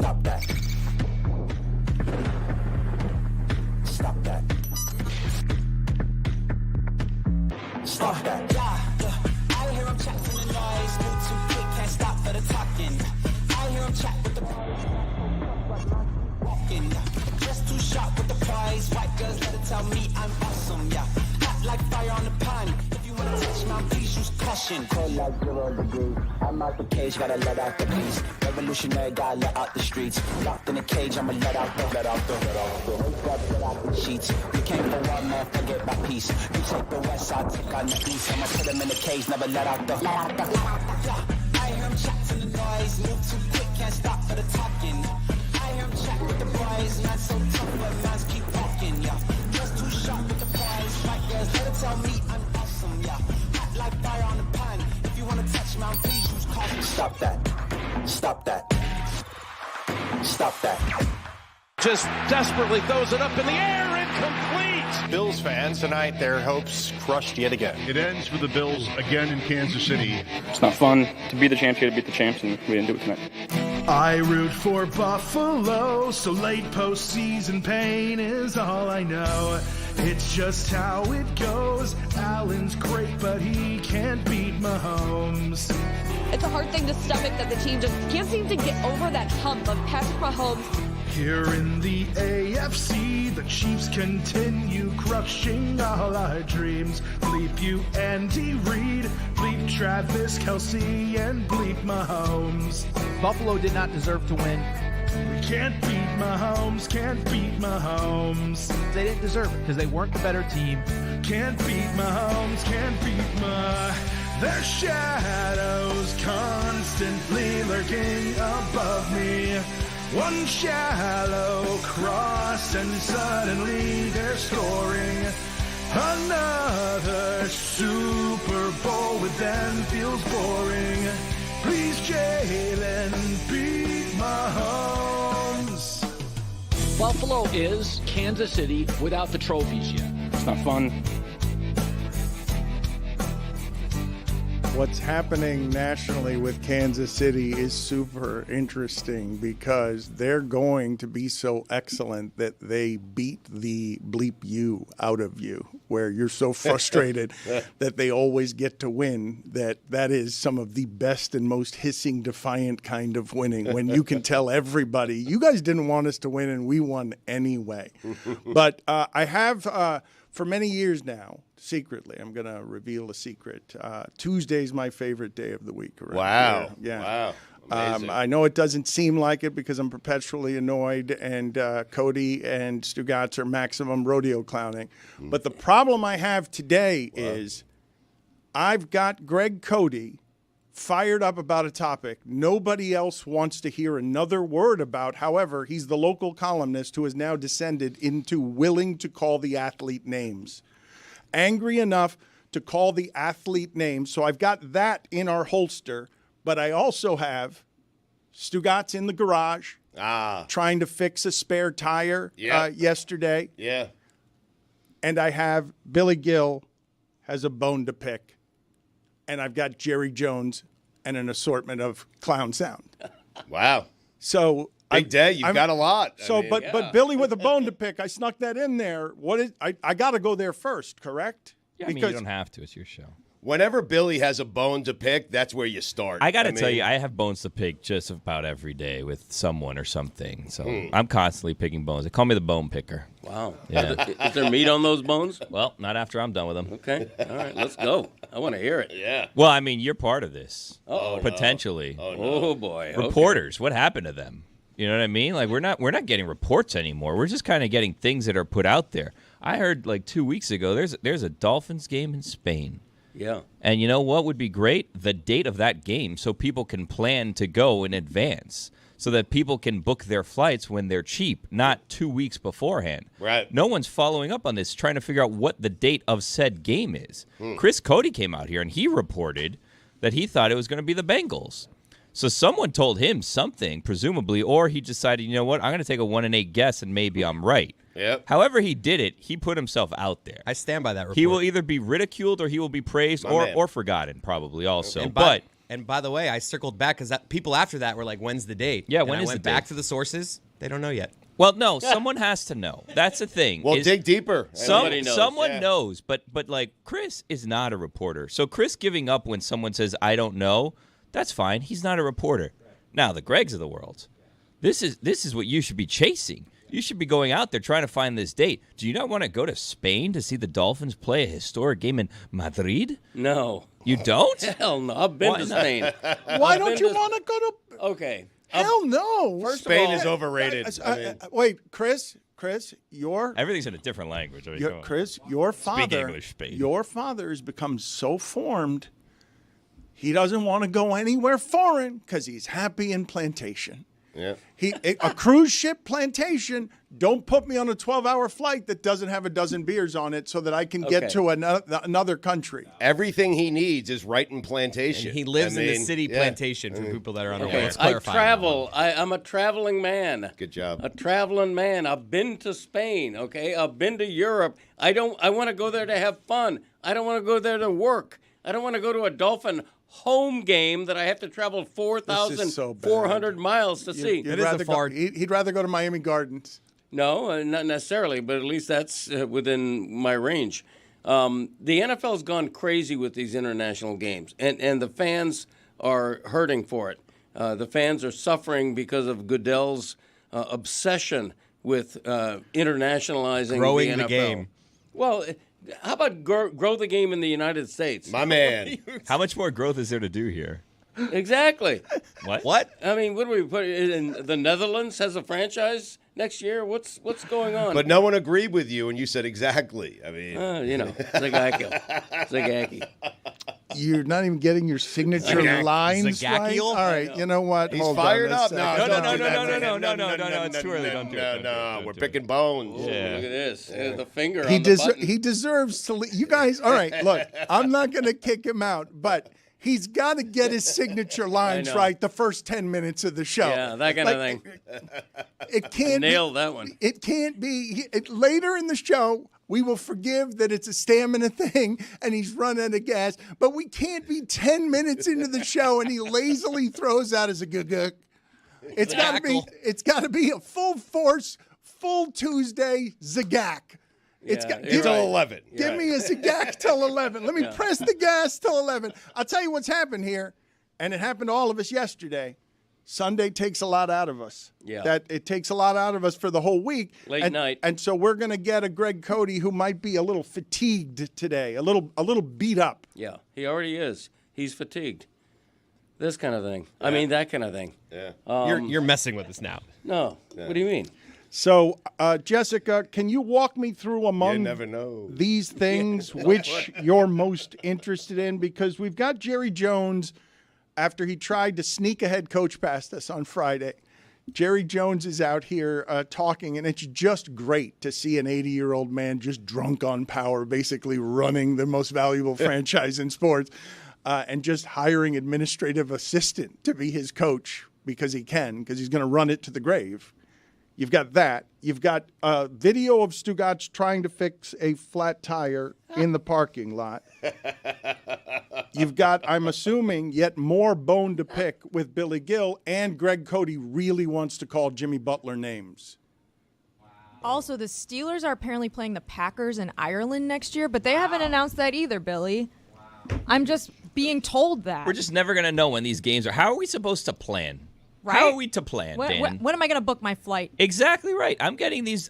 Stop that. Stop that. Stop that. I hear him chatting the noise. Move too quick, can't stop for the talking. I hear him chat with the walking. Just too sharp with the prize. White girls let it tell me I'm awesome. Yeah, hot like fire on the pan. If you wanna touch my please use caution. Cold like 0 degrees. I'm out the cage, gotta let out the beast. Revolutionary, gotta let out the streets. Locked in a cage, I'ma let out the sheets. You came for one man, forget my peace. You take the west side, take on the east. I'ma put him in the cage, never let out the. I hear him chat to the noise. Move too quick, can't stop for the talking. I hear him chat with the boys. Man so tough, but mans keep walking. Yeah, just too sharp with the prize. White girls, let it tell me I'm awesome. Yeah, hot like fire on the pan. If you wanna touch my please use caution. Stop that. Stop that. Stop that. Just desperately throws it up in the air, incomplete. Bills fans tonight, their hopes crushed yet again. It ends for the Bills again in Kansas City. It's not fun to be the champs. You got to beat the champs, and we didn't do it tonight. I root for Buffalo, so late postseason pain is all I know. It's just how it goes. Allen's great, but he can't beat Mahomes. It's a hard thing to stomach that the team just can't seem to get over that hump of Patrick Mahomes. Here in the AFC, the Chiefs continue crushing all our dreams. Bleep you, Andy Reid, bleep Travis Kelce, and bleep Mahomes. Buffalo did not deserve to win. We can't beat Mahomes, can't beat Mahomes. They didn't deserve it because they weren't the better team. Can't beat Mahomes, can't beat Their shadows constantly lurking above me. One shallow cross and suddenly they're scoring. Another Super Bowl with them feels boring. Please, Jalen, beat Mahomes. Buffalo is Kansas City without the trophies yet. It's not fun. What's happening nationally with Kansas City is super interesting because they're going to be so excellent that they beat the bleep you out of you, where you're so frustrated that they always get to win, that is some of the best and most hissing, defiant kind of winning, when you can tell everybody, you guys didn't want us to win and we won anyway. But I have, for many years now, secretly, I'm going to reveal a secret. Tuesday's my favorite day of the week. Wow. Here. Yeah. Wow. Amazing. I know it doesn't seem like it because I'm perpetually annoyed, and Cody and Stugotz are maximum rodeo clowning. But the problem I have today is I've got Greg Cody fired up about a topic nobody else wants to hear another word about. However, he's the local columnist who has now descended into willing to call the athlete names. Angry enough to call the athlete names. So I've got that in our holster, but I also have Stugotz in the garage trying to fix a spare tire yesterday. Yeah. And I have Billy Gill has a bone to pick. And I've got Jerry Jones and an assortment of clown sound. Wow. So big day. You've got a lot. So, but Billy with a bone to pick, I snuck that in there. I got to go there first, correct? Yeah, I mean, you don't have to. It's your show. Whenever Billy has a bone to pick, that's where you start. I got to tell you, I have bones to pick just about every day with someone or something. So I'm constantly picking bones. They call me the bone picker. Wow. Yeah. Is there meat on those bones? Well, not after I'm done with them. Okay. All right. Let's go. I want to hear it. Yeah. Well, I mean, you're part of this. Oh, potentially. No. Oh, boy. Reporters, what happened to them? You know what I mean? Like we're not getting reports anymore. We're just kind of getting things that are put out there. I heard like 2 weeks ago there's a Dolphins game in Spain. Yeah. And you know what would be great? The date of that game so people can plan to go in advance so that people can book their flights when they're cheap, not 2 weeks beforehand. Right. No one's following up on this, trying to figure out what the date of said game is. Chris Cody came out here and he reported that he thought it was going to be the Bengals. So someone told him something, presumably, or he decided, you know what, I'm going to take a 1-8 guess and maybe I'm right. Yep. However he did it, he put himself out there. I stand by that report. He will either be ridiculed or he will be praised or forgotten, probably also. And but And by the way, I circled back because people after that were like, when's the date? Yeah, and when I is went the date? back to the sources. They don't know yet. Well, no, someone has to know. That's the thing. Well, dig deeper. Somebody knows. Someone knows, but like Chris is not a reporter. So Chris giving up when someone says I don't know, that's fine. He's not a reporter. Now the Gregs of the world, this is what you should be chasing. You should be going out there trying to find this date. Do you not want to go to Spain to see the Dolphins play a historic game in Madrid? No. You don't? Hell no. I've been to Spain. Why don't you want to go to? Okay. Hell no. First Spain of all, is overrated. Wait, Chris, your Everything's in a different language. I mean, come on. Chris, your father, English, Spain. Your father has become so formed. He doesn't want to go anywhere foreign because he's happy in plantation. Yeah. A cruise ship plantation. Don't put me on a 12-hour flight that doesn't have a dozen beers on it so that I can get to another country. Everything he needs is right in plantation. And he lives in the city plantation for people that are unaware. Let's I clarify travel. I'm a traveling man. Good job. A traveling man. I've been to Spain, okay? I've been to Europe. I want to go there to have fun. I don't want to go there to work. I don't want to go to a Dolphin home game that I have to travel 4,400 miles to see. He'd rather go to Miami Gardens. No, not necessarily, but at least that's within my range. The NFL's gone crazy with these international games, and the fans are hurting for it. The fans are suffering because of Goodell's obsession with internationalizing growing the NFL. The game. Well, how about grow the game in the United States? My man. How much more growth is there to do here? Exactly. What? I mean, what do we put in? The Netherlands has a franchise next year. What's going on? But no one agreed with you, and you said exactly. I mean, Zagaki. You're not even getting your signature lines right. All right, you know what? He's Hold fired on up. No, it's too early. Don't do it. No, we're picking bones. Yeah. Look at this. The finger He on the button. He deserves to. You guys, all right. Look, I'm not going to kick him out, but he's got to get his signature lines right the first 10 minutes of the show. Yeah, that kind of thing. It can't nail that one. It can't be. Later in the show, we will forgive that it's a stamina thing and he's run out of gas, but we can't be 10 minutes into the show and he lazily throws out as a guguk. It's got to be a full force, full Tuesday zagak. It's till 11. Give me a zagak till 11. Let me press the gas till 11. I'll tell you what's happened here, and it happened to all of us yesterday. Sunday takes a lot out of us. Yeah. That it takes a lot out of us for the whole week. Late night. And so we're going to get a Greg Cody who might be a little fatigued today, a little beat up. Yeah, he already is. He's fatigued. This kind of thing. Yeah. I mean, that kind of thing. Yeah. You're messing with us now. No. Yeah. What do you mean? So, Jessica, can you walk me through among these things which you're most interested in? Because we've got Jerry Jones, after he tried to sneak a head coach past us on Friday. Jerry Jones is out here talking, and it's just great to see an 80-year-old man just drunk on power, basically running the most valuable franchise in sports, and just hiring administrative assistant to be his coach because he's going to run it to the grave. You've got that. You've got a video of Stugotz trying to fix a flat tire in the parking lot. You've got, I'm assuming, yet more bone to pick with Billy Gill, and Greg Cody really wants to call Jimmy Butler names. Also, the Steelers are apparently playing the Packers in Ireland next year, but they haven't announced that either, Billy. I'm just being told that. We're just never going to know when these games are. How are we supposed to plan? Right? How are we to plan, Dan? When am I going to book my flight? Exactly right. I'm getting these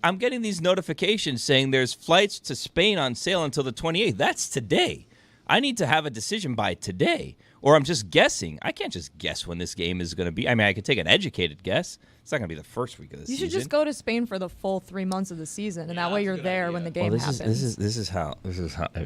notifications saying there's flights to Spain on sale until the 28th. That's today. I need to have a decision by today, or I'm just guessing. I can't just guess when this game is going to be. I mean, I could take an educated guess. It's not going to be the first week of the season. You should just go to Spain for the full 3 months of the season, and that way you're there when the game happens. This is how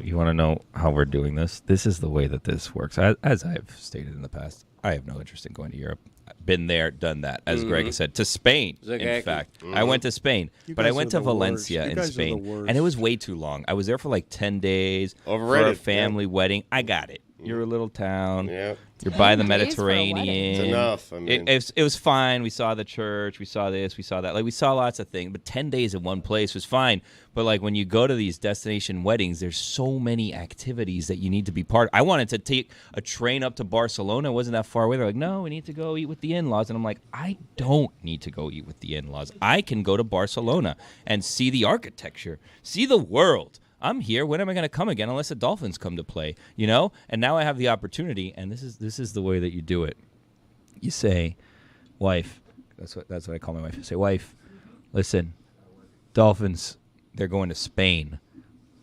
you want to know how we're doing this. This is the way that this works. As I've stated in the past, I have no interest in going to Europe. Been there, done that, as Greg said, to Spain. In fact, I went to Spain, but I went to Valencia in Spain, and it was way too long. I was there for like 10 days for a family wedding. I got it. You're a little town. Yeah. You're by the 10 days for a wedding. Mediterranean. It's enough. I mean, It was fine. We saw the church. We saw this. We saw that. Like, we saw lots of things. But 10 days in one place was fine. But, like, when you go to these destination weddings, there's so many activities that you need to be part of. I wanted to take a train up to Barcelona. It wasn't that far away. They're like, no, we need to go eat with the in-laws. And I'm like, I don't need to go eat with the in-laws. I can go to Barcelona and see the architecture, see the world. I'm here. When am I going to come again unless the Dolphins come to play, you know? And now I have the opportunity, and this is the way that you do it. You say, wife, that's what I call my wife. I say, wife, listen, Dolphins, they're going to Spain.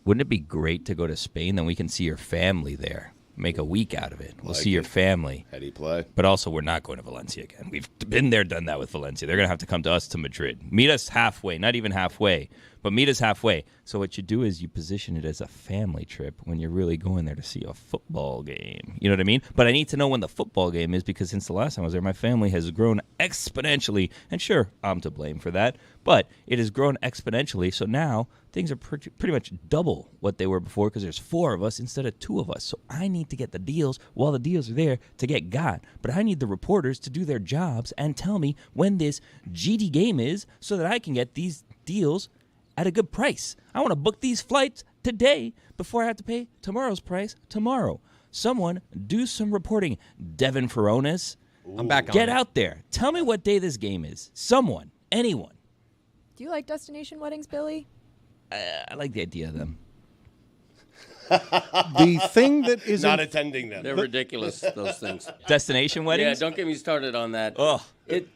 Wouldn't it be great to go to Spain? Then we can see your family there. Make a week out of it. We'll see your family. How do you play? But also, we're not going to Valencia again. We've been there, done that with Valencia. They're going to have to come to us to Madrid. Meet us halfway, not even halfway, but meet us halfway. So what you do is you position it as a family trip when you're really going there to see a football game. You know what I mean? But I need to know when the football game is because since the last time I was there, my family has grown exponentially. And sure, I'm to blame for that, but it has grown exponentially. So now things are pretty much double what they were before because there's 4 of us instead of 2 of us. So I need to get the deals while the deals are there to get got. But I need the reporters to do their jobs and tell me when this GD game is so that I can get these deals at a good price. I want to book these flights today before I have to pay tomorrow's price tomorrow. Someone do some reporting. Devin Ferrones, I'm back on get it. out there. Tell me what day this game is. Someone, anyone. Do you like destination weddings, Billy? I like the idea of them. The thing that is not attending them. They're ridiculous, those things. Destination weddings? Yeah, don't get me started on that. Ugh.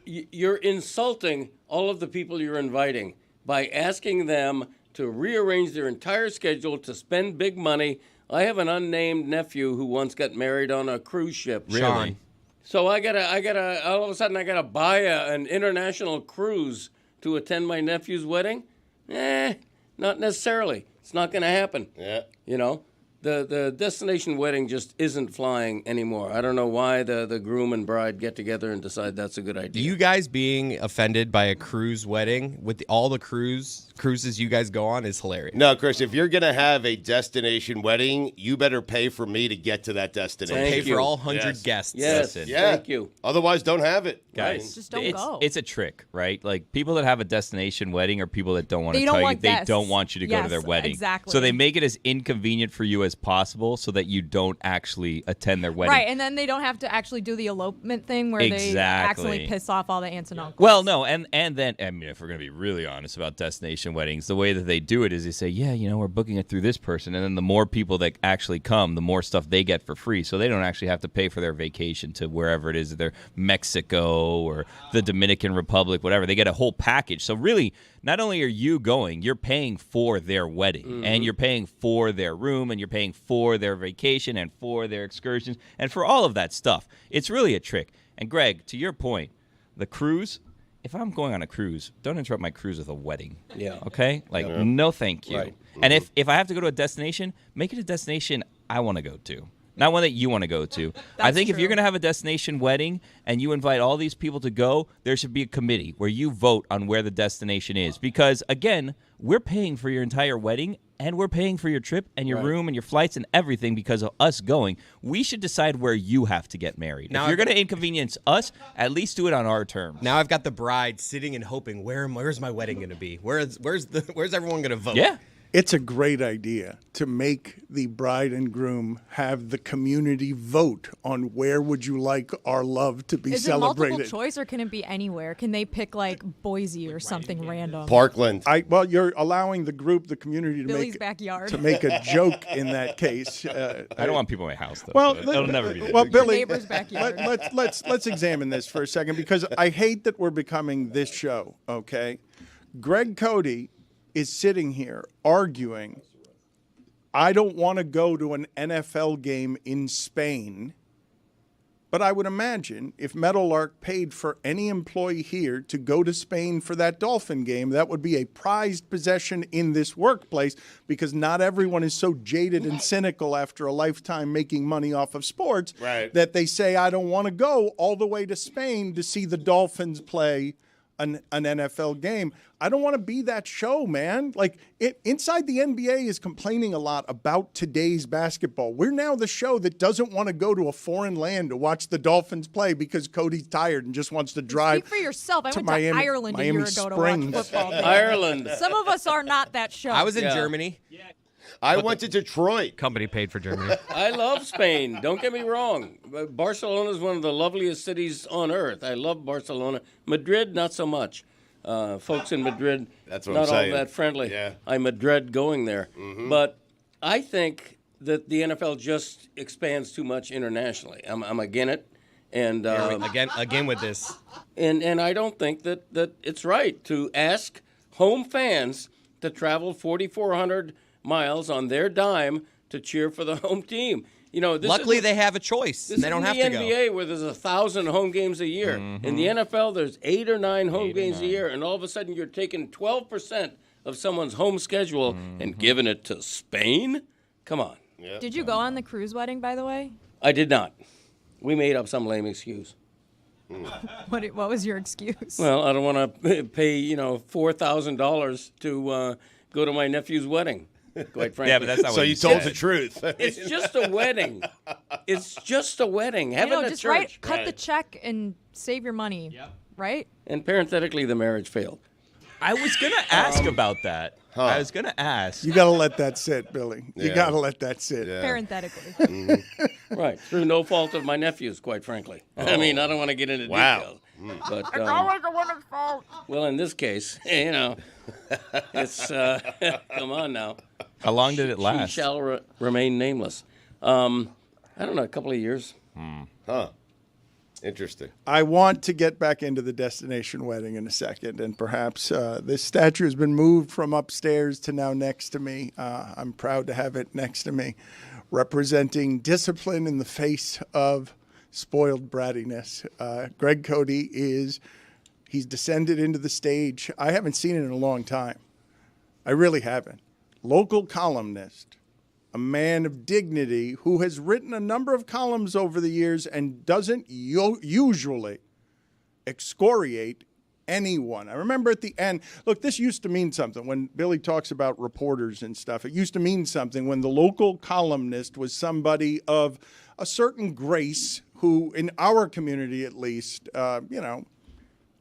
You're insulting all of the people you're inviting by asking them to rearrange their entire schedule to spend big money. I have an unnamed nephew who once got married on a cruise ship. Really? So I gotta all of a sudden I gotta buy an international cruise to attend my nephew's wedding? Not necessarily. It's not going to happen. Yeah. You know, the destination wedding just isn't flying anymore. I don't know why the groom and bride get together and decide that's a good idea. You guys being offended by a cruise wedding with all the cruises you guys go on is hilarious. No, Chris, if you're going to have a destination wedding, you better pay for me to get to that destination. Pay for all 100 guests. Yes, thank you. Otherwise, don't have it. Guys, just don't go. It's a trick, right? Like, people that have a destination wedding are people that don't want to They tell don't you. want They guests. don't want you to go to their Yes, wedding. exactly. So they make it as inconvenient for you as possible so that you don't actually attend their wedding. Right, and then they don't have to actually do the elopement thing where they accidentally piss off all the aunts and uncles. Well, no, and then, I mean, if we're going to be really honest about destination weddings, the way that they do it is they say, yeah, you know, we're booking it through this person, and then the more people that actually come, the more stuff they get for free, so they don't actually have to pay for their vacation to wherever it is, either Mexico or the Dominican Republic, whatever. They get a whole package. So really, not only are you going, you're paying for their wedding, and you're paying for their room, and you're paying for their vacation, and for their excursions, and for all of that stuff. It's really a trick. And Greg, to your point, the cruise, if I'm going on a cruise, don't interrupt my cruise with a wedding. Yeah. Okay? Like, no thank you. Right. And if I have to go to a destination, make it a destination I want to go to. Not one that you want to go to. I think if you're going to have a destination wedding and you invite all these people to go, there should be a committee where you vote on where the destination is. Because, again, we're paying for your entire wedding and we're paying for your trip and your room and your flights and everything because of us going. We should decide where you have to get married. Now if you're going to inconvenience us, at least do it on our terms. Now I've got the bride sitting and hoping, where's my wedding going to be? Where's everyone going to vote? Yeah. It's a great idea to make the bride and groom have the community vote on where would you like our love to be Is celebrated. it multiple choice or can it be anywhere? Can they pick like Boise or something random? Parkland. Well, you're allowing the group, the community, to Billy's make backyard. to make a joke in that case. I don't want people in my house, though. Well, so it'll never be there. Well, Billy, neighbor's backyard. let's examine this for a second because I hate that we're becoming this show. Okay, Greg Cody is sitting here arguing. I don't want to go to an NFL game in Spain, but I would imagine if Meadowlark paid for any employee here to go to Spain for that Dolphin game, that would be a prized possession in this workplace because not everyone is so jaded and cynical after a lifetime making money off of sports that they say, I don't want to go all the way to Spain to see the Dolphins play an NFL game. I don't want to be that show, man. Like, Inside the NBA is complaining a lot about today's basketball. We're now the show that doesn't want to go to a foreign land to watch the Dolphins play because Cody's tired and just wants to drive. Speak for yourself. I went Miami, to Ireland Miami a year ago Springs. to watch football. Man. Ireland. Some of us are not that show. I was in Germany. I went to Detroit. Company paid for Germany. I love Spain. Don't get me wrong. Barcelona is one of the loveliest cities on earth. I love Barcelona. Madrid, not so much. Folks in Madrid, That's what not I'm all saying. that friendly. Yeah. I Madrid going there. Mm-hmm. But I think that the NFL just expands too much internationally. I'm against it. And again with this. And I don't think that it's right to ask home fans to travel 4,400 miles on their dime to cheer for the home team. You know, Luckily, they have a choice. They don't have to go. This is the NBA where there's 1,000 home games a year. In the NFL, there's 8 or 9 home games a year, and all of a sudden you're taking 12% of someone's home schedule and giving it to Spain? Come on. Yeah. Did you go on the cruise wedding, by the way? I did not. We made up some lame excuse. What was your excuse? Well, I don't want to pay, $4,000 to go to my nephew's wedding. Quite frankly. Yeah, but that's not So what you said. told the truth. It's just a wedding. It's just a wedding. Have it at just church. cut the check and save your money. Yep. Right? And parenthetically, the marriage failed. I was going to ask about that. I was going to ask. You got to let that sit, Billy. You Yeah. got to let that sit. Yeah. Parenthetically. Right. Through no fault of my nephew's, quite frankly. I mean, I don't want to get into Wow. details. But, it's always a woman's fault. Well, in this case, it's, come on now. How long did it She last? shall remain nameless. I don't know, a couple of years. Huh. Interesting. I want to get back into the destination wedding in a second, and perhaps this statue has been moved from upstairs to now next to me. I'm proud to have it next to me, representing discipline in the face of spoiled brattiness. Greg Cody he's descended into the stage. I haven't seen it in a long time. I really haven't. Local columnist, a man of dignity who has written a number of columns over the years and doesn't usually excoriate anyone. I remember at the end, look, this used to mean something. When Billy talks about reporters and stuff, it used to mean something when the local columnist was somebody of a certain grace who, in our community at least,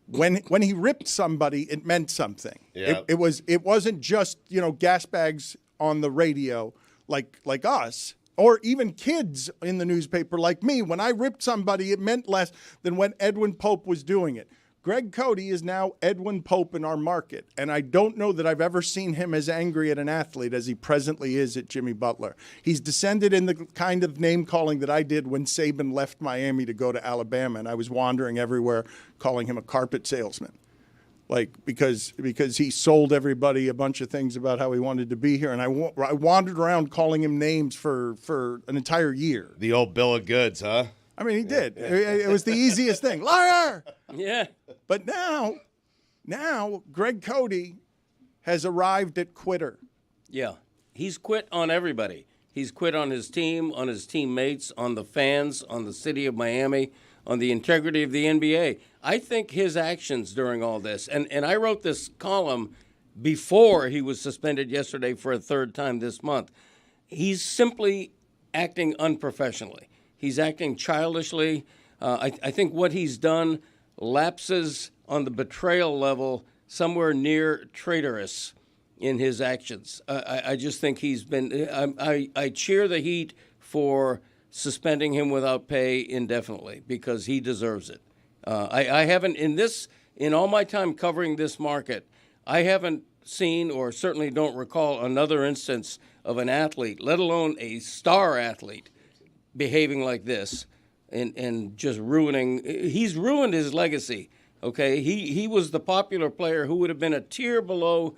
when he ripped somebody, it meant something. Yeah. It wasn't just, gas bags on the radio like us, or even kids in the newspaper like me. When I ripped somebody, it meant less than when Edwin Pope was doing it. Greg Cody is now Edwin Pope in our market, and I don't know that I've ever seen him as angry at an athlete as he presently is at Jimmy Butler. He's descended in the kind of name-calling that I did when Saban left Miami to go to Alabama, and I was wandering everywhere calling him a carpet salesman. Because he sold everybody a bunch of things about how he wanted to be here, and I wandered around calling him names for an entire year. The old bill of goods, huh? I mean, he did. It was the easiest thing. Liar! Yeah. But now Greg Cody has arrived at quitter. Yeah. He's quit on everybody. He's quit on his team, on his teammates, on the fans, on the city of Miami, on the integrity of the NBA. I think his actions during all this, and I wrote this column before he was suspended yesterday for a third time this month. He's simply acting unprofessionally. He's acting childishly. I think what he's done lapses on the betrayal level somewhere near traitorous in his actions. I just think he's been I cheer the Heat for suspending him without pay indefinitely because he deserves it. I haven't, in all my time covering this market, I haven't seen or certainly don't recall another instance of an athlete, let alone a star athlete, behaving like this and just ruining. He's ruined his legacy, okay? He was the popular player who would have been a tier below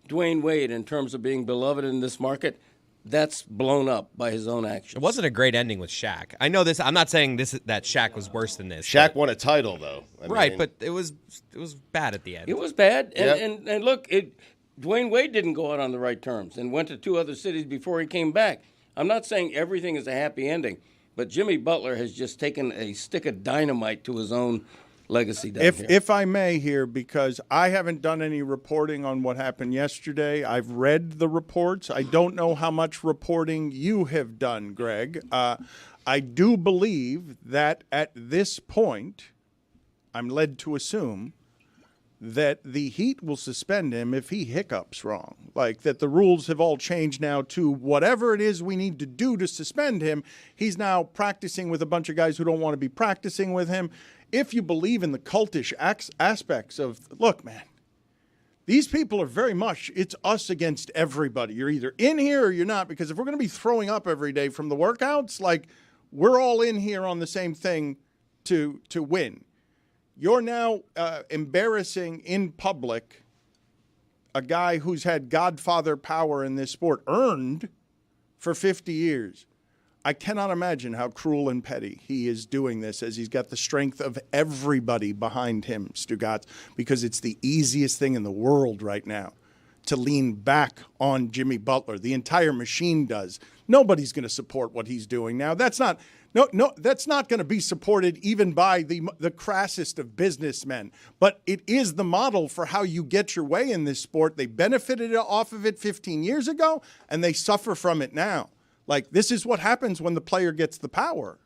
Dwayne Wade in terms of being beloved in this market. That's blown up by his own actions. It wasn't a great ending with Shaq. I know this. I'm not saying that Shaq was worse than this. Shaq won a title, though. I mean, but it was bad at the end. It was bad. And look, Dwayne Wade didn't go out on the right terms and went to 2 other cities before he came back. I'm not saying everything is a happy ending, but Jimmy Butler has just taken a stick of dynamite to his own legacy down here. If I may here, because I haven't done any reporting on what happened yesterday. I've read the reports. I don't know how much reporting you have done, Greg. I do believe that at this point, I'm led to assume that the Heat will suspend him if he hiccups wrong. Like that the rules have all changed now to whatever it is we need to do to suspend him. He's now practicing with a bunch of guys who don't want to be practicing with him. If you believe in the cultish aspects of, look, man, these people are very much, it's us against everybody. You're either in here or you're not, because if we're going to be throwing up every day from the workouts, like we're all in here on the same thing to win. You're now embarrassing in public a guy who's had godfather power in this sport, earned for 50 years. I cannot imagine how cruel and petty he is doing this, as he's got the strength of everybody behind him, Stugotz, because it's the easiest thing in the world right now to lean back on Jimmy Butler. The entire machine does. Nobody's going to support what he's doing now. That's not going to be supported even by the crassest of businessmen. But it is the model for how you get your way in this sport. They benefited off of it 15 years ago, and they suffer from it now. Like, this is what happens when the player gets the power.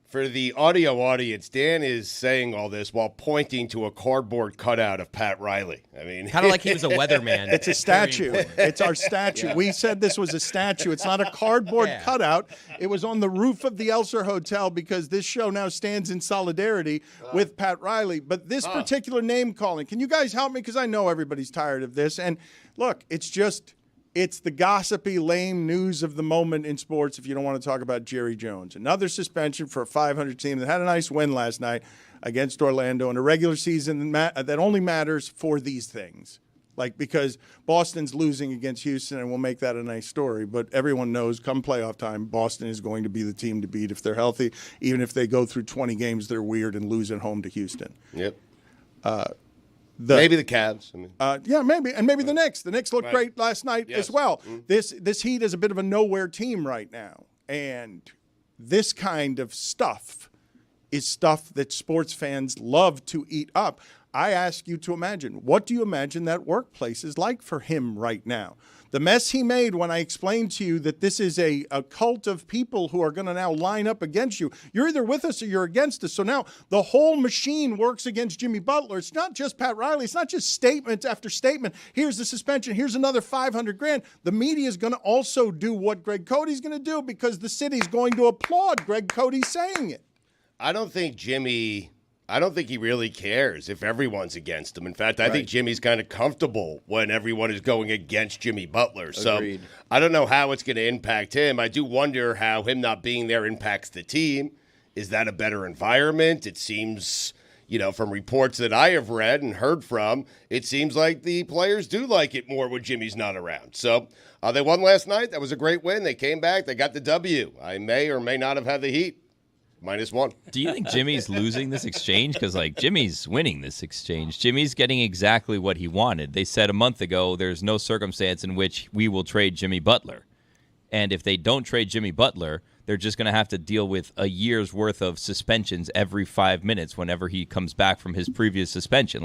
For the audio audience, Dan is saying all this while pointing to a cardboard cutout of Pat Riley. I mean, kind of like he was a weatherman. It's a statue. It's our statue. Yeah. We said this was a statue. It's not a cardboard cutout. It was on the roof of the Elser Hotel because this show now stands in solidarity with Pat Riley. But this particular name calling, can you guys help me? Because I know everybody's tired of this. And look, it's the gossipy, lame news of the moment in sports if you don't want to talk about Jerry Jones. Another suspension for a 500 team that had a nice win last night against Orlando in a regular season that only matters for these things. Like, because Boston's losing against Houston, and we'll make that a nice story. But everyone knows come playoff time, Boston is going to be the team to beat if they're healthy. Even if they go through 20 games, they're weird and lose at home to Houston. Yep. Maybe the Cavs. Yeah, maybe. And maybe the Knicks. The Knicks looked great last night as well. Mm-hmm. This Heat is a bit of a nowhere team right now. And this kind of stuff is stuff that sports fans love to eat up. I ask you to imagine, what do you imagine that workplace is like for him right now? The mess he made when I explained to you that this is a cult of people who are going to now line up against you. You're either with us or you're against us. So now the whole machine works against Jimmy Butler. It's not just Pat Riley. It's not just statement after statement. Here's the suspension. Here's another $500,000. The media is going to also do what Greg Cody's going to do because the city's going to applaud Greg Cody saying it. I don't think he really cares if everyone's against him. In fact, I think Jimmy's kind of comfortable when everyone is going against Jimmy Butler. Agreed. So I don't know how it's going to impact him. I do wonder how him not being there impacts the team. Is that a better environment? It seems, from reports that I have read and heard from, it seems like the players do like it more when Jimmy's not around. So they won last night. That was a great win. They came back. They got the W. I may or may not have had the Heat. -1. Do you think Jimmy's losing this exchange? Because, Jimmy's winning this exchange. Jimmy's getting exactly what he wanted. They said a month ago there's no circumstance in which we will trade Jimmy Butler. And if they don't trade Jimmy Butler, they're just going to have to deal with a year's worth of suspensions every 5 minutes whenever he comes back from his previous suspension.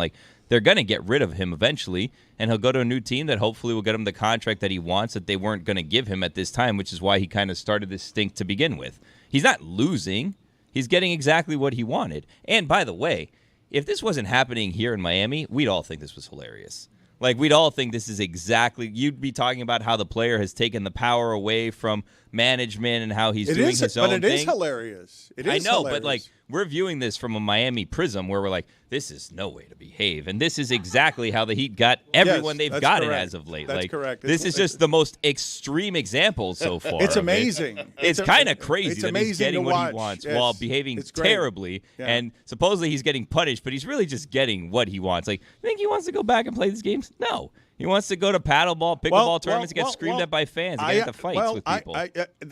They're going to get rid of him eventually, and he'll go to a new team that hopefully will get him the contract that he wants that they weren't going to give him at this time, which is why he kind of started this stink to begin with. He's not losing. He's getting exactly what he wanted. And by the way, if this wasn't happening here in Miami, we'd all think this was hilarious. We'd all think this is exactly, you'd be talking about how the player has taken the power away from management and how he's doing his own thing. But it is hilarious. It is I know, hilarious. But we're viewing this from a Miami prism where we're like, this is no way to behave. And this is exactly how the Heat got everyone they've gotten as of late. That's correct. This is just the most extreme example so far. It's amazing. It's kind of crazy it's that he's getting what he wants while behaving terribly. Yeah. And supposedly he's getting punished, but he's really just getting what he wants. You think he wants to go back and play these games? No. He wants to go to paddleball, pickleball tournaments, get screamed at by fans, get into fights with people.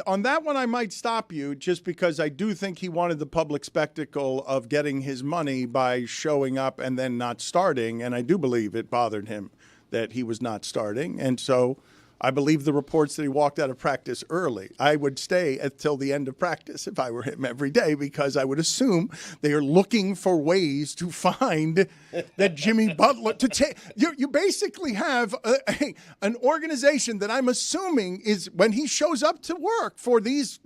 On that one, I might stop you just because I do think he wanted the public spectacle of getting his money by showing up and then not starting, and I do believe it bothered him that he was not starting. And so I believe the reports that he walked out of practice early. I would stay until the end of practice if I were him every day, because I would assume they are looking for ways to find that Jimmy Butler to take. You basically have an organization that I'm assuming is, when he shows up to work for this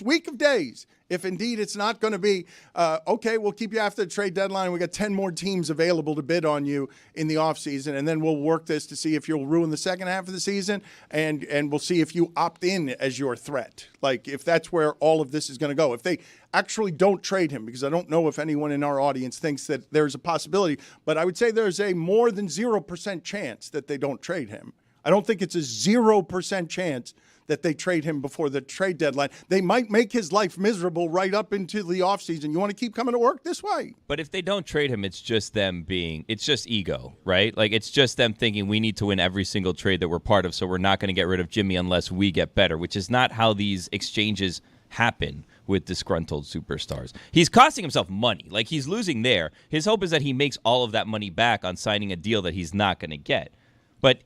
week of days, if indeed it's not going to be, okay, we'll keep you after the trade deadline. We got 10 more teams available to bid on you in the offseason, and then we'll work this to see if you'll ruin the second half of the season, and we'll see if you opt in as your threat. Like, if that's where all of this is going to go. If they actually don't trade him, because I don't know if anyone in our audience thinks that there's a possibility, but I would say there's a more than 0% chance that they don't trade him. I don't think it's a 0% chance that they trade him before the trade deadline. They might make his life miserable right up into the offseason. You want to keep coming to work this way? But if they don't trade him, it's just it's just ego, right? Like, it's just them thinking we need to win every single trade that we're part of, so we're not going to get rid of Jimmy unless we get better, which is not how these exchanges happen with disgruntled superstars. He's costing himself money. Like, he's losing there. His hope is that he makes all of that money back on signing a deal that he's not going to get. But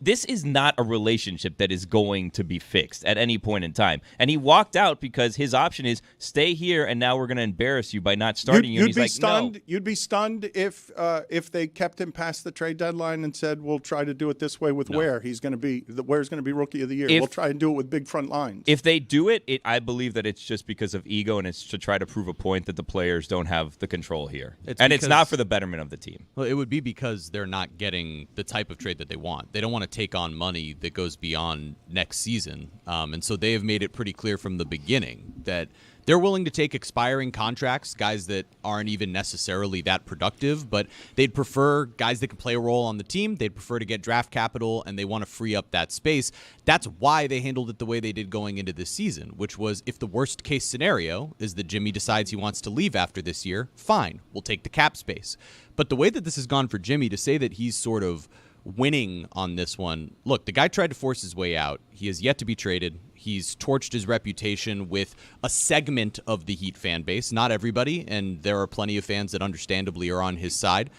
this is not a relationship that is going to be fixed at any point in time. And he walked out because his option is stay here, and now we're going to embarrass you by not starting you. And he's like, stunned. No. You'd be stunned if they kept him past the trade deadline and said, we'll try to do it this way with Ware. He's going to be Ware's going to be Rookie of the Year. We'll try and do it with big front lines. If they do it, I believe that it's just because of ego, and it's to try to prove a point that the players don't have the control here. It's not for the betterment of the team. Well, it would be because they're not getting the type of trade that they want. They don't want to take on money that goes beyond next season. And so they have made it pretty clear from the beginning that they're willing to take expiring contracts, guys that aren't even necessarily that productive, but they'd prefer guys that can play a role on the team. They'd prefer to get draft capital, and they want to free up that space. That's why they handled it the way they did going into this season, which was, if the worst case scenario is that Jimmy decides he wants to leave after this year, fine, we'll take the cap space. But the way that this has gone for Jimmy, to say that he's sort of winning on this one, look, the guy tried to force his way out. He has yet to be traded. He's torched his reputation with a segment of the Heat fan base, not everybody, and there are plenty of fans that understandably are on his side.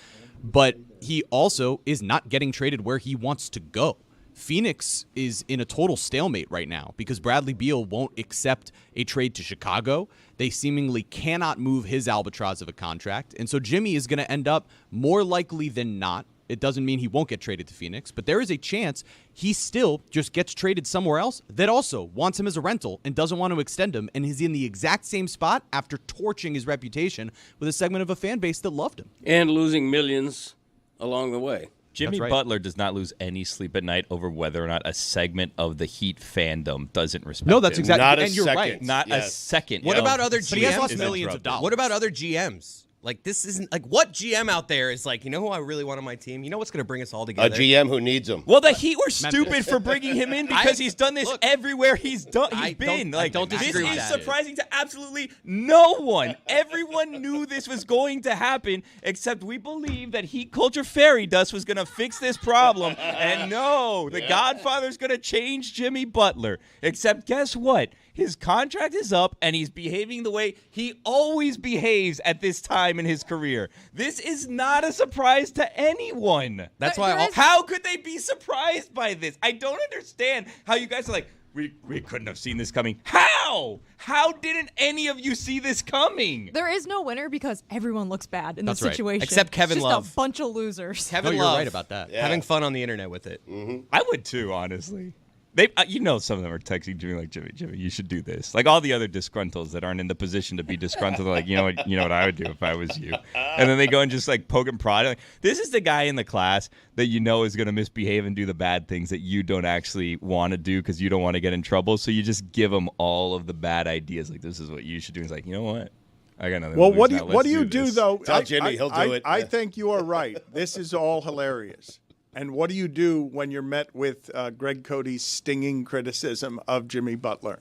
But he also is not getting traded where he wants to go. Phoenix is in a total stalemate right now because Bradley Beal won't accept a trade to Chicago. They seemingly cannot move his albatross of a contract. And so Jimmy is going to end up, more likely than not, it doesn't mean he won't get traded to Phoenix, but there is a chance he still just gets traded somewhere else that also wants him as a rental and doesn't want to extend him, and he's in the exact same spot after torching his reputation with a segment of a fan base that loved him. And losing millions along the way. Jimmy Butler does not lose any sleep at night over whether or not a segment of the Heat fandom doesn't respect him. No, that's exactly, not and you're second. right. Not a second. What about other GMs? But he has lost millions of dollars. What about other GMs? Like, this isn't like what GM out there is like, you know who I really want on my team? You know what's going to bring us all A together? GM who needs him. Well, the Heat were stupid for bringing him in because he's done this everywhere he's been. I don't disagree with This is that. surprising to absolutely no one. Everyone knew this was going to happen, except we believe that Heat culture fairy dust was going to fix this problem. And no, the Godfather's going to change Jimmy Butler. Except guess what? His contract is up, and he's behaving the way he always behaves at this time in his career. This is not a surprise to anyone. That's why. How could they be surprised by this? I don't understand how you guys are like, we couldn't have seen this coming. How? How didn't any of you see this coming? There is no winner because everyone looks bad in this That's right. situation. Except Kevin it's Love. Just a bunch of losers. Kevin you're Love, right about that. Having fun on the internet with it. Mm-hmm. I would too, honestly. They, some of them are texting Jimmy like, Jimmy, you should do this. Like all the other disgruntles that aren't in the position to be disgruntled, they're like, you know what I would do if I was you. And then they go and just like poke and prod. Like, this is the guy in the class that you know is going to misbehave and do the bad things that you don't actually want to do because you don't want to get in trouble. So you just give him all of the bad ideas. Like, this is what you should do. He's like, you know what? I got nothing. Well, to lose now. what do you do this. though? Tell Jimmy, he'll do it. I think you are right. This is all hilarious. And what do you do when you're met with Greg Cody's stinging criticism of Jimmy Butler?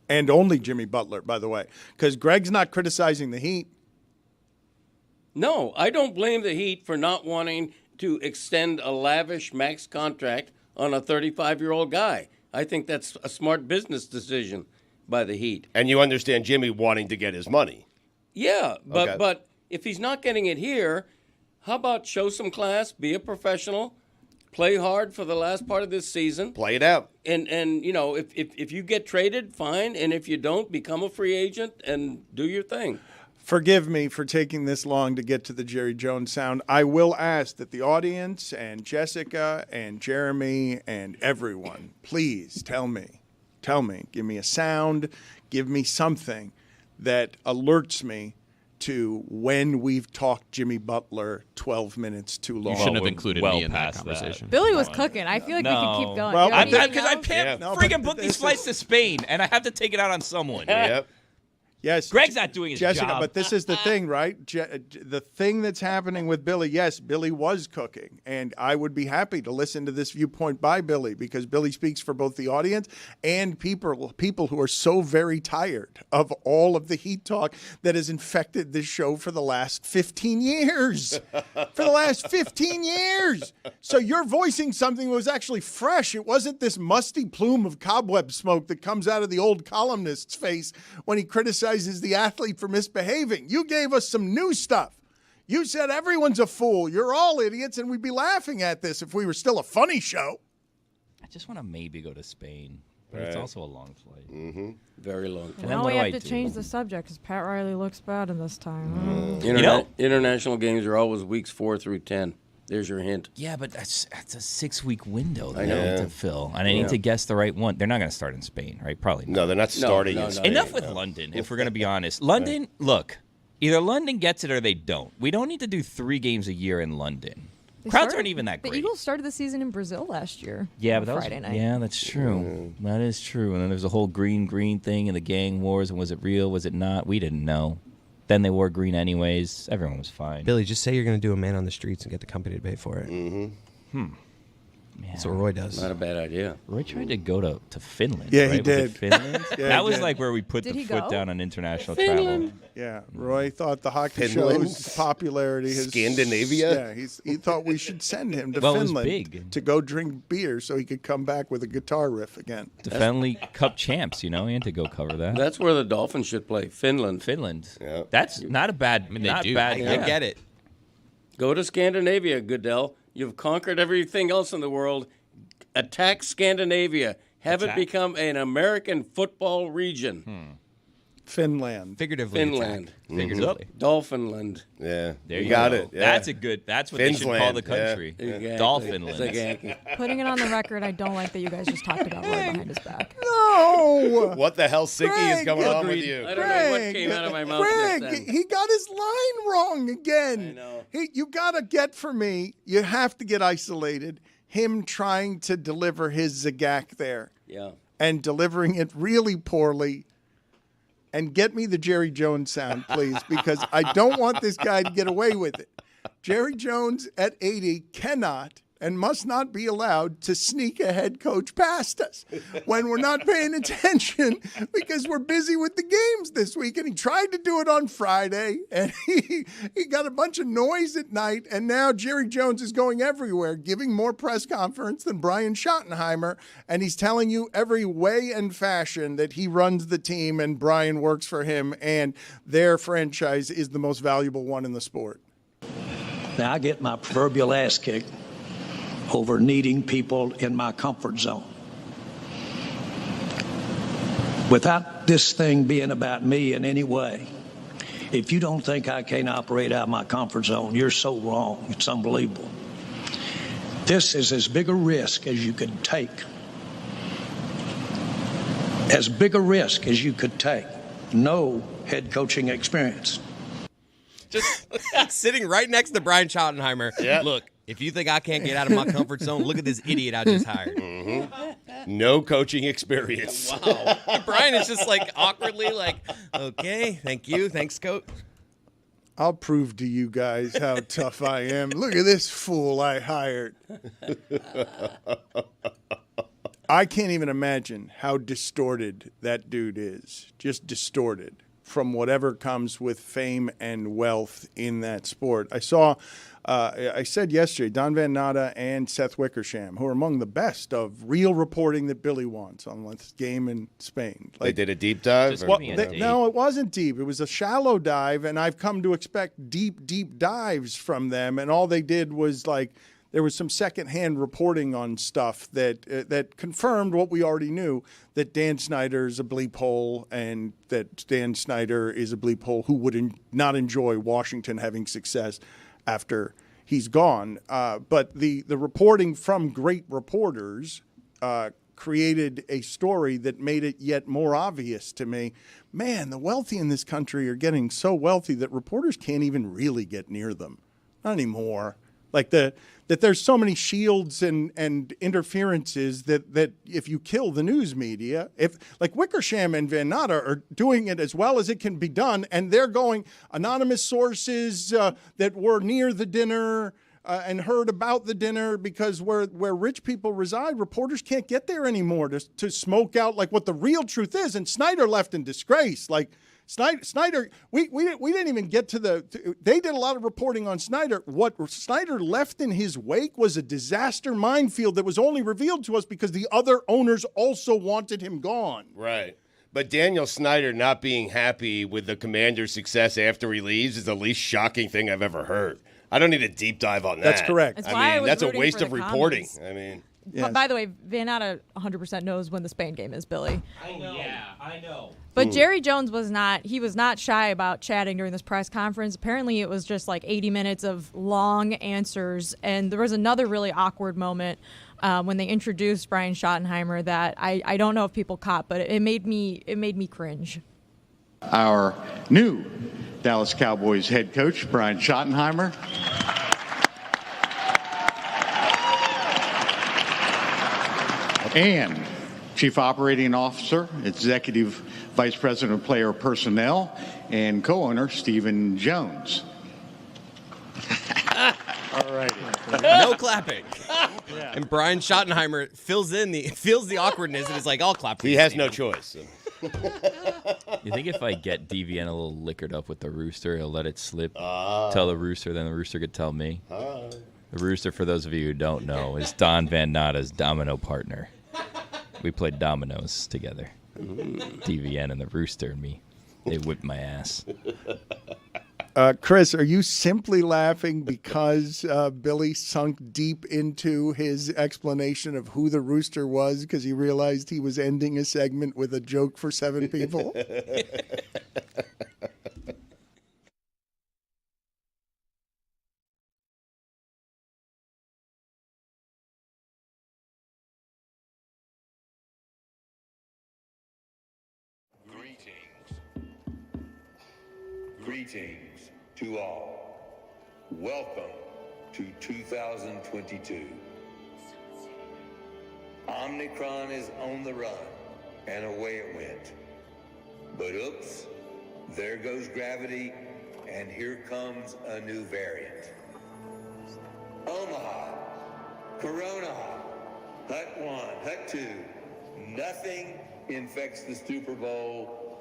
And only Jimmy Butler, by the way, because Greg's not criticizing the Heat. No, I don't blame the Heat for not wanting to extend a lavish max contract on a 35-year-old guy. I think that's a smart business decision by the Heat. And you understand Jimmy wanting to get his money. Yeah, but if he's not getting it here, how about show some class, be a professional, play hard for the last part of this season. Play it out. And if you get traded, fine. And if you don't, become a free agent and do your thing. Forgive me for taking this long to get to the Jerry Jones sound. I will ask that the audience and Jessica and Jeremy and everyone, please tell me, give me a sound, give me something that alerts me to when we've talked Jimmy Butler 12 minutes too long. You shouldn't have included me in that conversation. Billy was cooking. I feel like we can keep going. Well, Because I can't friggin' book these flights to Spain, and I have to take it out on someone. Yep. Yes, Greg's not doing his Jessica, job. but this is the thing, right? The thing that's happening with Billy, yes, Billy was cooking, and I would be happy to listen to this viewpoint by Billy because Billy speaks for both the audience and people who are so very tired of all of the heat talk that has infected this show for the last 15 years. For the last 15 years. So you're voicing something that was actually fresh. It wasn't this musty plume of cobweb smoke that comes out of the old columnist's face when he criticizes the athlete for misbehaving. You gave us some new stuff. You said everyone's a fool. You're all idiots, and we'd be laughing at this if we were still a funny show. I just want to maybe go to Spain, but it's also a long flight. Mm-hmm. Very long. And Now then we what have do to I change do? the subject because Pat Riley looks bad in this time. International games are always weeks 4 through 10. There's your hint. Yeah, but that's a 6-week window that I I know. need to fill, and I need to guess the right one. They're not going to start in Spain, right? Probably not. No, they're not starting in Spain. Enough with London, if we're going to be honest. London, look, either London gets it or they don't. We don't need to do 3 games a year in London. Crowds aren't even that great. The Eagles started the season in Brazil last year. Yeah, on but that Friday night. Yeah, that's true. That is true. And then there's a whole green thing and the gang wars. And was it real? Was it not? We didn't know. Then they wore green anyways. Everyone was fine. Billy, just say you're going to do a man on the streets and get the company to pay for it. Mm-hmm. That's what Roy does. Not a bad idea. Roy tried to go to Finland. Yeah, right? he Was it did. Finland? Yeah, that he was did. like where we put Did the he foot go? down on international Finland. travel. Yeah, Roy thought the hockey Finland? show's popularity has Scandinavia? Yeah, he thought we should send him to Well, it was Finland big. to go drink beer so he could come back with a guitar riff again. The Fenley Cup champs, he had to go cover that. That's where the Dolphins should play. Finland. Yeah. That's not a bad. they not do. bad. I yeah. get it. Go to Scandinavia, Goodell. You've conquered everything else in the world. Attack Scandinavia. Have it become an American football region. Finland. Figuratively. Finland. Figuratively. Dolphinland. Yeah. There you got go. it. Yeah. That's a good. That's what they should call the Finsland, country. Exactly. Dolphinland. It's like Yankee. Putting it on the record, I don't like that you guys just talked about Roy behind his back. No! What the Helsinki is going on with Agreed. you? I don't know what came out of my mouth Greg, just then. he got his line wrong again. I know. You got to get for me, you have to get isolated, him trying to deliver his Zagak there. Yeah. And delivering it really poorly. And get me the Jerry Jones sound, please, because I don't want this guy to get away with it. Jerry Jones at 80 cannot and must not be allowed to sneak a head coach past us when we're not paying attention because we're busy with the games this week. And he tried to do it on Friday, and he got a bunch of noise at night, and now Jerry Jones is going everywhere, giving more press conference than Brian Schottenheimer, and he's telling you every way and fashion that he runs the team and Brian works for him, and their franchise is the most valuable one in the sport. Now, I get my proverbial ass kicked over needing people in my comfort zone. Without this thing being about me in any way, if you don't think I can't operate out of my comfort zone, you're so wrong. It's unbelievable. This is as big a risk as you could take. As big a risk as you could take. No head coaching experience. Just sitting right next to Brian Schottenheimer. Yeah. Look, if you think I can't get out of my comfort zone, look at this idiot I just hired. No coaching experience. Wow. Brian is just like awkwardly like, okay, thank you. Thanks, coach. I'll prove to you guys how tough I am. Look at this fool I hired. I can't even imagine how distorted that dude is. Just distorted from whatever comes with fame and wealth in that sport. I saw, I said yesterday, Don Van Natta and Seth Wickersham, who are among the best of real reporting that Billy wants on this game in Spain. They did a deep dive? No, it wasn't deep. It was a shallow dive, and I've come to expect deep, deep dives from them, and all they did was there was some secondhand reporting on stuff that confirmed what we already knew, that Dan Snyder is a bleep hole, and that Dan Snyder is a bleep hole who would not enjoy Washington having success after he's gone. But the reporting from great reporters created a story that made it yet more obvious to me. Man, the wealthy in this country are getting so wealthy that reporters can't even really get near them. Not anymore. Like that there's so many shields and interferences that if you kill the news media, if like Wickersham and Van Natta are doing it as well as it can be done, and they're going anonymous sources that were near the dinner and heard about the dinner, because where rich people reside, reporters can't get there anymore to smoke out like what the real truth is. And Snyder left in disgrace. Like Snyder, we didn't even get to they did a lot of reporting on Snyder. What Snyder left in his wake was a disaster minefield that was only revealed to us because the other owners also wanted him gone. Right. But Daniel Snyder not being happy with the Commander's success after he leaves is the least shocking thing I've ever heard. I don't need a deep dive on that. That's correct. That's a waste of reporting. Yes. By the way, Van Natta 100% knows when the Spain game is, Billy. I know. Yeah, I know. But Jerry Jones was not shy about chatting during this press conference. Apparently it was just like 80 minutes of long answers. And there was another really awkward moment when they introduced Brian Schottenheimer that I don't know if people caught, but it made me cringe. Our new Dallas Cowboys head coach, Brian Schottenheimer. And Chief Operating Officer, Executive Vice President of Player Personnel, and co-owner Stephen Jones. All right. No clapping. Yeah. And Brian Schottenheimer feels the awkwardness and is like, I'll clap for you. He has no choice. So. You think if I get DVN a little liquored up with the Rooster, he'll let it slip, tell the Rooster, then the Rooster could tell me? The Rooster, for those of you who don't know, is Don Van Natta's domino partner. We played dominoes together. DVN and the Rooster and me. They whipped my ass. Chris, are you simply laughing because Billy sunk deep into his explanation of who the Rooster was because he realized he was ending a segment with a joke for 7 people? Greetings to all. Welcome to 2022. Omicron is on the run, and away it went. But oops, there goes gravity, and here comes a new variant. Omaha, Corona, Hut 1, Hut 2, nothing infects the Super Bowl,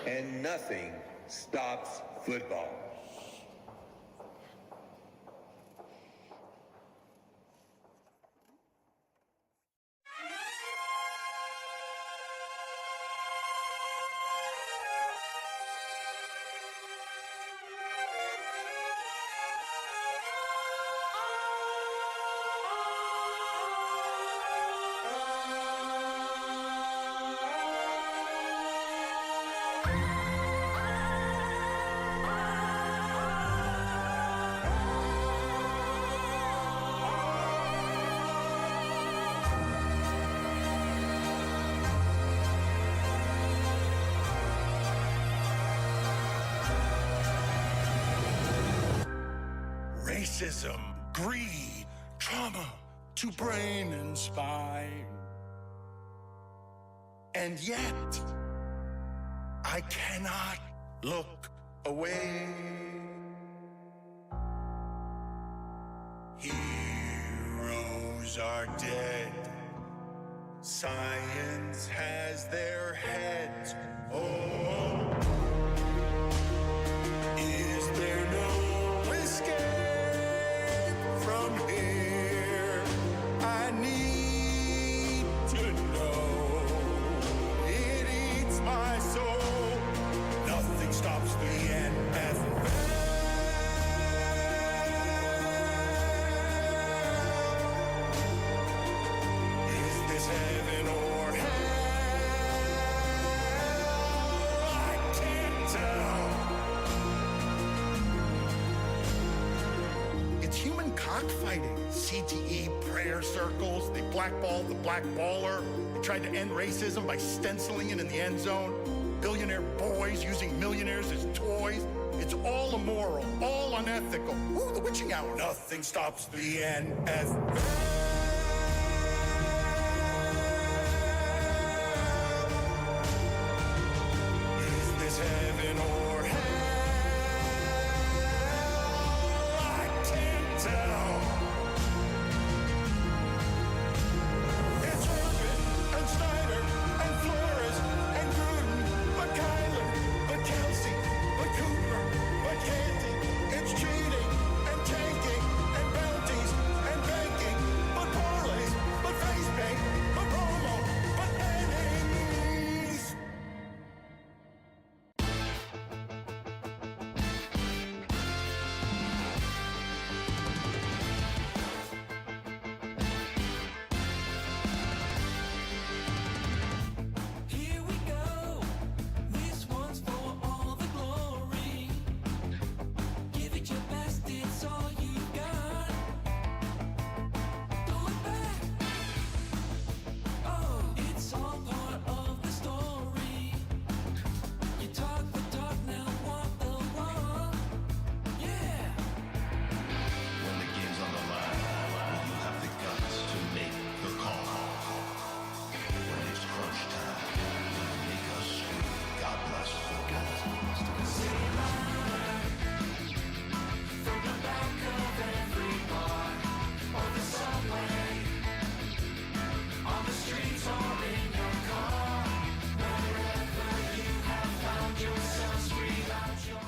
and nothing stops football. Racism, greed, trauma to brain and spine. And yet, I cannot look away. Heroes are dead. Science has their heads. Oh, is there no escape from here? I need to know. It eats my soul. Nothing stops the NFL. cockfighting, CTE, prayer circles. They blackballed the black baller. They tried to end racism by stenciling it in the end zone. Billionaire boys using millionaires as toys. It's all immoral, all unethical. Ooh, the witching hour. Nothing stops the NFL. Is this heaven or hell? I can't tell. It's Urban and Snyder and Flores and Gruden, but Kyler, but Kelsey, but Cooper, but Canty. It's cheating and tanking and bounties and banking, but parlays, but face paint, but Romo, but innings. Here we go. This one's for all the glory. Give it your best, it's all you got. Throw it back. Oh, it's all part of the story. You talk the talk, now walk the walk. Yeah. When the game's on the line, will you have the guts to make the call? When it's crunch time, will you make us scream, God bless football? From the back of every bar, on the subway, on the streets or in your car, wherever you have found yourself, scream out your.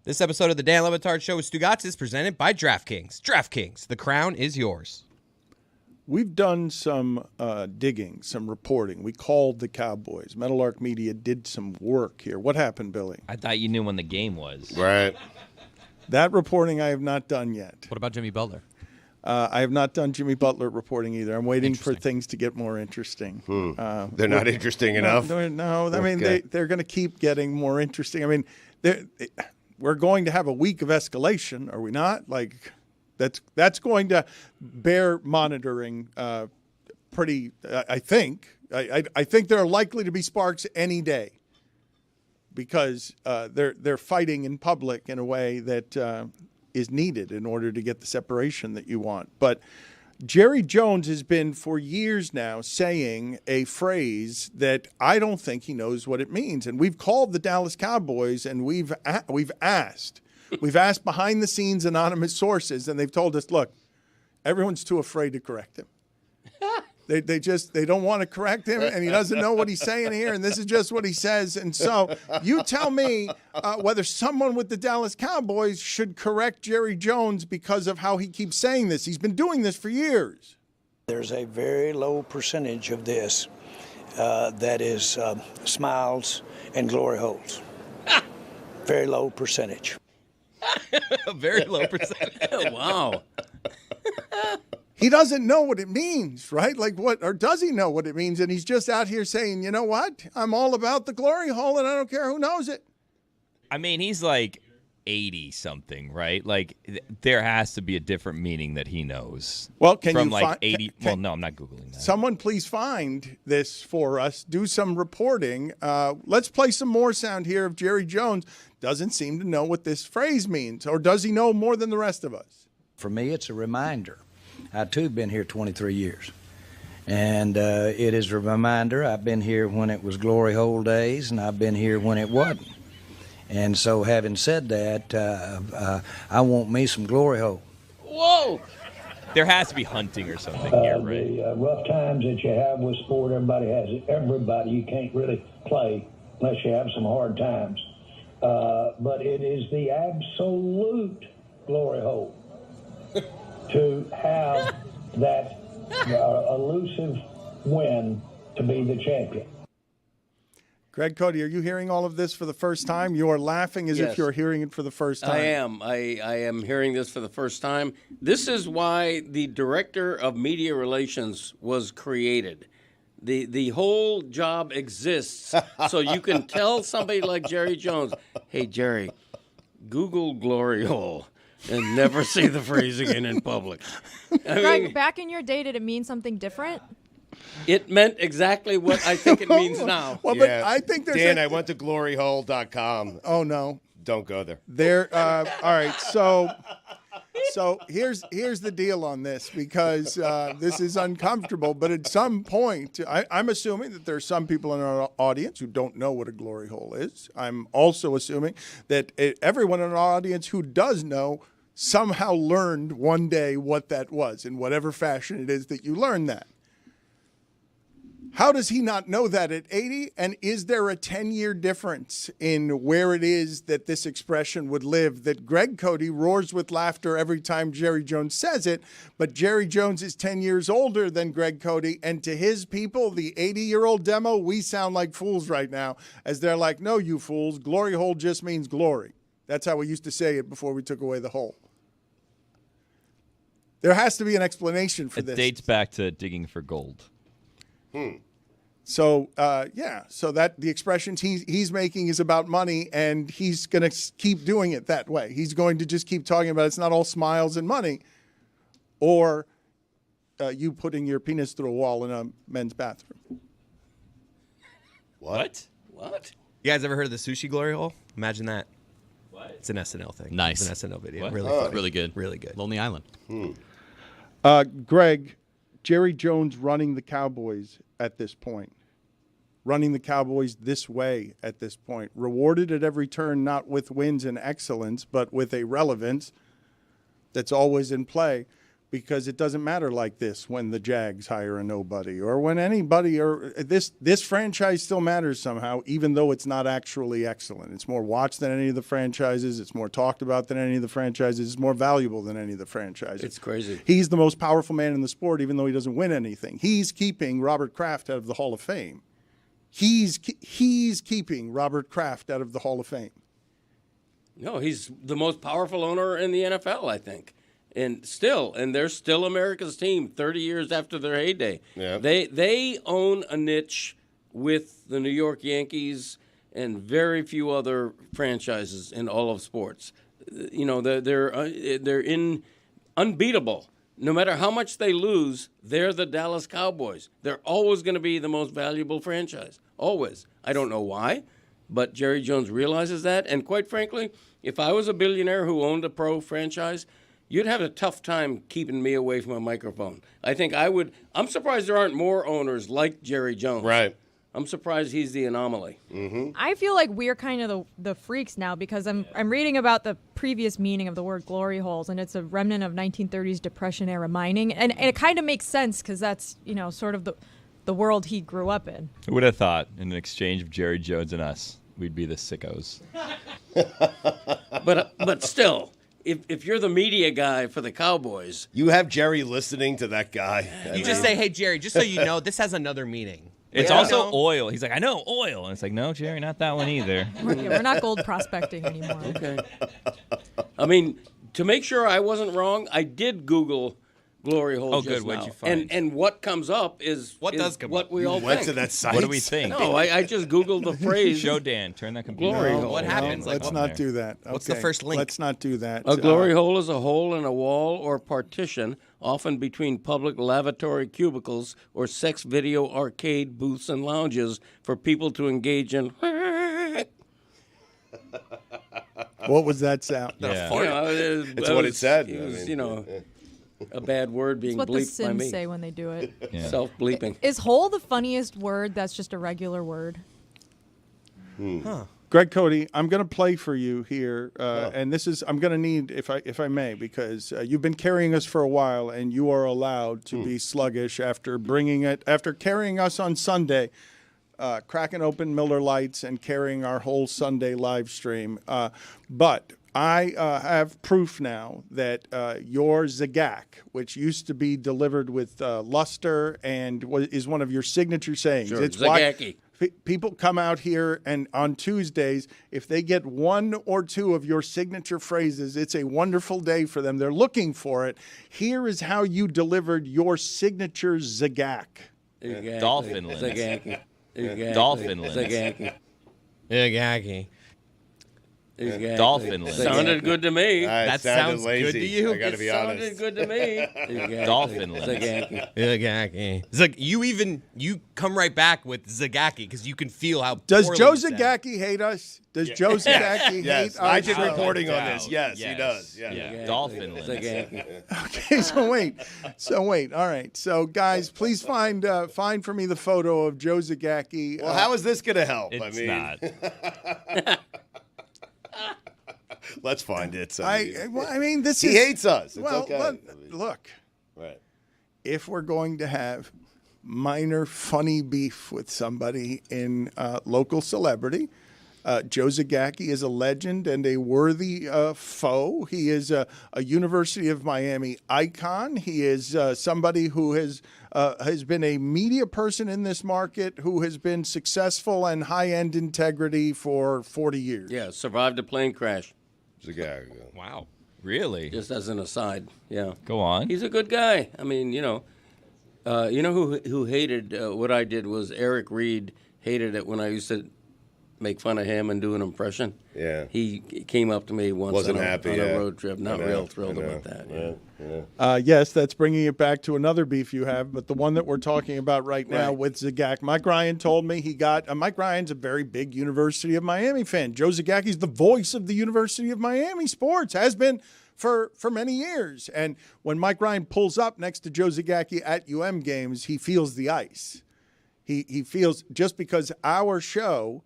This episode of the Dan Le Batard Show with Stugotz is presented by DraftKings. DraftKings, the crown is yours. We've done some digging, some reporting. We called the Cowboys. Meadowlark Media did some work here. What happened, Billy? I thought you knew when the game was. Right. That reporting I have not done yet. What about Jimmy Butler? I have not done Jimmy Butler reporting either. I'm waiting for things to get more interesting. They're not interesting enough? No, I mean, Okay. they're going to keep getting more interesting. I mean, we're going to have a week of escalation, are we not? Like, that's going to bear monitoring pretty, I think. I think there are likely to be sparks any day because they're fighting in public in a way that is needed in order to get the separation that you want. But Jerry Jones has been for years now saying a phrase that I don't think he knows what it means. And we've called the Dallas Cowboys and we've asked behind the scenes anonymous sources, and they've told us, look, everyone's too afraid to correct him. They don't want to correct him, and he doesn't know what he's saying here, and this is just what he says. And so you tell me whether someone with the Dallas Cowboys should correct Jerry Jones because of how he keeps saying this. He's been doing this for years. There's a very low percentage of this that is smiles and glory holes. Very low percentage. A very low percentage. Wow. He doesn't know what it means, right? Like what, or does he know what it means? And he's just out here saying, you know what? I'm all about the glory hole and I don't care who knows it. I mean, he's like 80-something, right? Like, there has to be a different meaning that he knows. Well, can from you like find, 80? Well, no, I'm not Googling that. Someone please find this for us. Do some reporting. Let's play some more sound here of Jerry Jones. Doesn't seem to know what this phrase means, or does he know more than the rest of us? For me, it's a reminder. I, too, have been here 23 years. And it is a reminder. I've been here when it was glory hole days, and I've been here when it wasn't. And so having said that, I want me some glory hole. Whoa! There has to be hunting or something here, right? The rough times that you have with sport, everybody has it. Everybody, you can't really play unless you have some hard times. But it is the absolute glory hole to have that elusive win to be the champion. Greg Cody, are you hearing all of this for the first time? You are laughing as Yes. if you're hearing it for the first time. I am. I am hearing this for the first time. This is why the director of media relations was created. The whole job exists so you can tell somebody like Jerry Jones, hey, Jerry, Google glory hole and never say the phrase again in public. Greg, back in your day, did it mean something different? It meant exactly what I think it means now. Well, but I think there's Dan, I went to gloryhole.com. Oh, no. Don't go there. All right, so here's the deal on this, because this is uncomfortable, but at some point, I'm assuming that there's some people in our audience who don't know what a glory hole is. I'm also assuming that everyone in our audience who does know somehow learned one day what that was, in whatever fashion it is that you learned that. How does he not know that at 80? And is there a 10-year difference in where it is that this expression would live, that Greg Cody roars with laughter every time Jerry Jones says it, but Jerry Jones is 10 years older than Greg Cody, and to his people, the 80-year-old demo, we sound like fools right now, as they're like, no, you fools, glory hole just means glory. That's how we used to say it before we took away the hole. There has to be an explanation for this. It dates back to digging for gold. So, so that the expressions he's making is about money, and he's going to keep doing it that way. He's going to just keep talking about it's not all smiles and money, or you putting your penis through a wall in a men's bathroom. What? You guys ever heard of the sushi glory hole? Imagine that. What? It's an SNL thing. Nice. It's an SNL video. What? Really funny. Really good. Really good. Lonely Island. Greg, Jerry Jones running the Cowboys at this point, running the Cowboys this way at this point, rewarded at every turn, not with wins and excellence, but with a relevance that's always in play, because it doesn't matter like this when the Jags hire a nobody, or when anybody, or this franchise still matters somehow, even though it's not actually excellent. It's more watched than any of the franchises. It's more talked about than any of the franchises. It's more valuable than any of the franchises. It's crazy. He's the most powerful man in the sport, even though he doesn't win anything. He's keeping Robert Kraft out of the Hall of Fame. He's keeping Robert Kraft out of the Hall of Fame. No, he's the most powerful owner in the NFL, I think. And they're still America's team 30 years after their heyday. Yeah. They own a niche with the New York Yankees and very few other franchises in all of sports. You know, they're unbeatable. No matter how much they lose, they're the Dallas Cowboys. They're always going to be the most valuable franchise. Always. I don't know why, but Jerry Jones realizes that. And quite frankly, if I was a billionaire who owned a pro franchise, you'd have a tough time keeping me away from a microphone. I think I would. I'm surprised there aren't more owners like Jerry Jones. Right. I'm surprised he's the anomaly. Mm-hmm. I feel like we're kind of the freaks now, because I'm reading about the previous meaning of the word glory holes, and it's a remnant of 1930s Depression era mining, and it kind of makes sense because that's sort of the world he grew up in. Who would have thought, in an exchange of Jerry Jones and us, we'd be the sickos? But still, if you're the media guy for the Cowboys, you have Jerry listening to that guy. You just say, hey, Jerry, just so you know, this has another meaning. It's also oil. He's like, I know, oil. And it's like, no, Jerry, not that one either. We're not gold prospecting anymore. Okay. I mean, to make sure I wasn't wrong, I did Google glory hole. Oh, good. What'd you find? And what comes up is what we all went think. to that site. What do we think? No, I just Googled the phrase. Show Dan. Turn that computer glory on. hole. What happens? Let's not do that. What's the first link? Let's not do that. A glory hole is a hole in a wall or partition, often between public lavatory cubicles or sex video arcade booths and lounges, for people to engage in. What was that sound? Yeah. It's what it said. It was, a bad word being That's what the bleeped by me. Sims say when they do it. Yeah. Self-bleeping. Is hole the funniest word that's just a regular word? Huh. Greg Cody, I'm going to play for you here, and this is I'm going to need, if I may, because you've been carrying us for a while, and you are allowed to be sluggish after carrying us on Sunday, cracking open Miller Lights and carrying our whole Sunday live stream. But I have proof now that your Zagak, which used to be delivered with luster and is one of your signature sayings. Sure, it's Zagaki. People come out here, and on Tuesdays, if they get one or two of your signature phrases, it's a wonderful day for them. They're looking for it. Here is how you delivered your signature Zagak. Exactly. Dolphinland. Zagacki. Exactly. Dolphinland. Zagacki. Zagacki. Exactly. Dolphinland. Sounded good to me. That sounds good to you? I got to be honest. Sounded good to me. Exactly. Dolphinland. Zagacki. Zagacki. You come right back with Zagacki because you can feel how. Does poorly Joe you said it. Zagacki hate us? Does Joe Zagacki Yes, hate our I did show? reporting on this. Yes, he does. Yeah. Dolphinland. Zagacki. Okay, so wait. All right, so guys, please find for me the photo of Joe Zagacki. Well, how is this going to help? It's I mean, not. let's find it. I mean, this he is hates us. It's well, okay. look, Right. if we're going to have minor funny beef with somebody in local celebrity, Joe Zagacki is a legend and a worthy foe. He is a University of Miami icon. He is somebody who has been a media person in this market who has been successful and high-end integrity for 40 years. Yeah, survived a plane crash. Zagacki. Wow. Really? Just as an aside. Yeah. Go on. He's a good guy. I mean, you know who hated what I did was Eric Reed hated it when I used to make fun of him and do an impression. Yeah. He came up to me once Wasn't on happy, a yeah. road trip. Not I know, real thrilled I know. about that. Yeah. Yes, that's bringing it back to another beef you have, but the one that we're talking about right now with Zagacki. Mike Ryan told me he got Mike Ryan's a very big University of Miami fan. Joe Zagacki's the voice of the University of Miami sports, has been for many years. And when Mike Ryan pulls up next to Joe Zagacki at UM games, he feels the ice. He feels, just because our show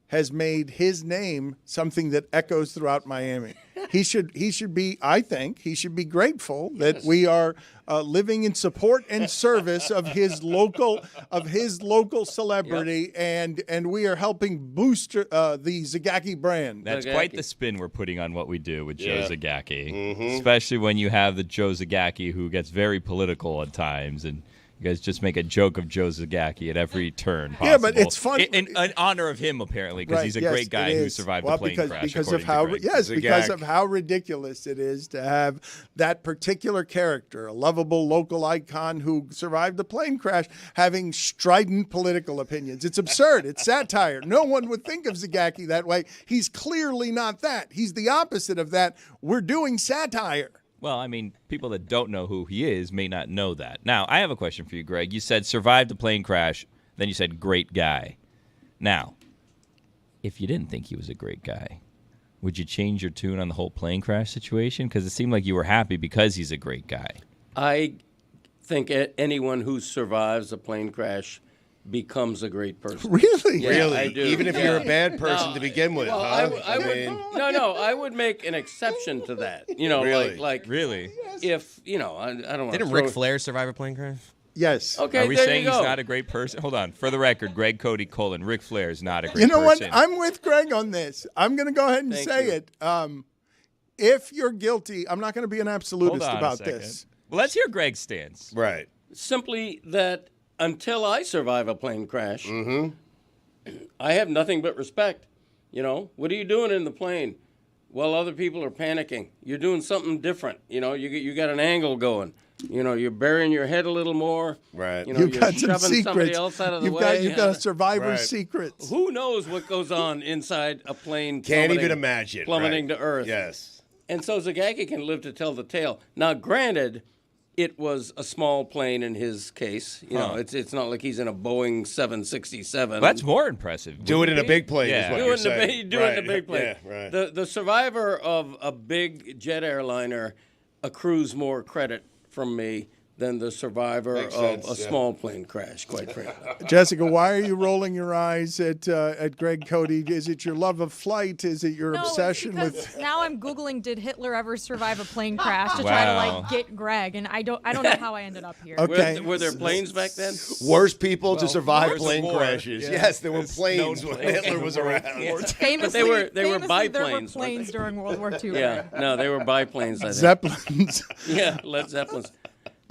has made his name something that echoes throughout Miami. He should be, I think, he should be grateful that we are living in support and service of his local celebrity, and we are helping boost the Zagacki brand. That's quite the spin we're putting on what we do with Joe Zagacki, Mm-hmm. especially when you have the Joe Zagacki who gets very political at times, and you guys just make a joke of Joe Zagacki at every turn possible. Yeah, but it's fun. In honor of him, apparently, because he's a great guy who survived the plane crash. Because of how ridiculous it is to have that particular character, a lovable local icon who survived the plane crash, having strident political opinions. It's absurd. It's satire. No one would think of Zagacki that way. He's clearly not that. He's the opposite of that. We're doing satire. Well, I mean, people that don't know who he is may not know that. Now, I have a question for you, Greg. You said survived the plane crash, then you said great guy. Now, if you didn't think he was a great guy, would you change your tune on the whole plane crash situation? Because it seemed like you were happy because he's a great guy. I think anyone who survives a plane crash becomes a great person. Really? Yeah, Really? I do. Even if you're a bad person to begin with, well, huh? I would make an exception to that. You know, Really? like Really? If, you know, I don't want to Didn't Ric Flair survive a plane crash? Yes. Okay, Are we there saying you go. he's not a great person? Hold on. For the record, Greg Cody : Ric Flair is not a great You know person. what? I'm with Greg on this. I'm going to go ahead and Thank say you. it. If you're guilty, I'm not going to be an absolutist Hold on about a second. this. Well, let's hear Greg's stance. Right. Simply that until I survive a plane crash, I have nothing but respect. You know, what are you doing in the plane? Well, other people are panicking. You're doing something different. You know, you got an angle going. You know, you're burying your head a little more. Right. You know, You've you're got some shoving somebody secrets. else out of the You've way. got a survivor's Right. secrets. Who knows what goes on inside a plane? Can't plummeting- even imagine. Plummeting Right. to Earth. Yes. And so Zagacki can live to tell the tale. Now, granted, it was a small plane in his case. You know, it's not like he's in a Boeing 767. Well, that's more impressive. Do it in a big plane. Yeah. Is what Do you're it in a saying. big, do it in a big plane. Yeah, right. The survivor of a big jet airliner accrues more credit from me than the survivor Makes of sense, a yeah. small plane crash, quite frankly. Jessica, why are you rolling your eyes at Greg Cody? Is it your love of flight? Is it your No, it's obsession because with? now I'm googling did Hitler ever survive a plane crash to try to Wow. like get Greg, and I don't know how I ended up here. Okay. Were there planes back then? Worst people to survive worst plane war. crashes. Yeah. Yes, there were It's planes known when Hitler was around. Famously, they were famously, biplanes, There were weren't planes during World War II. Yeah, no, they were biplanes, I think. Zeppelins. Yeah, Led Zeppelins.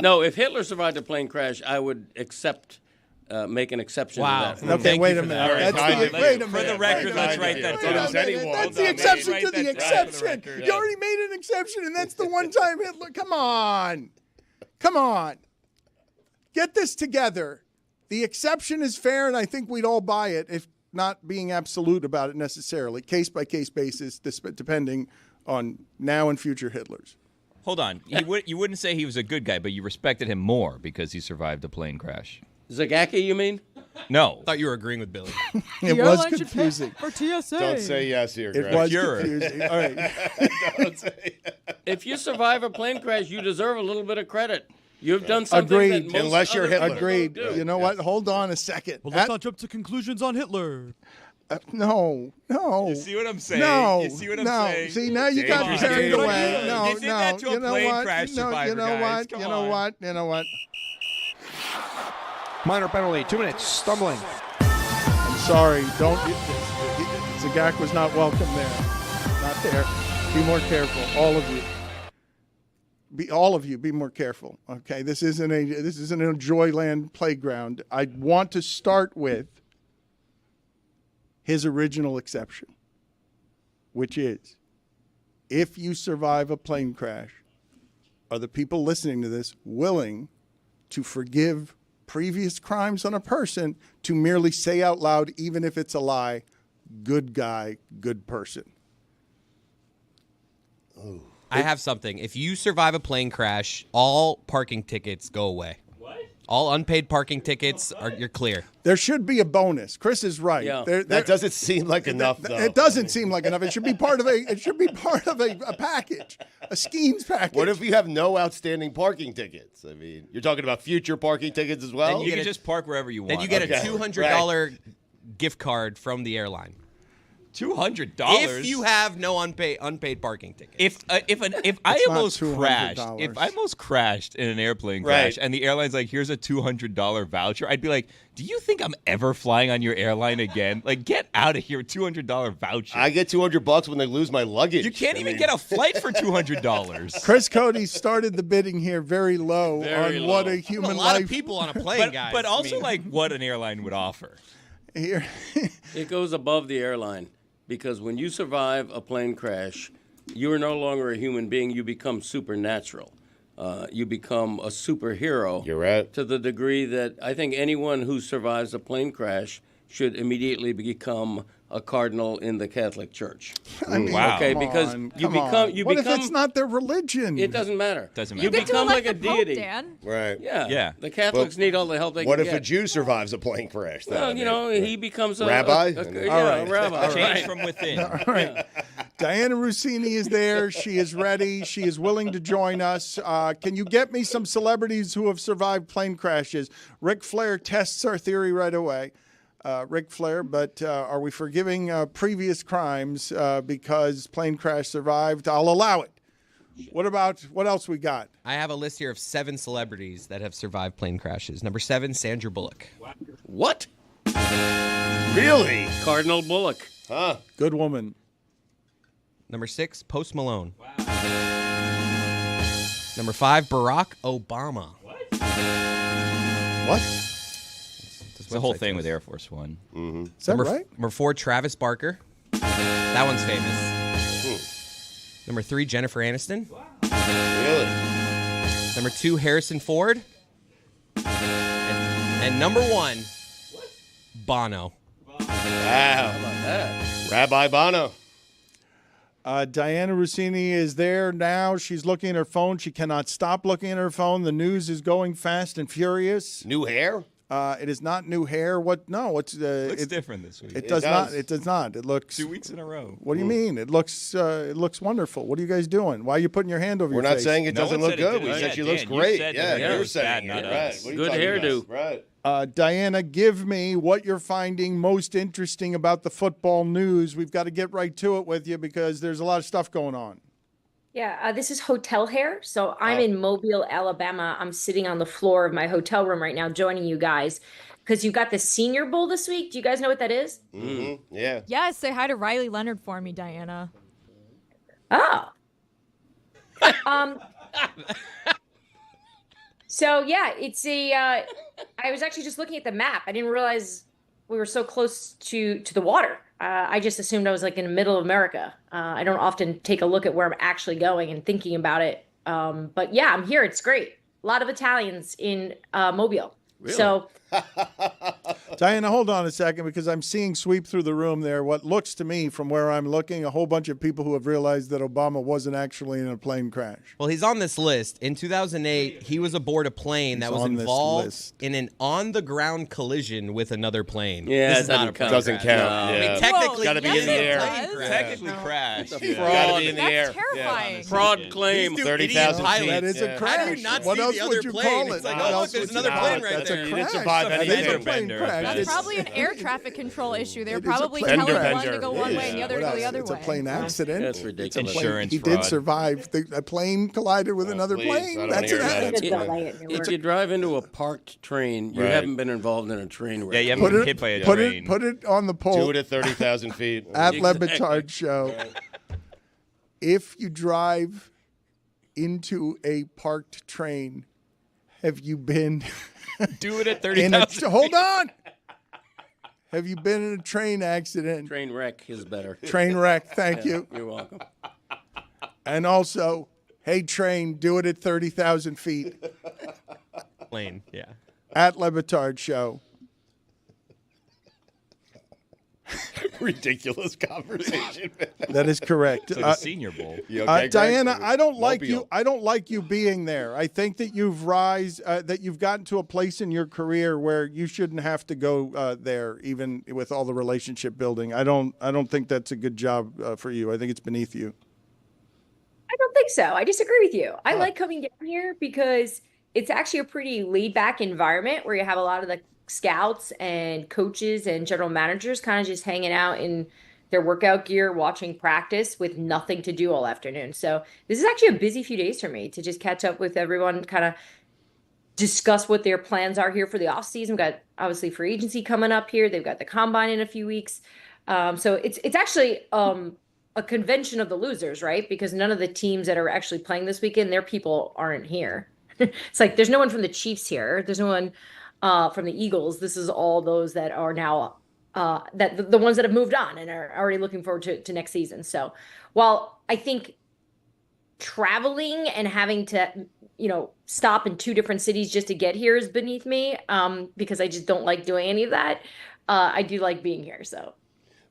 No, if Hitler survived a plane crash, I would make an exception Wow. to that. Okay, wait a minute. That's wait a minute. For the record, let's write that Don't down. lose anyone. That's Hold the on, exception write to that the down for the exception. record. You already made an exception, and that's the one time Hitler. Come on. Get this together. The exception is fair, and I think we'd all buy it if not being absolute about it necessarily, case-by-case basis, depending on now and future Hitlers. Hold on. You wouldn't say he was a good guy, but you respected him more because he survived a plane crash. Zagacki, you mean? No. I thought you were agreeing with Billy. It was confusing. For TSA. Don't say yes here, Greg. It was confusing. All right. Don't say If you survive a plane crash, you deserve a little bit of credit. You've done something that most Unless you're other Hitler. people Agreed. don't do. You know what? Hold on a second. Well, let's not jump to conclusions on Hitler. No. You see what I'm saying? No. You see what I'm no. saying? See, now you got Dangerous carried game. away. No, You did no. that to a You know plane what? crash No, survivor, you know guys. what? Come You know on. what? You know what? Minor penalty, 2 minutes, stumbling. I'm sorry. Don't. Zagak was not welcome there. Not there. Be more careful, all of you. Be more careful. Okay, this isn't a Joyland playground. I want to start with his original exception, which is, if you survive a plane crash, are the people listening to this willing to forgive previous crimes on a person to merely say out loud, even if it's a lie, good guy, good person? I have something. If you survive a plane crash, all parking tickets go away. What? All unpaid parking tickets you're clear. There should be a bonus. Chris is right. Yeah. That doesn't seem like enough, though. It doesn't seem like enough. It should be part of a package, a schemes package. What if you have no outstanding parking tickets? I mean, you're talking about future parking tickets as well? You can just park wherever you want. Then you get Okay. a $200 gift card from the airline. $200. If you have no unpaid parking tickets. If I It's not almost crashed, $200. if I almost crashed in an airplane crash, and the airline's like, "Here's a $200 voucher," I'd be like, "Do you think I'm ever flying on your airline again? Like, get out of here, $200 voucher." I get $200 when they lose my luggage. You can't even get a flight for $200. Chris Cody started the bidding here very low what a human a lot life. of people on a plane, guys. But also like what an airline would offer. Here. It goes above the airline. Because when you survive a plane crash, you are no longer a human being. You become supernatural. You become a superhero. You're right. To the degree that I think anyone who survives a plane crash should immediately become a cardinal in the Catholic Church. I mean, Wow. Okay, come because on, you come on. become. You What become. if it's not their religion? It doesn't matter. Doesn't You matter. Get to become like elect a the Pope, deity. Dan. Right. Yeah. Yeah. The Catholics need all the help they What can if get. a Jew survives a plane crash? Then? Well, you know, he becomes a Rabbi? Yeah, All right. a rabbi. Change right. from within. All right. Diana Rossini is there. She is ready. She is willing to join us. Can you get me some celebrities who have survived plane crashes? Ric Flair tests our theory right away. Ric Flair, but are we forgiving previous crimes because plane crash survived? I'll allow it. What else we got? I have a list here of 7 celebrities that have survived plane crashes. Number 7, Sandra Bullock. What? Really? Cardinal Bullock. Huh? Good woman. Number 6, Post Malone. Number 5, Barack Obama. What? It's the whole thing with Air Force One. Mm-hmm. Is that right? Number 4, Travis Barker. That one's famous. Number 3, Jennifer Aniston. Really? Number 2, Harrison Ford. And number 1, Bono. Wow. How about that? Rabbi Bono. Diana Rossini is there now. She's looking at her phone. She cannot stop looking at her phone. The news is going fast and furious. New hair? It is not new hair. What? No, it's Looks different this week. It does not. It does not. It looks 2 weeks in a row. What do you mean? It looks wonderful. What are you guys doing? Why are you putting your hand over We're your not face? saying it doesn't look good. We said she looks great. Yeah, you're saying not it. us. Right. What are you Good talking hairdo. about? Right. Diana, give me what you're finding most interesting about the football news. We've got to get right to it with you because there's a lot of stuff going on. Yeah, this is hotel hair. So I'm in Mobile, Alabama. I'm sitting on the floor of my hotel room right now joining you guys because you've got the Senior Bowl this week. Do you guys know what that is? Mm-hmm. Yeah. Yes, say hi to Riley Leonard for me, Diana. Oh. So yeah, it's I was actually just looking at the map. I didn't realize we were so close to the water. I just assumed I was like in the middle of America. I don't often take a look at where I'm actually going and thinking about it. But yeah, I'm here. It's great. A lot of Italians in Mobile. Really? So Diana, hold on a second, because I'm seeing sweep through the room there what looks to me, from where I'm looking, a whole bunch of people who have realized that Obama wasn't actually in a plane crash. Well, he's on this list. In 2008, he was aboard a plane that was involved in an on-the-ground collision with another plane. Yeah, this it is not a doesn't count. I mean, Yeah. technically, Gotta be in the air. Technically crashed. Gotta be in the air. Terrifying. Fraud claim. 30,000 feet. That is a Yeah. crash. How do you not What see else the would other you plane? call it? It's like, What oh, else look, there's would you another call plane it? right That's a there. You didn't crash. survive That anything. is a plane crash. That's It's- probably an air traffic control issue. They're It is a probably plane telling crash. one to go one way and the other to What go the else? other It's a way. plane accident. That's It's a ridiculous. plane. Insurance He fraud. did survive. A plane collided with another please, I plane. don't That's wanna an hear that. accident. If you drive into a parked train, you Right. haven't been involved in a train wreck. Yeah, you haven't been hit by a train. Put it on the Do poll it at 30,000 feet. at Le Batard Show. If you drive into a parked train, have you been Do it at in a 30,000. hold on? Have you been in a train accident? Train wreck is better. Train wreck. Thank you. You're welcome. And also, hey train, do it at 30,000 feet Plane, yeah. at Le Batard Show. Ridiculous conversation. That is correct. To the Senior Bowl. You okay, Greg? Diana, I don't like Mobile. you. I don't like you being there. I think that that you've gotten to a place in your career where you shouldn't have to go there, even with all the relationship building. I don't think that's a good job for you. I think it's beneath you. I don't think so. I disagree with you. I like coming down here because it's actually a pretty laid back environment where you have a lot of the scouts and coaches and general managers kind of just hanging out in their workout gear, watching practice with nothing to do all afternoon. So this is actually a busy few days for me to just catch up with everyone, kind of discuss what their plans are here for the off season. We've got obviously free agency coming up here. They've got the combine in a few weeks. So it's actually a convention of the losers, right? Because none of the teams that are actually playing this weekend, their people aren't here. It's like there's no one from the Chiefs here. There's no one from the Eagles. This is all those that are now the ones that have moved on and are already looking forward to next season. So while I think traveling and having to, stop in two different cities just to get here is beneath me, because I just don't like doing any of that. I do like being here. So.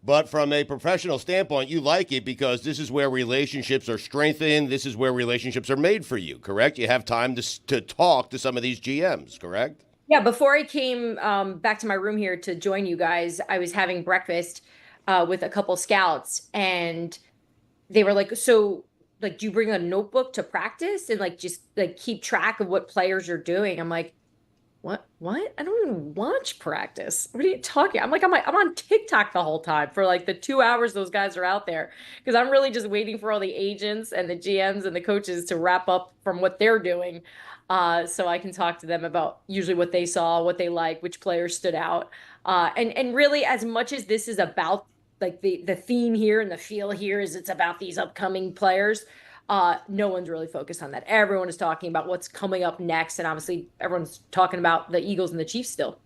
But from a professional standpoint, you like it because this is where relationships are strengthened. This is where relationships are made for you, correct? You have time to talk to some of these GMs, correct? Yeah, before I came back to my room here to join you guys, I was having breakfast with a couple scouts, and they were like, so, like, do you bring a notebook to practice and, like, just, like, keep track of what players are doing? I'm like, What? I don't even watch practice. What are you talking? I'm like, I'm on TikTok the whole time for like the 2 hours those guys are out there, because I'm really just waiting for all the agents and the GMs and the coaches to wrap up from what they're doing, so I can talk to them about usually what they saw, what they like, which players stood out, and really, as much as this is about like the theme here and the feel here is it's about these upcoming players. No one's really focused on that. Everyone is talking about what's coming up next, and obviously everyone's talking about the Eagles and the Chiefs still.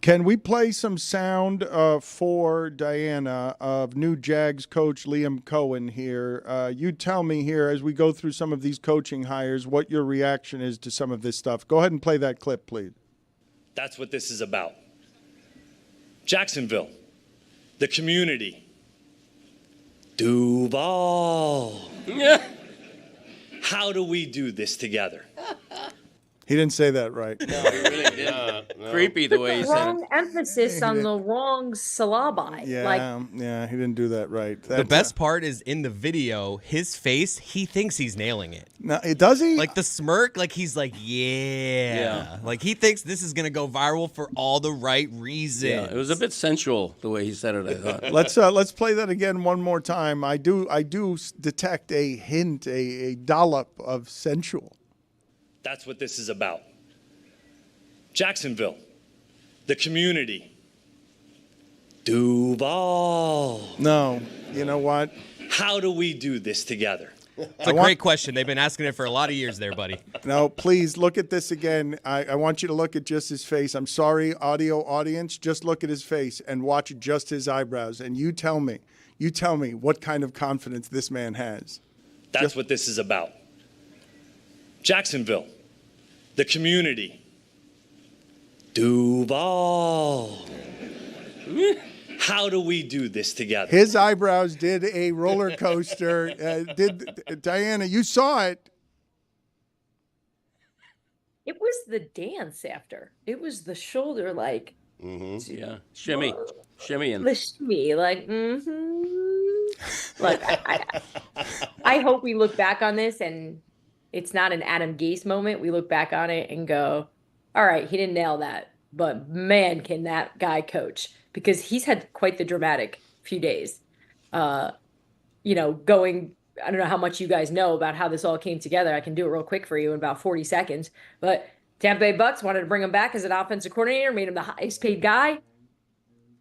Can we play some sound for Diana of new Jags coach Liam Cohen here? You tell me here as we go through some of these coaching hires what your reaction is to some of this stuff. Go ahead and play that clip, please. That's what this is about. Jacksonville, the community, Duval. How do we do this together? He didn't say that right. No, he really didn't. Creepy the way he said it. Wrong emphasis on the wrong syllabi. Yeah, he didn't do that right. The best part is in the video, his face, he thinks he's nailing it. No, does he? Like the smirk, like he's like, yeah. Like he thinks this is going to go viral for all the right reasons. Yeah, it was a bit sensual the way he said it, I thought. Let's play that again one more time. I do detect a hint, a dollop of sensual. That's what this is about. Jacksonville, the community, Duval. No, you know what? How do we do this together? It's a great question. They've been asking it for a lot of years there, buddy. No, please look at this again. I want you to look at just his face. I'm sorry, audio audience. Just look at his face and watch just his eyebrows. And you tell me what kind of confidence this man has. That's what this is about. Jacksonville, the community, Duval. How do we do this together? His eyebrows did a roller coaster. Diana, you saw it. It was the dance after. It was the shoulder, like. Yeah, shimmy, shimmying. The shimmy, like. Look, I hope we look back on this and it's not an Adam Gase moment. We look back on it and go, all right, he didn't nail that, but man, can that guy coach, because he's had quite the dramatic few days. Going, I don't know how much you guys know about how this all came together. I can do it real quick for you in about 40 seconds. But Tampa Bay Bucks wanted to bring him back as an offensive coordinator, made him the highest paid guy.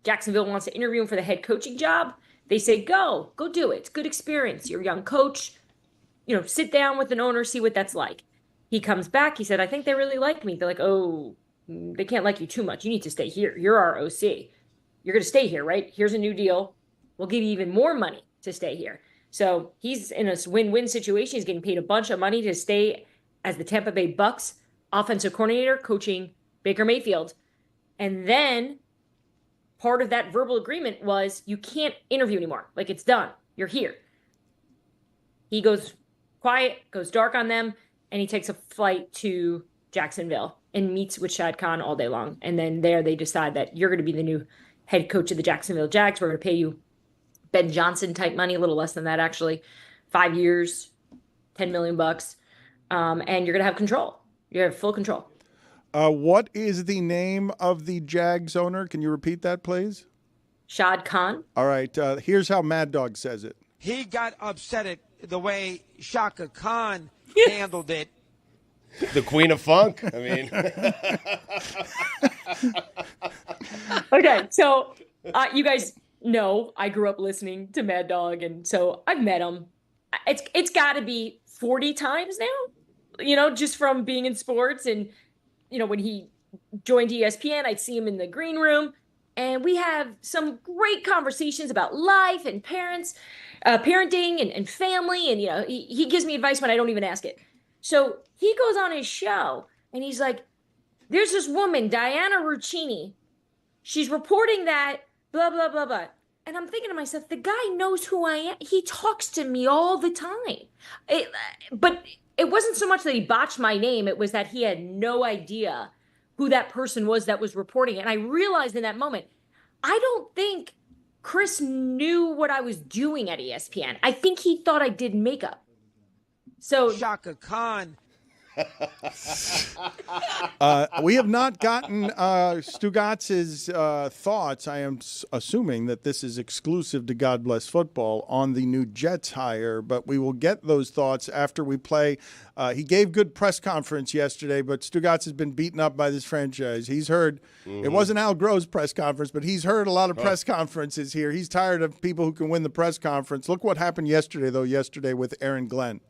Jacksonville wants to interview him for the head coaching job. They say, go do it. It's good experience. You're a young coach. Sit down with an owner, see what that's like. He comes back. He said, I think they really like me. They're like, oh, they can't like you too much. You need to stay here. You're our OC. You're going to stay here, right? Here's a new deal. We'll give you even more money to stay here. So he's in a win-win situation. He's getting paid a bunch of money to stay as the Tampa Bay Bucks offensive coordinator, coaching Baker Mayfield. And then part of that verbal agreement was you can't interview anymore. Like, it's done. You're here. He goes quiet, goes dark on them, and he takes a flight to Jacksonville and meets with Shad Khan all day long. And then there they decide that you're going to be the new head coach of the Jacksonville Jags. We're going to pay you Ben Johnson type money, a little less than that actually. 5 years, $10 million bucks. And you're going to have control. You have full control. What is the name of the Jags owner? Can you repeat that, please? Shad Khan. All right. Here's how Mad Dog says it. He got upset at the way Shaka Khan handled it. The Queen of Funk. I mean. Okay, so you guys know I grew up listening to Mad Dog, and so I've met him. It's got to be 40 times now, just from being in sports. And, when he joined ESPN, I'd see him in the green room, and we have some great conversations about life and parenting and family. And, he gives me advice when I don't even ask it. So he goes on his show, and he's like, there's this woman, Diana Ruccini. She's reporting that blah, blah, blah, blah. And I'm thinking to myself, the guy knows who I am. He talks to me all the time. But it wasn't so much that he botched my name. It was that he had no idea who that person was that was reporting it. And I realized in that moment, I don't think Chris knew what I was doing at ESPN. I think he thought I did makeup. So Shaka Khan. We have not gotten Stugotz's thoughts. I am assuming that this is exclusive to God Bless Football on the new Jets hire, but we will get those thoughts after we play. He gave good press conference yesterday, but Stugotz has been beaten up by this franchise. He's heard, it wasn't Al Groh's press conference, but he's heard a lot of press conferences here. He's tired of people who can win the press conference. Look what happened yesterday with Aaron Glenn.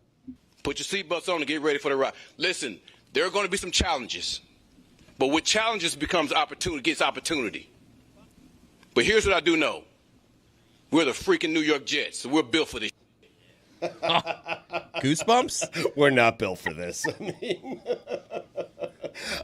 Put your seatbelts on and get ready for the ride. Listen, there are going to be some challenges. But with challenges gets opportunity. But here's what I do know. We're the freaking New York Jets, so we're built for this. Goosebumps? We're not built for this.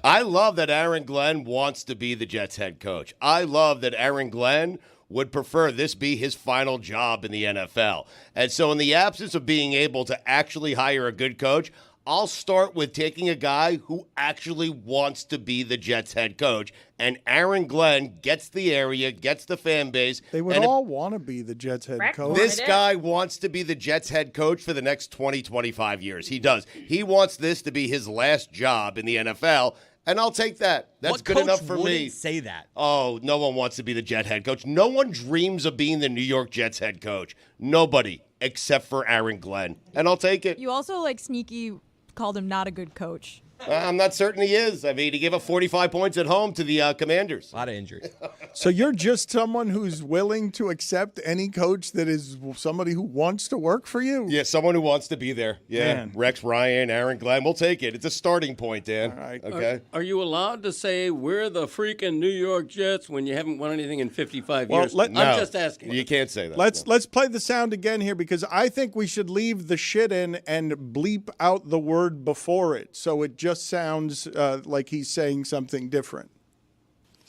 I love that Aaron Glenn wants to be the Jets head coach. I love that Aaron Glenn would prefer this be his final job in the NFL. And so in the absence of being able to actually hire a good coach, I'll start with taking a guy who actually wants to be the Jets head coach. And Aaron Glenn gets the area, gets the fan base. They would all want to be the Jets head coach. This guy wants to be the Jets head coach for the next 20, 25 years. He does. He wants this to be his last job in the NFL. And I'll take that. That's good enough for me. Say that. Oh, no one wants to be the Jet head coach. No one dreams of being the New York Jets head coach. Nobody, except for Aaron Glenn. And I'll take it. You also, sneaky called him not a good coach. I'm not certain he is. I mean, he gave up 45 points at home to the Commanders. A lot of injuries. So you're just someone who's willing to accept any coach that is somebody who wants to work for you? Yeah, someone who wants to be there. Yeah, Man. Rex Ryan, Aaron Glenn. We'll take it. It's a starting point, Dan. All right. Okay. Are you allowed to say we're the freaking New York Jets when you haven't won anything in 55 years? No, I'm just asking. You can't say that. Let's play the sound again here, because I think we should leave the shit in and bleep out the word before it, so it just sounds like he's saying something different.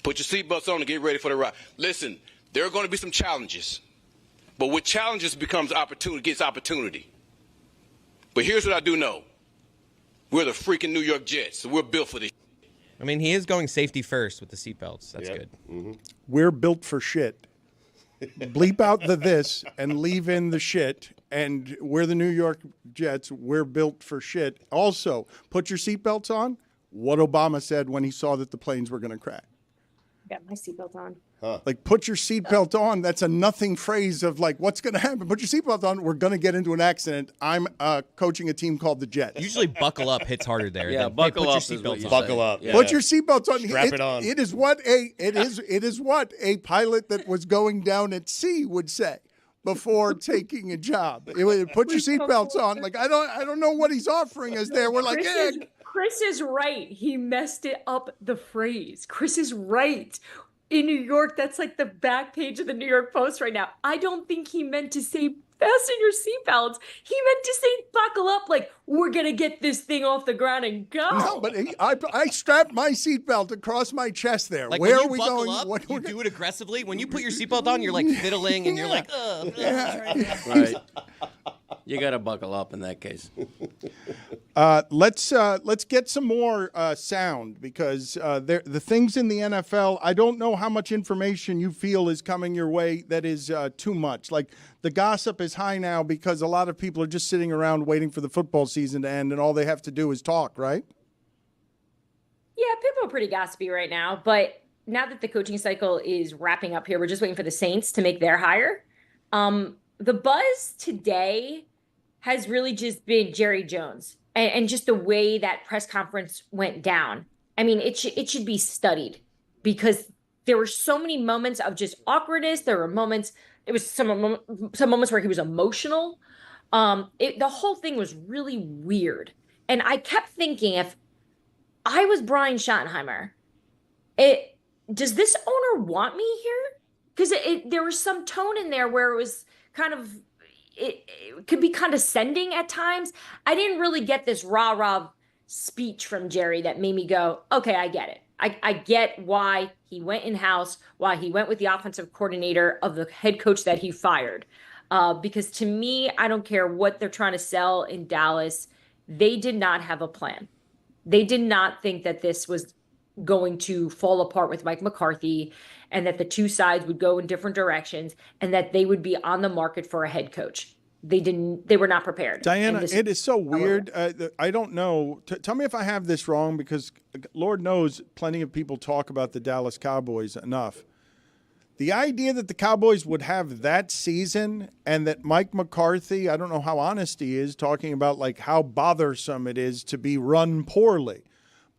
Put your seatbelts on and get ready for the ride. Listen, there are going to be some challenges, but with challenges becomes opportunity, gets opportunity. But here's what I do know. We're the freaking New York Jets, so we're built for this. I mean, he is going safety first with the seatbelts. That's good. Mm-hmm. We're built for shit. Bleep out the this and leave in the shit. And we're the New York Jets. We're built for shit. Also, put your seatbelts on. What Obama said when he saw that the planes were going to crash. Got my seatbelt on. Like, put your seatbelt on. That's a nothing phrase of like, what's going to happen? Put your seatbelt on. We're going to get into an accident. I'm coaching a team called the Jets. Usually buckle up hits harder there. Yeah, than, buckle hey, up. put your seatbelts on. Buckle up. Yeah. Put your seatbelts on. Strap it on. It is what a pilot that was going down at sea would say before taking a job. It would, put your seatbelts on. Like, I don't know what he's offering us there. We're like, Chris is right. He messed it up, the phrase. Chris is right. In New York, that's like the back page of the New York Post right now. I don't think he meant to say fasten your seatbelts. He meant to say buckle up, like we're going to get this thing off the ground and go. No, but I strapped my seatbelt across my chest there. Like Where when are we buckle going? Up, you do it aggressively. When you put your seatbelt on, you're like fiddling and you're like, Right. You got to buckle up in that case. Let's get some more sound because the things in the NFL, I don't know how much information you feel is coming your way that is too much. Like the gossip is high now because a lot of people are just sitting around waiting for the football season to end and all they have to do is talk, right? Yeah, people are pretty gossipy right now, but now that the coaching cycle is wrapping up here, we're just waiting for the Saints to make their hire. The buzz today has really just been Jerry Jones and just the way that press conference went down. I mean, it should be studied because there were so many moments of just awkwardness. There were moments, it was some moments where he was emotional. The whole thing was really weird. And I kept thinking, if I was Brian Schottenheimer, does this owner want me here? Because there was some tone in there where it was kind of, it could be condescending at times. I didn't really get this rah-rah speech from Jerry that made me go, okay, I get it. I get why he went in-house, why he went with the offensive coordinator of the head coach that he fired. Because to me, I don't care what they're trying to sell in Dallas. They did not have a plan. They did not think that this was going to fall apart with Mike McCarthy and that the two sides would go in different directions and that they would be on the market for a head coach. They were not prepared. Diana, it is so weird. I don't know. Tell me if I have this wrong because Lord knows plenty of people talk about the Dallas Cowboys enough. The idea that the Cowboys would have that season and that Mike McCarthy, I don't know how honest he is, talking about like how bothersome it is to be run poorly.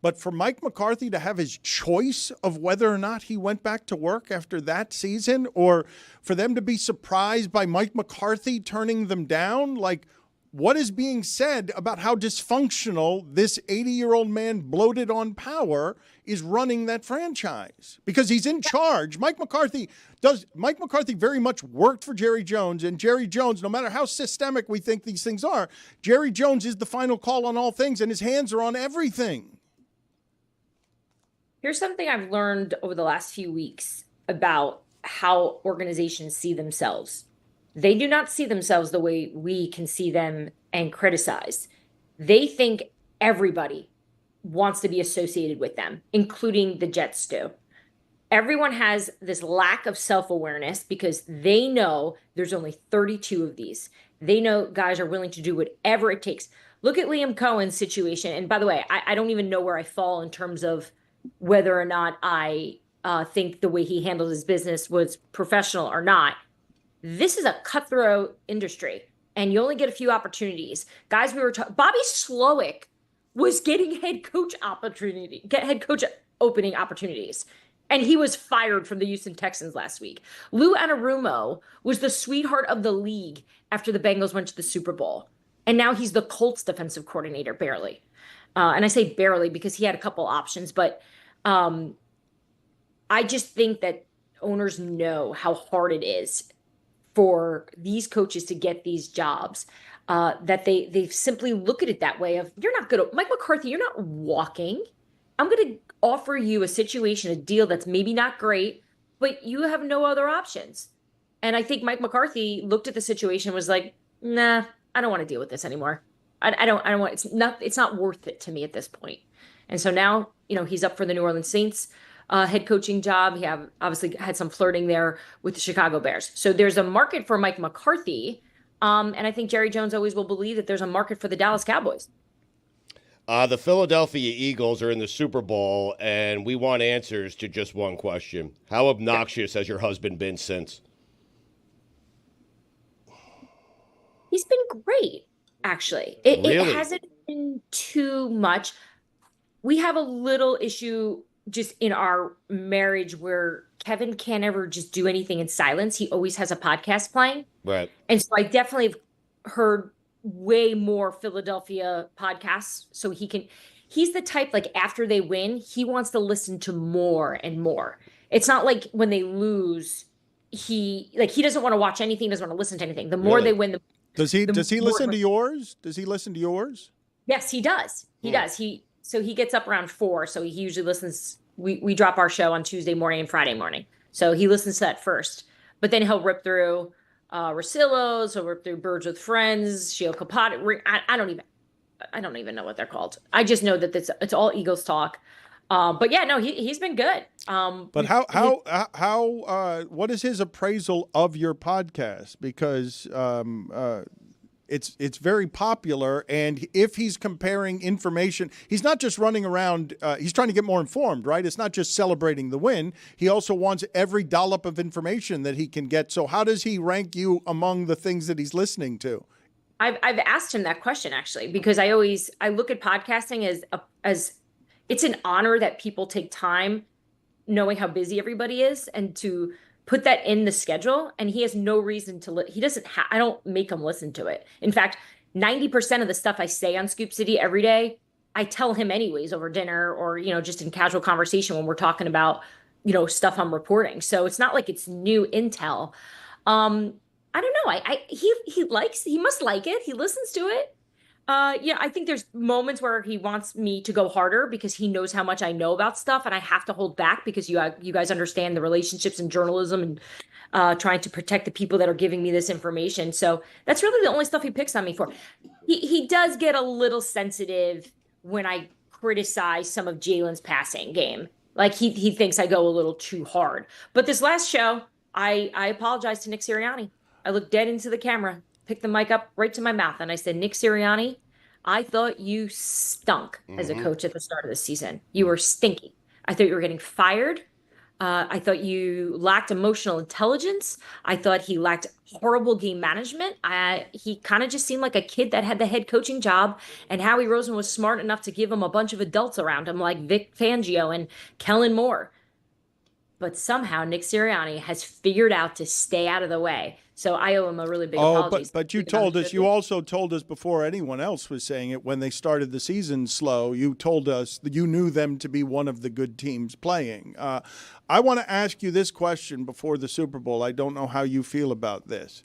But for Mike McCarthy to have his choice of whether or not he went back to work after that season, or for them to be surprised by Mike McCarthy turning them down, like what is being said about how dysfunctional this 80-year-old man bloated on power is running that franchise because he's in charge. Mike McCarthy very much worked for Jerry Jones, and Jerry Jones, no matter how systemic we think these things are, Jerry Jones is the final call on all things, and his hands are on everything. Here's something I've learned over the last few weeks about how organizations see themselves. They do not see themselves the way we can see them and criticize. They think everybody wants to be associated with them, including the Jets do. Everyone has this lack of self-awareness because they know there's only 32 of these. They know guys are willing to do whatever it takes. Look at Liam Cohen's situation. And by the way, I don't even know where I fall in terms of whether or not I think the way he handled his business was professional or not. This is a cutthroat industry, and you only get a few opportunities. Guys, Bobby Slowick was getting head coach opening opportunities, and he was fired from the Houston Texans last week. Lou Anarumo was the sweetheart of the league after the Bengals went to the Super Bowl, and now he's the Colts defensive coordinator, barely. And I say barely because he had a couple options, but I just think that owners know how hard it is for these coaches to get these jobs, that they simply look at it that way of, you're not good. Mike McCarthy, you're not walking. I'm going to offer you a situation, a deal that's maybe not great, but you have no other options. And I think Mike McCarthy looked at the situation and was like, nah, I don't want to deal with this anymore. I don't want, it's not worth it to me at this point. And so now, he's up for the New Orleans Saints head coaching job. He obviously had some flirting there with the Chicago Bears. So there's a market for Mike McCarthy. And I think Jerry Jones always will believe that there's a market for the Dallas Cowboys. The Philadelphia Eagles are in the Super Bowl, and we want answers to just one question. How obnoxious has your husband been since? He's been great, actually. It hasn't been too much. We have a little issue just in our marriage where Kevin can't ever just do anything in silence. He always has a podcast playing. Right. And so I definitely have heard way more Philadelphia podcasts. So he's the type, like, after they win, he wants to listen to more and more. It's not like when they lose, he doesn't want to watch anything, doesn't want to listen to anything. The more they win, does he listen to yours? Does he listen to yours? Yes, he does. He does. So he gets up around 4. So he usually listens. We drop our show on Tuesday morning and Friday morning. So he listens to that first, but then he'll rip through Russillo's, he'll rip through Birds with Friends, Shio Kapata. I don't even know what they're called. I just know that it's all Eagles talk. But yeah, no, he's been good. But what is his appraisal of your podcast? Because it's very popular, and if he's comparing information, he's not just running around. He's trying to get more informed, right? It's not just celebrating the win. He also wants every dollop of information that he can get. So how does he rank you among the things that he's listening to? I've asked him that question, actually, because I look at podcasting as it's an honor that people take time, knowing how busy everybody is, and to put that in the schedule. And he has no reason to I don't make him listen to it. In fact, 90% of the stuff I say on Scoop City every day, I tell him anyways over dinner or, just in casual conversation when we're talking about, stuff I'm reporting. So it's not like it's new intel. I don't know. He must like it. He listens to it. I think there's moments where he wants me to go harder because he knows how much I know about stuff, and I have to hold back because you guys understand the relationships in journalism and trying to protect the people that are giving me this information. So that's really the only stuff he picks on me for. He does get a little sensitive when I criticize some of Jalen's passing game. Like he thinks I go a little too hard. But this last show, I apologized to Nick Sirianni. I looked dead into the camera, picked the mic up right to my mouth, and I said, Nick Sirianni, I thought you stunk as a coach at the start of the season. You were stinky. I thought you were getting fired. I thought you lacked emotional intelligence. I thought he lacked horrible game management. He kind of just seemed like a kid that had the head coaching job, and Howie Roseman was smart enough to give him a bunch of adults around him like Vic Fangio and Kellen Moore. But somehow Nick Sirianni has figured out to stay out of the way. So I owe him a really big apology. But you also told us before anyone else was saying it, when they started the season slow, you told us that you knew them to be one of the good teams playing. I want to ask you this question before the Super Bowl. I don't know how you feel about this.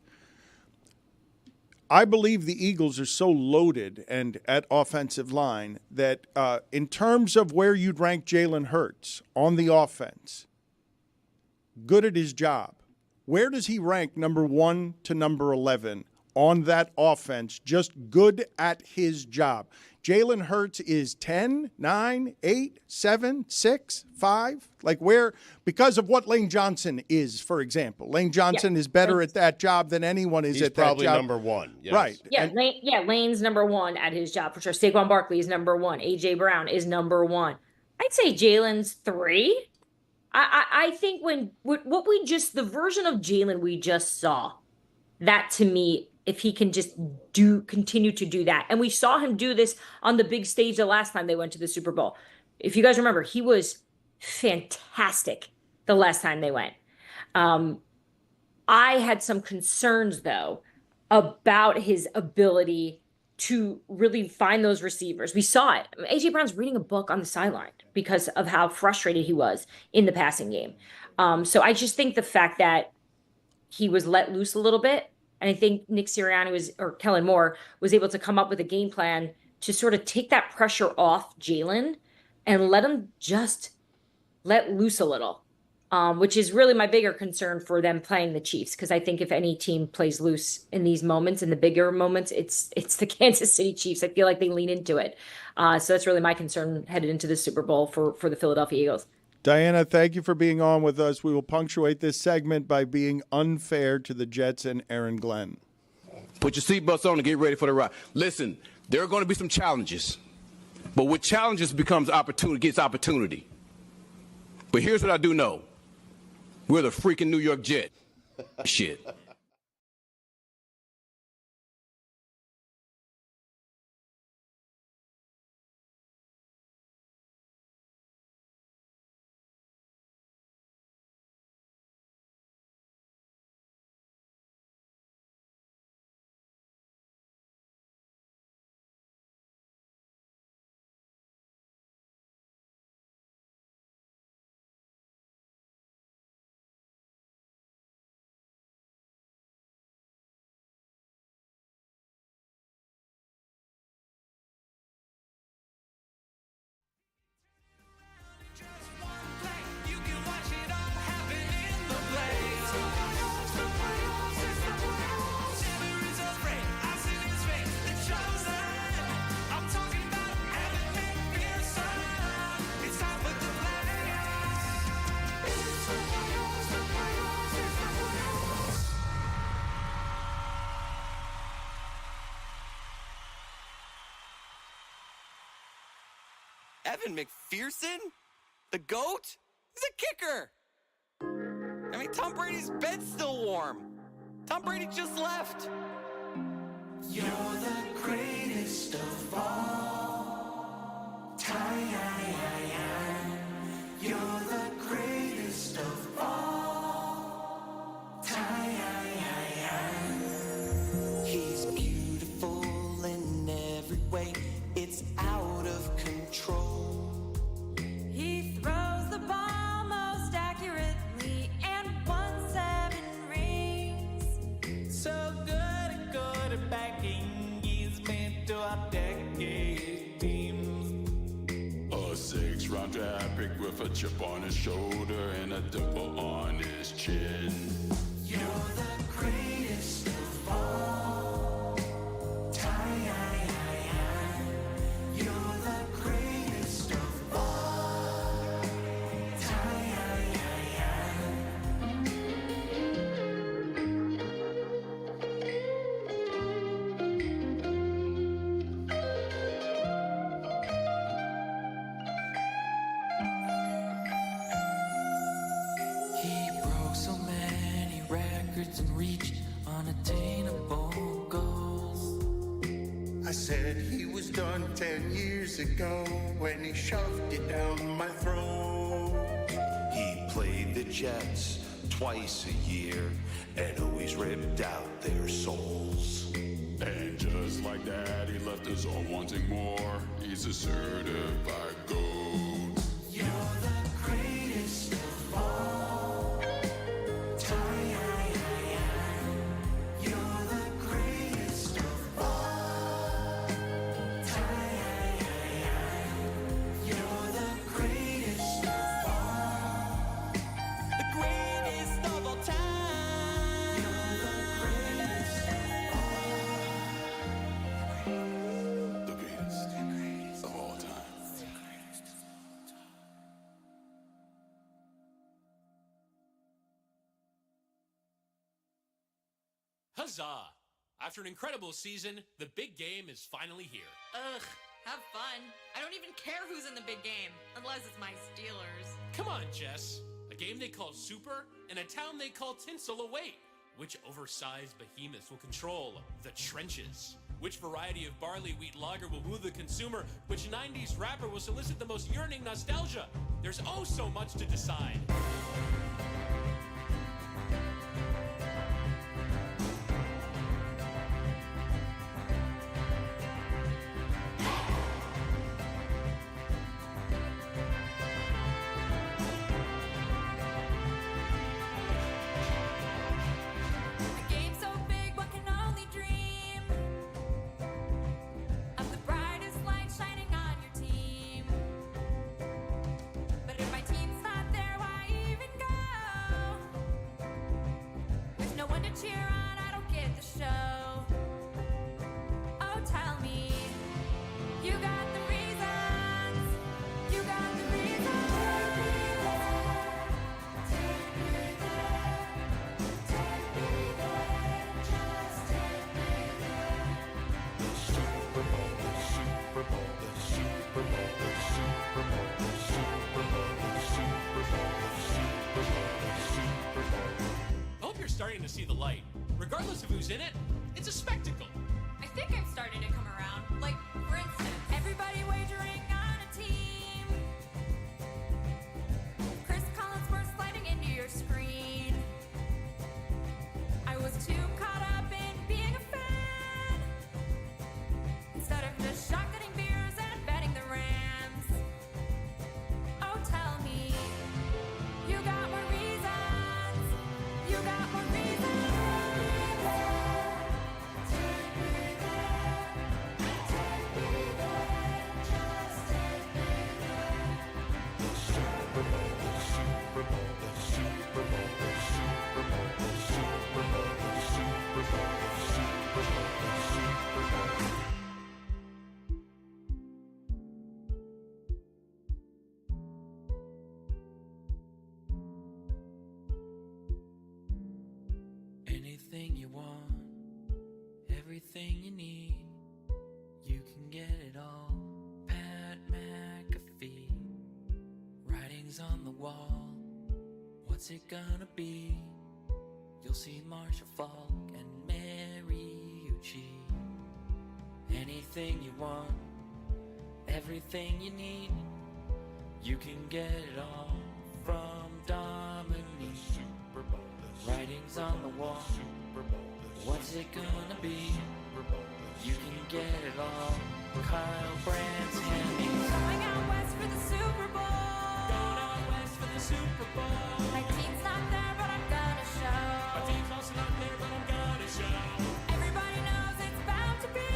I believe the Eagles are so loaded and at offensive line that in terms of where you'd rank Jalen Hurts on the offense, good at his job, where does he rank number 1 to number 11 on that offense, just good at his job? Jalen Hurts is 10, 9, 8, 7, 6, 5? Like where, because of what Lane Johnson is, for example. Lane Johnson is better at that job than anyone is at that job. He's probably number 1. Yes. Right. Yeah, Lane's number 1 at his job, for sure. Saquon Barkley is number 1. A.J. Brown is number 1. I'd say Jalen's 3. I think the version of Jalen we just saw, that to me, if he can just continue to do that. And we saw him do this on the big stage the last time they went to the Super Bowl. If you guys remember, he was fantastic the last time they went. I had some concerns, though, about his ability to really find those receivers. We saw it. A.J. Brown's reading a book on the sideline because of how frustrated he was in the passing game. So I just think the fact that he was let loose a little bit, and I think Nick Sirianni or Kellen Moore was able to come up with a game plan to sort of take that pressure off Jalen and let them just let loose a little, which is really my bigger concern for them playing the Chiefs. Because I think if any team plays loose in these moments, in the bigger moments, it's the Kansas City Chiefs. I feel like they lean into it. So that's really my concern headed into the Super Bowl for the Philadelphia Eagles. Diana, thank you for being on with us. We will punctuate this segment by being unfair to the Jets and Aaron Glenn. Put your seatbelts on and get ready for the ride. Listen, there are going to be some challenges, but with challenges becomes opportunity, gets opportunity. But here's what I do know. We're the freaking New York Jets. Shit. Evan McPherson? The GOAT? He's a kicker. I mean, Tom Brady's bed's still warm. Tom Brady just left. You're the greatest of all time. You're the greatest of all time. He's beautiful in every way. It's out of control. He throws the ball most accurately and won 7 rings. So good at quarterbacking, he's meant to outdecade teams. A 6-round draft pick with a chip on his shoulder and a dimple on his chin. You're the greatest of all time. You're the greatest of all time. He broke so many records and reached unattainable goals. I said he was done 10 years ago when he shoved it down my throat. He played the Jets twice a year and always ripped out their souls. And just like that, he left us all wanting more. He's a certified GOAT. You're the greatest of all time. You're the greatest of all time. You're the greatest of all. The greatest of all time. You're the greatest The greatest of all time. Huzzah! After an incredible season, the big game is finally here. Ugh, have fun. I don't even care who's in the big game, unless it's my Steelers. Come on, Jess. A game they call Super and a town they call Tinsel await. Which oversized behemoths will control the trenches? Which variety of barley wheat lager will woo the consumer? Which 90s rapper will solicit the most yearning nostalgia? There's oh so much to decide. A game so big, one can only dream of the brightest light shining on your team. to cheer on, I don't get the show. Oh, tell me, you got the reasons. You got the reasons. Take me there. Take me there. Just take me there. The Super Bowl, the Super Bowl, the Super Bowl, the Super Bowl, the Super Bowl, the Super Bowl, the Super Bowl, the Super Bowl. I hope you're starting to see the light. Regardless of who's in it, it's a spectacle. I think I'm starting to come around. Like, for instance, Everybody wagering on a team. Chris Collinsworth sliding into your screen. I was too caught up in being a fan instead of just shotgunning beers and betting the Rams. Oh, tell me, you got more reasons. You got more reasons. Take me there. Take me there. Just take me there. The Super Bowl, the Super Bowl, the Super Bowl, the Super Bowl, the Super Bowl, the Super Bowl, the Super Bowl, the Super Bowl. Anything you want, everything you need, you can get it all. Pat McAfee, writings on the wall. What's it gonna be? You'll see Marshall Falk and Mariucci. Anything you want, everything you need, you can get it all from Dominique. Writings on the wall. What's it gonna be? You can get it all. Kyle Brandt's Hemmings. Going out west for the Super Bowl. Going out west for the Super Bowl. My team's not there, but I'm gonna show. My team's also not there, but I'm gonna show. Everybody knows it's bound to be.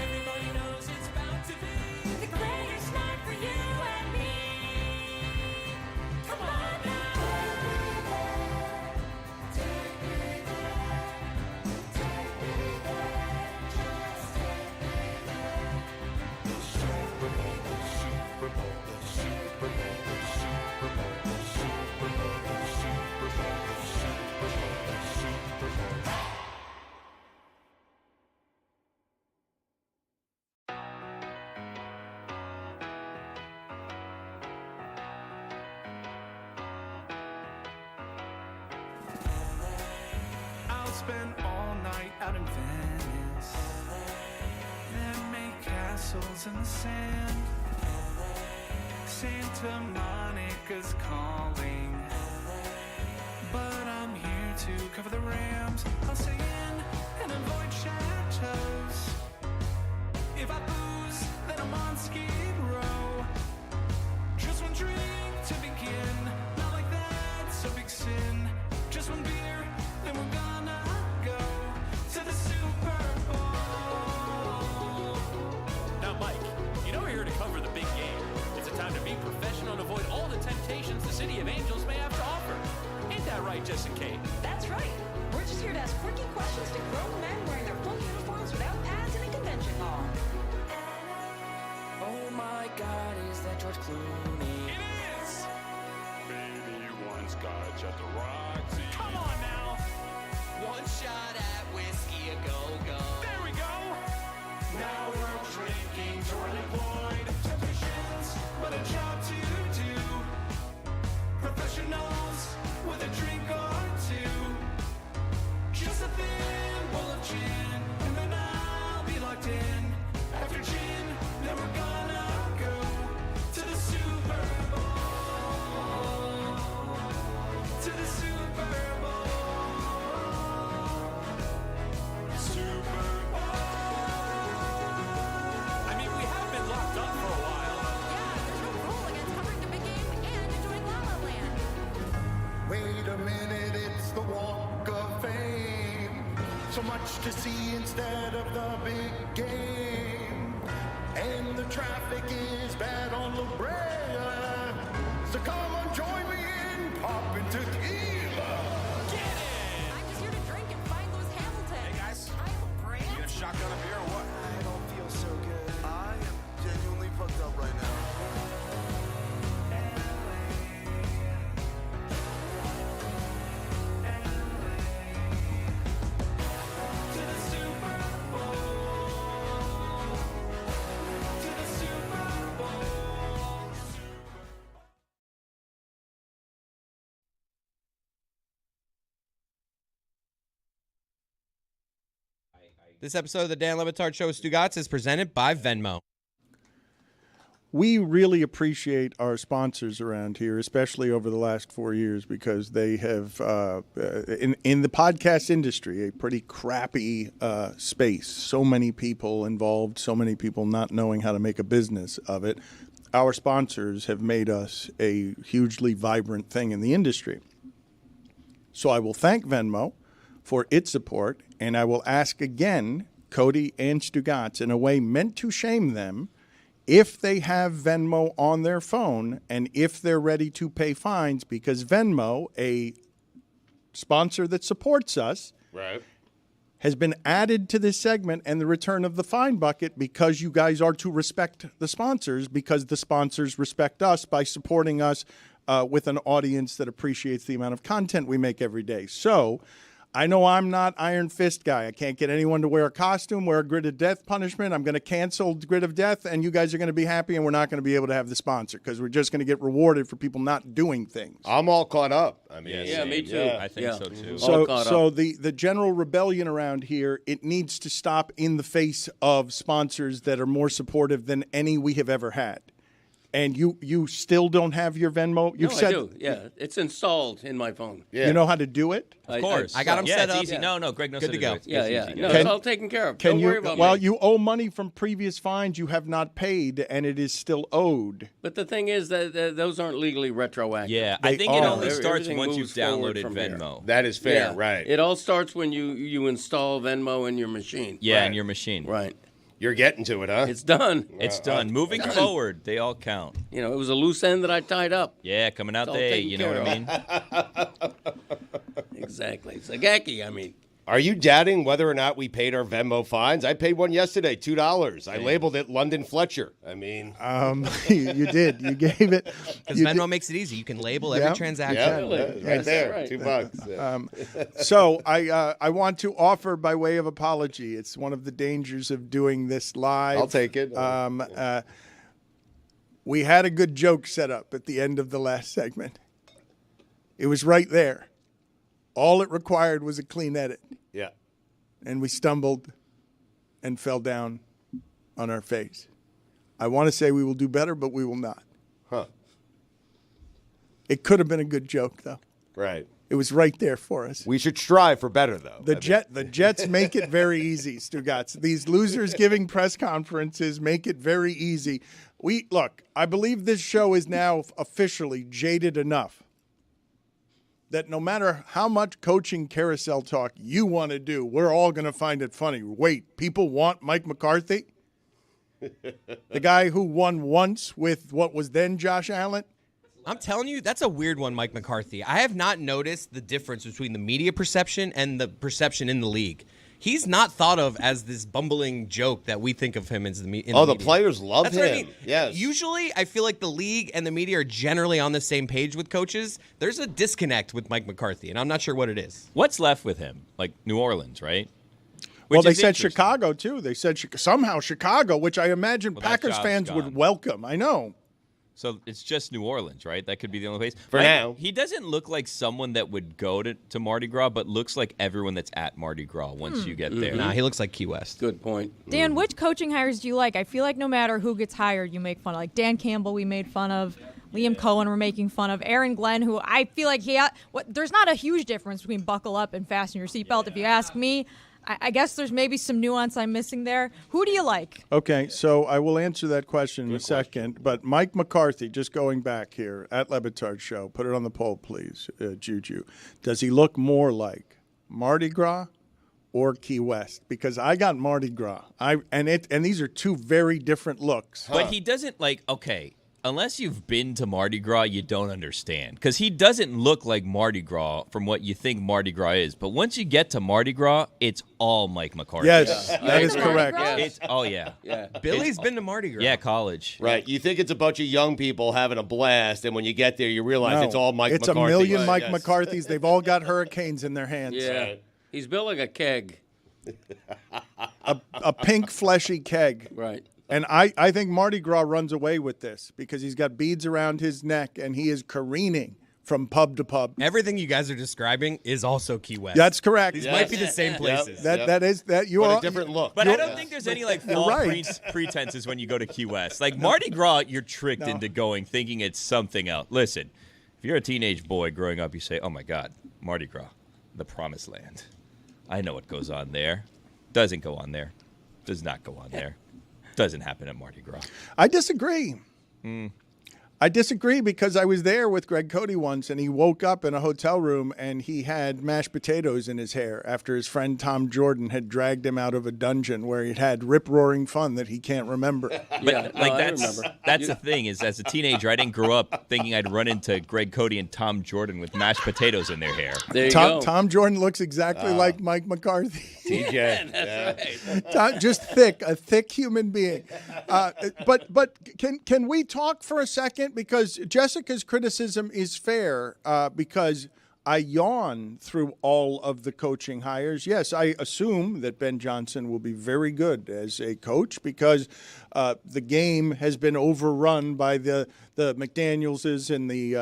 Everybody knows it's bound to be The greatest night for you and me. Come on now. Take me there. Take me there. Just take me there. The Super Bowl, the Super Bowl, the Super Bowl, the Super Bowl, the Super Bowl, the Super Bowl, the Super Bowl, the Super Bowl. I'll spend all night out in Venice and make castles in the sand. Santa Monica's calling, but I'm here to cover the Rams. I'll stay in and avoid chateaus. If I booze, then I'm on Skid Row. Just one drink to begin, not like that's a big sin. Just one beer, then we're gonna go to the Super Bowl. Now, Mike, you know we're here to cover the big game. It's a time to be professional and avoid all the temptations the City of Angels may have to offer. Ain't that right, Jess and Kate? That's right. We're just here to ask quirky questions to grown men wearing their full uniforms without pads in a convention hall. Oh my God, is that George Clooney? It is! Baby, one scotch at the Roxy. Come on now! One shot at whiskey a go-go. There we go! Now we're drinking to avoid temptations, but a job to do. Professionals with a drink or two. Just a thimble of gin, and then I'll be locked in. After gin, then we're gonna go to the Super Bowl. To the Super Bowl. Super Bowl. I mean, we have been locked up for a while. Yeah, there's no rule against covering the big game and enjoying La La Land. Wait a minute, it's the Walk of Fame. So much to see instead of the big game. And the traffic is bad on La Brea. So come on, join me in popping tequila. I'm just here to drink and shotgun a beer or what? I don't feel so good. I am genuinely fucked up right now. This episode of the Dan Le Batard Show with Stugotz is presented by Venmo. We really appreciate our sponsors around here, especially over the last 4 years, because they have, in the podcast industry, a pretty crappy space. So many people involved, so many people not knowing how to make a business of it. Our sponsors have made us a hugely vibrant thing in the industry. So I will thank Venmo for its support, and I will ask again, Cody and Stugotz, in a way meant to shame them, if they have Venmo on their phone and if they're ready to pay fines, because Venmo, a sponsor that supports us, Right. has been added to this segment and the return of the fine bucket, because you guys are to respect the sponsors, because the sponsors respect us by supporting us with an audience that appreciates the amount of content we make every day. So I know I'm not Iron Fist guy. I can't get anyone to wear a costume, wear a grid of death punishment. I'm going to cancel grid of death, and you guys are going to be happy, and we're not going to be able to have the sponsor because we're just going to get rewarded for people not doing things. I'm all caught up. I mean, Yeah, me too. yeah. I think so, too. So the general rebellion around here, it needs to stop in the face of sponsors that are more supportive than any we have ever had. And you still don't have your Venmo? No, I do. Yeah, it's installed in my phone. You know how to do it? Of course. I got them set it's up. easy. No, Greg knows Good how to to go. do it. Yeah, It's yeah. easy. No, it's all taken care of. Don't worry about me. you owe money from previous fines you have not paid, and it is still owed. But the thing is that those aren't legally retroactive. Yeah, I think it only starts Everything once you've moves forward downloaded from here. Venmo. That is fair, Yeah. right. It all starts when you install Venmo in your machine. Yeah, in your machine. Right. You're getting to it, huh? It's done. It's done. Moving forward, they all count. You know, it was a loose end that I tied up. Yeah, coming out It's all day, taken you know what I care mean? Exactly. It's a gacky, I mean. Are you doubting whether or not we paid our Venmo fines? I paid one yesterday, $2. I labeled it London Fletcher. I mean, you did. You gave it. Because Venmo makes it easy. You can label every transaction. Yeah, right there, right. $2. Yeah. So I want to offer by way of apology. It's one of the dangers of doing this live. I'll take it. We had a good joke set up at the end of the last segment. It was right there. All it required was a clean edit. Yeah. And we stumbled and fell down on our face. I want to say we will do better, but we will not. Huh. It could have been a good joke, though. Right. It was right there for us. We should strive for better, though. The Jets make it very easy, Stugotz. These losers giving press conferences make it very easy. Look, I believe this show is now officially jaded enough that no matter how much coaching carousel talk you want to do, we're all going to find it funny. Wait, people want Mike McCarthy? The guy who won once with what was then Josh Allen? I'm telling you, that's a weird one, Mike McCarthy. I have not noticed the difference between the media perception and the perception in the league. He's not thought of as this bumbling joke that we think of him as in the media. The players love That's him. What I mean. Yes. Usually, I feel like the league and the media are generally on the same page with coaches. There's a disconnect with Mike McCarthy, and I'm not sure what it is. What's left with him? Like New Orleans, right? Well, they said Chicago, too. They said somehow Chicago, which I imagine Well, Packers that fans job's would gone. welcome. I know. So it's just New Orleans, right? That could be the only place. For now. He doesn't look like someone that would go to Mardi Gras, but looks like everyone that's at Mardi Gras once you get there. Nah, he looks like Key West. Good point. Dan, which coaching hires do you like? I feel like no matter who gets hired, you make fun of. Like Dan Campbell, we made fun of. Liam Cohen, we're making fun of. Aaron Glenn, who I feel like there's not a huge difference between buckle up and fasten your seatbelt. If you ask me, I guess there's maybe some nuance I'm missing there. Who do you like? Okay, so I will answer that question in a second. But Mike McCarthy, just going back here at Le Batard Show, put it on the poll, please, Juju. Does he look more like Mardi Gras or Key West? Because I got Mardi Gras. And these are two very different looks. But he doesn't okay. unless you've been to Mardi Gras, you don't understand. Because he doesn't look like Mardi Gras from what you think Mardi Gras is. But once you get to Mardi Gras, it's all Mike McCarthy. Yes, that is correct. It's, oh, yeah. Billy's been to Mardi Gras. Yeah, college. Right. You think it's a bunch of young people having a blast, and when you get there, you realize it's all Mike it's McCarthy. It's a million Mike Yes. McCarthys. They've all got hurricanes in their hands. Yeah. He's built like a keg. A pink, fleshy keg. Right. And I think Mardi Gras runs away with this because he's got beads around his neck and he is careening from pub to pub. Everything you guys are describing is also Key West. That's correct. These might be the same places. That is you But are a different look. But I don't think there's any like false right. pretenses when you go to Key West. Like Mardi Gras, you're tricked into going thinking it's something else. Listen, if you're a teenage boy growing up, you say, "Oh my God, Mardi Gras, the promised land. I know what goes on there. Doesn't go on there. Does not go on there. Doesn't happen at Mardi Gras." I disagree. I disagree because I was there with Greg Cody once, and he woke up in a hotel room and he had mashed potatoes in his hair after his friend Tom Jordan had dragged him out of a dungeon where he'd had rip-roaring fun that he can't remember. But that's the thing is, as a teenager, I didn't grow up thinking I'd run into Greg Cody and Tom Jordan with mashed potatoes in their hair. There you Tom, go. Tom Jordan looks exactly like Mike McCarthy. TJ. That's Tom, just a thick human being. But can we talk for a second? Because Jessica's criticism is fair because I yawn through all of the coaching hires. Yes, I assume that Ben Johnson will be very good as a coach because the game has been overrun by the McDanielses and the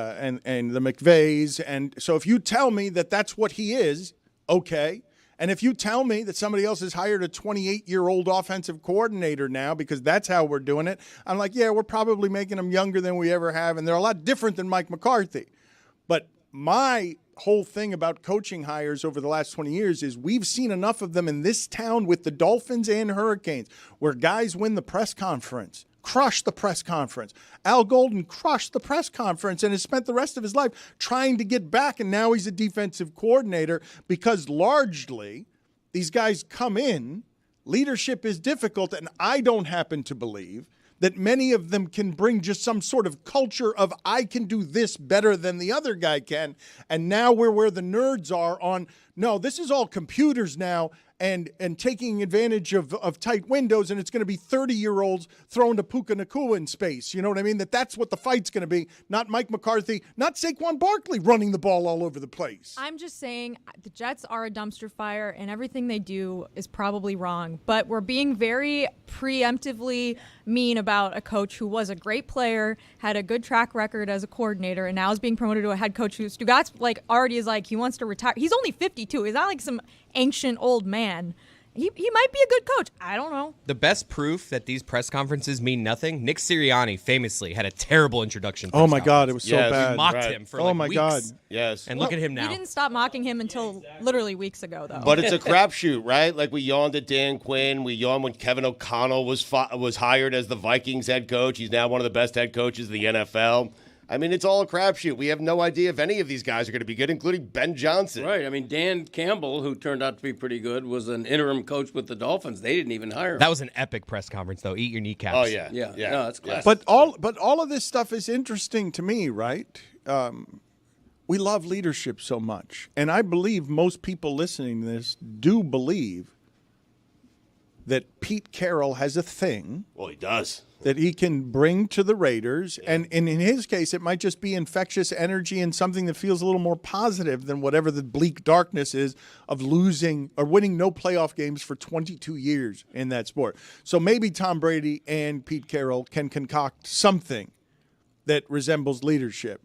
McVays. And so if you tell me that that's what he is, okay. And if you tell me that somebody else has hired a 28-year-old offensive coordinator now because that's how we're doing it, I'm like, yeah, we're probably making them younger than we ever have, and they're a lot different than Mike McCarthy. But my whole thing about coaching hires over the last 20 years is we've seen enough of them in this town with the Dolphins and Hurricanes where guys win the press conference. Crushed the press conference. Al Golden crushed the press conference and has spent the rest of his life trying to get back, and now he's a defensive coordinator because largely these guys come in, leadership is difficult, and I don't happen to believe that many of them can bring just some sort of culture of I can do this better than the other guy can, and now we're where the nerds are on, no, this is all computers now, and taking advantage of tight windows, and it's going to be 30-year-olds throwing to Puka Nacua in space. You know what I mean? That's what the fight's going to be. Not Mike McCarthy, not Saquon Barkley running the ball all over the place. I'm just saying the Jets are a dumpster fire, and everything they do is probably wrong. But we're being very preemptively mean about a coach who was a great player, had a good track record as a coordinator, and now is being promoted to a head coach who Stugotz already is he wants to retire. He's only 52. He's not like some ancient old man. He might be a good coach. I don't know. The best proof that these press conferences mean nothing, Nick Sirianni famously had a terrible introduction. Oh, my God. It was so bad. We mocked him for weeks. God. Yes. And look at him now. You didn't stop mocking him until literally weeks ago, though. But it's a crapshoot, right? Like we yawned at Dan Quinn. We yawned when Kevin O'Connell was hired as the Vikings head coach. He's now one of the best head coaches in the NFL. I mean, it's all a crapshoot. We have no idea if any of these guys are going to be good, including Ben Johnson. Right. I mean, Dan Campbell, who turned out to be pretty good, was an interim coach with the Dolphins. They didn't even hire him. That was an epic press conference, though. Eat your kneecaps. Oh, yeah. Yeah. No, that's classic. But all of this stuff is interesting to me, right? We love leadership so much. And I believe most people listening to this do believe that Pete Carroll has a thing. Well, he does. That he can bring to the Raiders. And in his case, it might just be infectious energy and something that feels a little more positive than whatever the bleak darkness is of losing or winning no playoff games for 22 years in that sport. So maybe Tom Brady and Pete Carroll can concoct something that resembles leadership.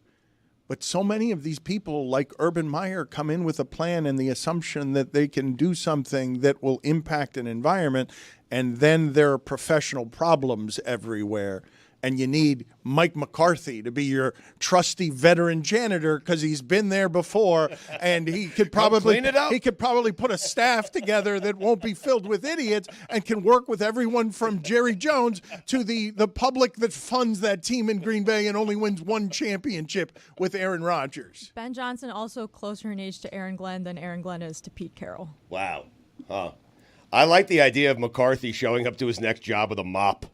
But so many of these people, like Urban Meyer, come in with a plan and the assumption that they can do something that will impact an environment, and then there are professional problems everywhere. And you need Mike McCarthy to be your trusty veteran janitor because he's been there before, and he could probably clean it up. He could probably put a staff together that won't be filled with idiots and can work with everyone from Jerry Jones to the public that funds that team in Green Bay and only wins one championship with Aaron Rodgers. Ben Johnson also closer in age to Aaron Glenn than Aaron Glenn is to Pete Carroll. Wow. Huh. I like the idea of McCarthy showing up to his next job with a mop.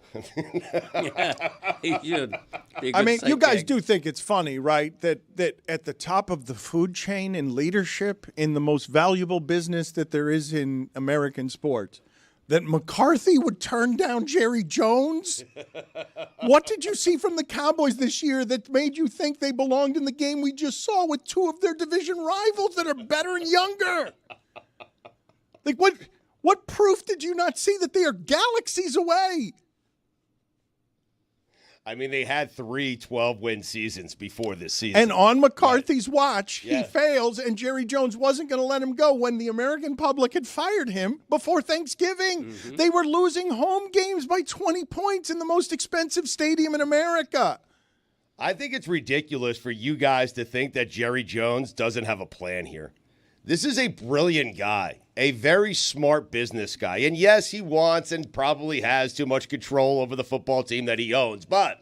Yeah, he should. I mean, you guys do think it's funny, right? That at the top of the food chain in leadership, in the most valuable business that there is in American sports, that McCarthy would turn down Jerry Jones? What did you see from the Cowboys this year that made you think they belonged in the game we just saw with two of their division rivals that are better and younger? Like, what proof did you not see that they are galaxies away? I mean, they had 3 12-win seasons before this season. And on McCarthy's watch, he fails, and Jerry Jones wasn't going to let him go when the American public had fired him before Thanksgiving. Mm-hmm. They were losing home games by 20 points in the most expensive stadium in America. I think it's ridiculous for you guys to think that Jerry Jones doesn't have a plan here. This is a brilliant guy, a very smart business guy. And yes, he wants and probably has too much control over the football team that he owns. But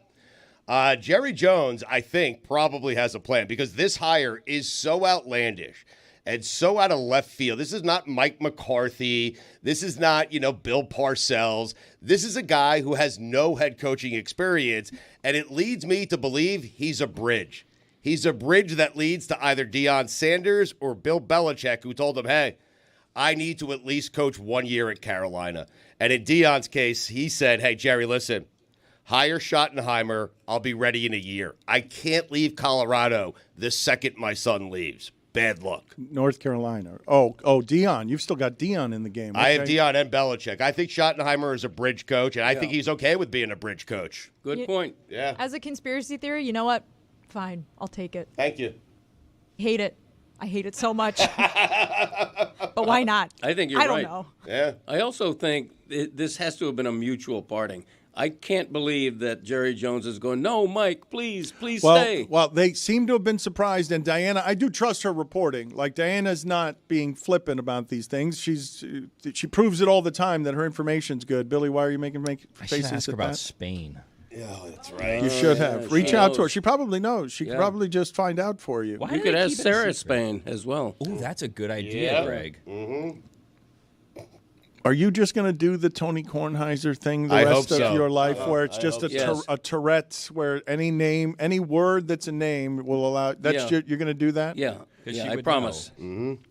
Jerry Jones, I think, probably has a plan because this hire is so outlandish and so out of left field. This is not Mike McCarthy. This is not, Bill Parcells. This is a guy who has no head coaching experience, and it leads me to believe he's a bridge. He's a bridge that leads to either Deion Sanders or Bill Belichick, who told him, hey, I need to at least coach 1 year at Carolina. And in Deion's case, he said, hey, Jerry, listen, hire Schottenheimer. I'll be ready in a year. I can't leave Colorado the second my son leaves. Bad luck. North Carolina. Oh, Deion. You've still got Deion in the game. I have Deion and Belichick. I think Schottenheimer is a bridge coach, and I think he's okay with being a bridge coach. Good point. Yeah. As a conspiracy theory, you know what? Fine. I'll take it. Thank you. Hate it. I hate it so much. But why not? I think you're right. right. I don't know. Yeah. I also think this has to have been a mutual parting. I can't believe that Jerry Jones is going, no, Mike, please stay. Well, they seem to have been surprised. And Diana, I do trust her reporting. Like, Diana's not being flippant about these things. She proves it all the time that her information's good. Billy, why are you making I should faces ask her at about that? Spain. Yeah, that's right. You should have. Reach she out to her. knows. She probably knows. She could probably just find out for you. Why You do could they ask keep it a Sarah secret? Spain as well. Ooh, that's a good idea, Yeah. Greg. Mm-hmm. Are you just going to do the Tony Kornheiser thing the I rest hope of so. your life, where it's I just hope so. a Tourette's, where any word that's a name will allow? You're going to do that? Yeah, she I would promise.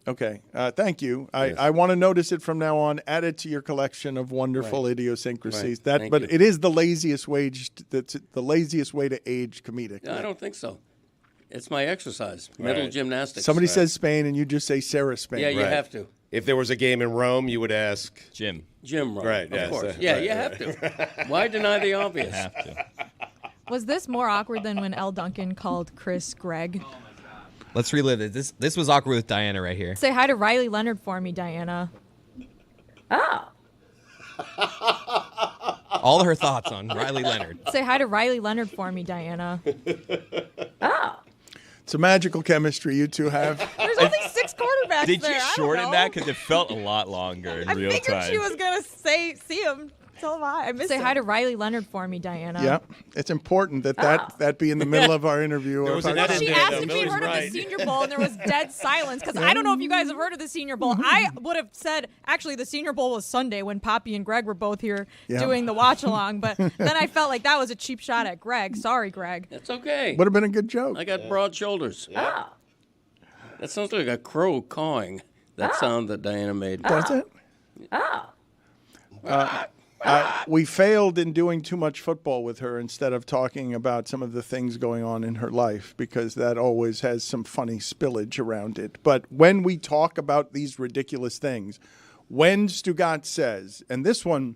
Okay. Thank you. I want to notice it from now on. Add it to your collection of wonderful idiosyncrasies. Right. Thank you. It is the laziest way. That's the laziest way to age comedically. No, I don't think so. It's my exercise, mental gymnastics. Somebody says Spain, and you just say Sarah Spain. Yeah, you have to. If there was a game in Rome, you would ask Jim. Jim, Right, of yes, course. right, You have to. Why deny the obvious? Have to. Was this more awkward than when L. Duncan called Chris Greg? Let's relive it. This was awkward with Diana right here. Say hi to Riley Leonard for me, Diana. Oh. All her thoughts on Riley Leonard. Say hi to Riley Leonard for me, Diana. Oh. It's a magical chemistry you two have. There's only 6 quarterbacks Did there. you I don't shorten know. that? Because it felt a lot longer in I real figured time. she was going to see him. Tell him hi. I missed Say hi to Riley Leonard for me, Diana. Yeah, it's important that be in the middle of our interview. There was Or an if edit I- She there, asked though. if she'd Millie's heard of right. the Senior Bowl, and there was dead silence because I don't know if you guys have heard of the Senior Bowl. I would have said, actually, the Senior Bowl was Sunday when Poppy and Greg were both here doing the watch-along, but then I felt like that was a cheap shot at Greg. Sorry, Greg. That's okay. Would have been a good joke. I got broad shoulders. Oh. That sounds like a crow cawing. That sound that Diana made. Does it? Oh. We failed in doing too much football with her instead of talking about some of the things going on in her life, because that always has some funny spillage around it. But when we talk about these ridiculous things, when Stugotz says, and this one's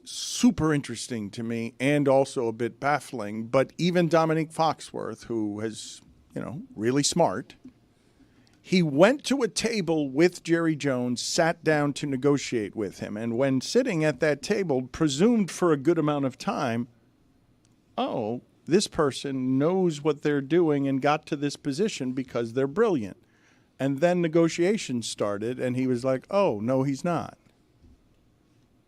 super interesting to me and also a bit baffling, but even Dominique Foxworth, who is, really smart, he went to a table with Jerry Jones, sat down to negotiate with him, and when sitting at that table, presumed for a good amount of time, oh, this person knows what they're doing and got to this position because they're brilliant. And then negotiations started, and he was like, oh, no, he's not.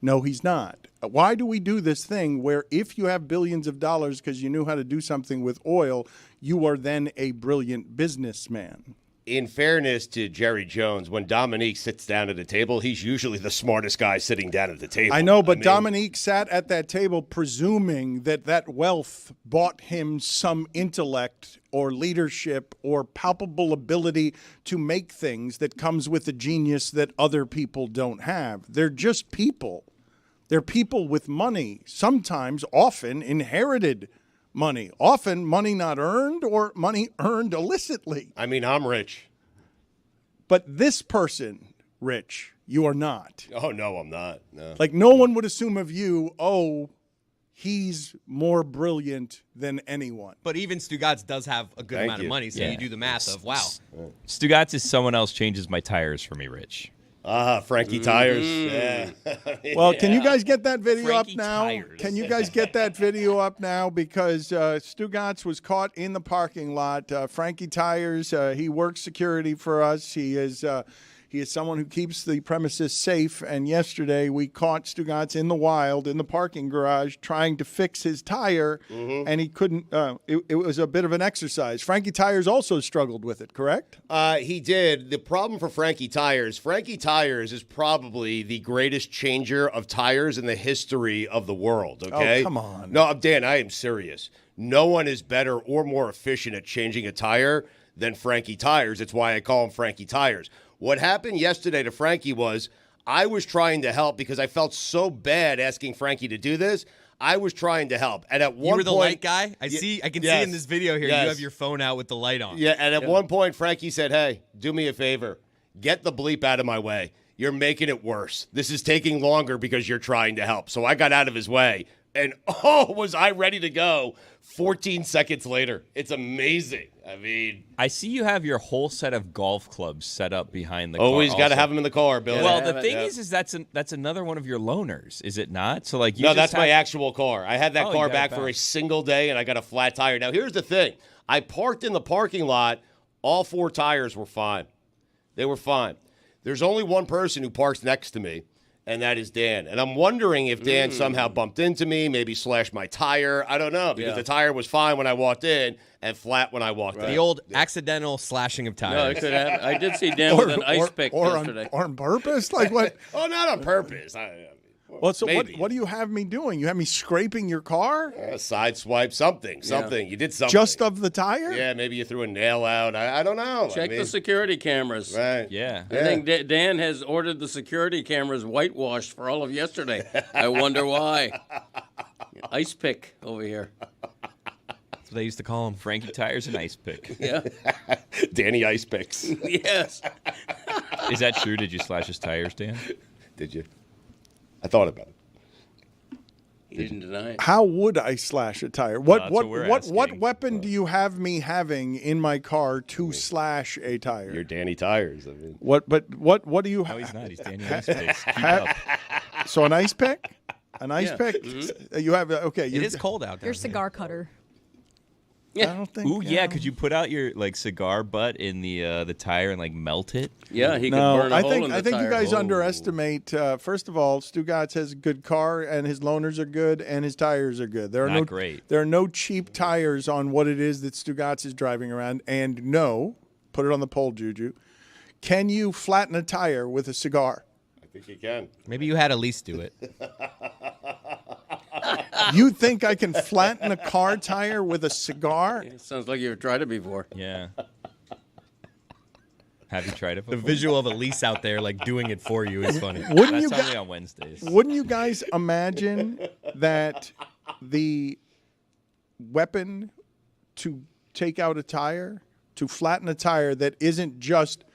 No, he's not. Why do we do this thing where if you have billions of dollars because you knew how to do something with oil, you are then a brilliant businessman? in fairness to Jerry Jones, when Dominique sits down at a table, he's usually the smartest guy sitting down at the table. I know, but Dominique sat at that table presuming that wealth bought him some intellect or leadership or palpable ability to make things that comes with a genius that other people don't have. They're just people. They're people with money, sometimes, often inherited money, often money not earned or money earned illicitly. I mean, I'm rich. But this person, Rich, you are not. Oh, no, I'm not. No. Like, no one would assume of you, oh, he's more brilliant than anyone. But even Stugotz does have a good Thank amount you. of money, so Yeah. you do the math of, wow. Stugotz is someone else changes my tires for me, Rich. Frankie Tires. Yeah. Well, can you guys get that video Frankie up now? Tires. Can you guys get that video up now? Because Stugotz was caught in the parking lot. Frankie Tires, he works security for us. He is someone who keeps the premises safe. And yesterday we caught Stugotz in the wild, in the parking garage, trying to fix his tire. And he couldn't. It was a bit of an exercise. Frankie Tires also struggled with it, correct? He did. The problem for Frankie Tires is probably the greatest changer of tires in the history of the world, okay? Oh, come on. No, Dan, I am serious. No one is better or more efficient at changing a tire than Frankie Tires. It's why I call him Frankie Tires. What happened yesterday to Frankie was I was trying to help because I felt so bad asking Frankie to do this. I was trying to help. And at one point, You were the light guy? I can see in this video here, Yes. you have your phone out with the light on. Yeah, and at one point, Frankie said, hey, do me a favor. Get the bleep out of my way. You're making it worse. This is taking longer because you're trying to help. So I got out of his way. And, was I ready to go 14 seconds later. It's amazing. I mean, I see you have your whole set of golf clubs set up behind the car. Always got to have them in the car, Bill. Well, the thing is that's another one of your loaners, is it not? So like, No, that's my actual car. I had that Oh, car you got back it for a single day, and I got a flat tire. Now, here's the thing. I parked in the parking lot. All 4 tires were fine. They were fine. There's only one person who parks next to me, and that is Dan. And I'm wondering if Dan somehow bumped into me, maybe slashed my tire. I don't know, because the tire was fine when I walked in and flat when I walked in. The old accidental slashing of tires. No, it could happen. I did see Dan with an ice pick yesterday. Or on purpose? Like what? Oh, not on purpose. Well, so maybe. what do you have me doing? You have me scraping your car? Side swipe, something. You did something. Just of the tire? Yeah, maybe you threw a nail out. I don't know. Check the security cameras. Right. Yeah. I think Dan has ordered the security cameras whitewashed for all of yesterday. I wonder why. Ice pick over here. That's what they used to call him. Frankie Tires and Ice Pick. Yeah. Danny Ice Picks. Yes. Is that true? Did you slash his tires, Dan? Did you? I thought about it. He didn't deny it. How would I slash a tire? That's What what we're weapon do you have me having in my car to slash a tire? You're Danny Tires. I mean, What do you No, have? he's not. He's Danny Ice Picks. Keep up. So an ice pick? An ice pick? Mm-hmm. You have okay. It is cold out there. Your cigar cutter. I don't think. Ooh, yeah. Could you put out your cigar butt in the tire and melt it? Yeah, he could No, burn a hole in the I think you tire. guys underestimate. First of all, Stugotz has a good car, and his loaners are good, and his tires are good. There are Not great. There are no cheap tires on what it is that Stugotz is driving around. And no, put it on the poll, Juju. Can you flatten a tire with a cigar? I think you can. Maybe you had Elise do it. You think I can flatten a car tire with a cigar? It sounds like you've tried it before. Yeah. Have you tried it The before? visual of Elise out there doing it for you is funny. Wouldn't you That's guys? only on Wednesdays. Wouldn't you guys imagine that the weapon to take out a tire, to flatten a tire that isn't just,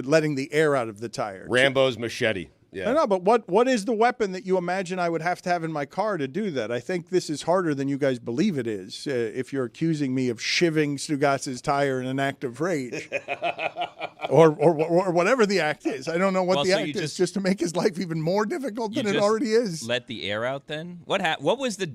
letting the air out of the tire? Rambo's machete. Yeah. No, but what is the weapon that you imagine I would have to have in my car to do that? I think this is harder than you guys believe it is. If you're accusing me of shivving Stugotz's tire in an act of rage, or whatever the act is, I don't know what Well, the so act you is, just to make his life even more difficult You than it just already is. Let the air out then? What was the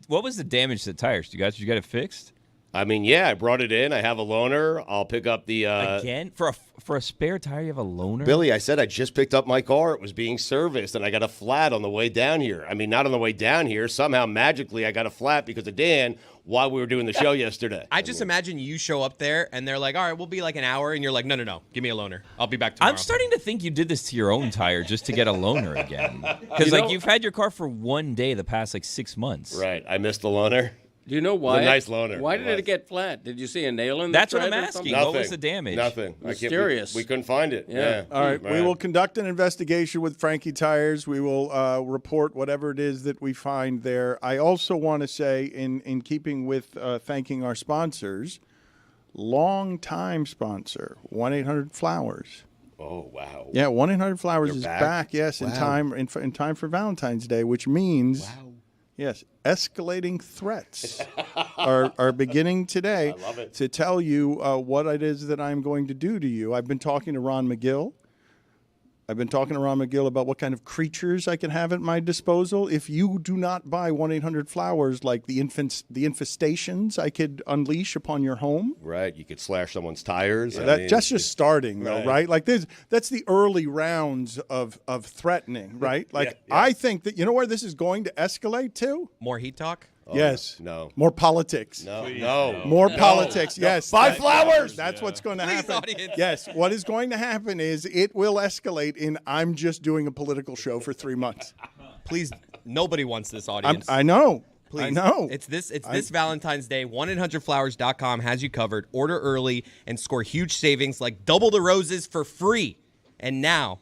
damage to the tires? Did you get it fixed? I mean, yeah, I brought it in. I have a loaner. I'll pick up the Again? For a spare tire, you have a loaner? Billy, I said I just picked up my car. It was being serviced, and I got a flat on the way down here. I mean, not on the way down here. Somehow, magically, I got a flat because of Dan while we were doing the show yesterday. I just imagine you show up there, and they're like, all right, we'll be like an hour, and you're like, no, give me a loaner. I'll be back tomorrow. I'm starting to think you did this to your own tire just to get a loaner again. Because, you've had your car for one day the past, 6 months. Right. I missed the loaner. Do you know why? It was a nice loaner. Why did it get flat? Did you see a nail in the That's what I'm thread or asking. something? What was the damage? Nothing. Mysterious. We couldn't find it. Yeah. All right. We will conduct an investigation with Frankie Tires. We will report whatever it is that we find there. I also want to say, in keeping with thanking our sponsors, long-time sponsor, 1-800-Flowers. Oh, wow. Yeah, 1-800-Flowers They're is back? back, yes, in time for Valentine's Day, which means, yes, escalating threats are beginning today. I love it. To tell you what it is that I'm going to do to you. I've been talking to Ron McGill. About what kind of creatures I can have at my disposal. If you do not buy 1-800-Flowers, like the infestations I could unleash upon your home. Right. You could slash someone's tires. That's just starting, though, right? Like that's the early rounds of threatening, right? Like I think that, you know where this is going to escalate to? More heat talk? Yes. No. More politics. No. More politics. Yes. Buy flowers. That's what's going to Please, happen. audience. Yes. What is going to happen is it will escalate in I'm just doing a political show for 3 months. Please, nobody wants this audience. I know. Please. I know. It's this Valentine's Day. 1-800-Flowers.com has you covered. Order early and score huge savings like double the roses for free. And now,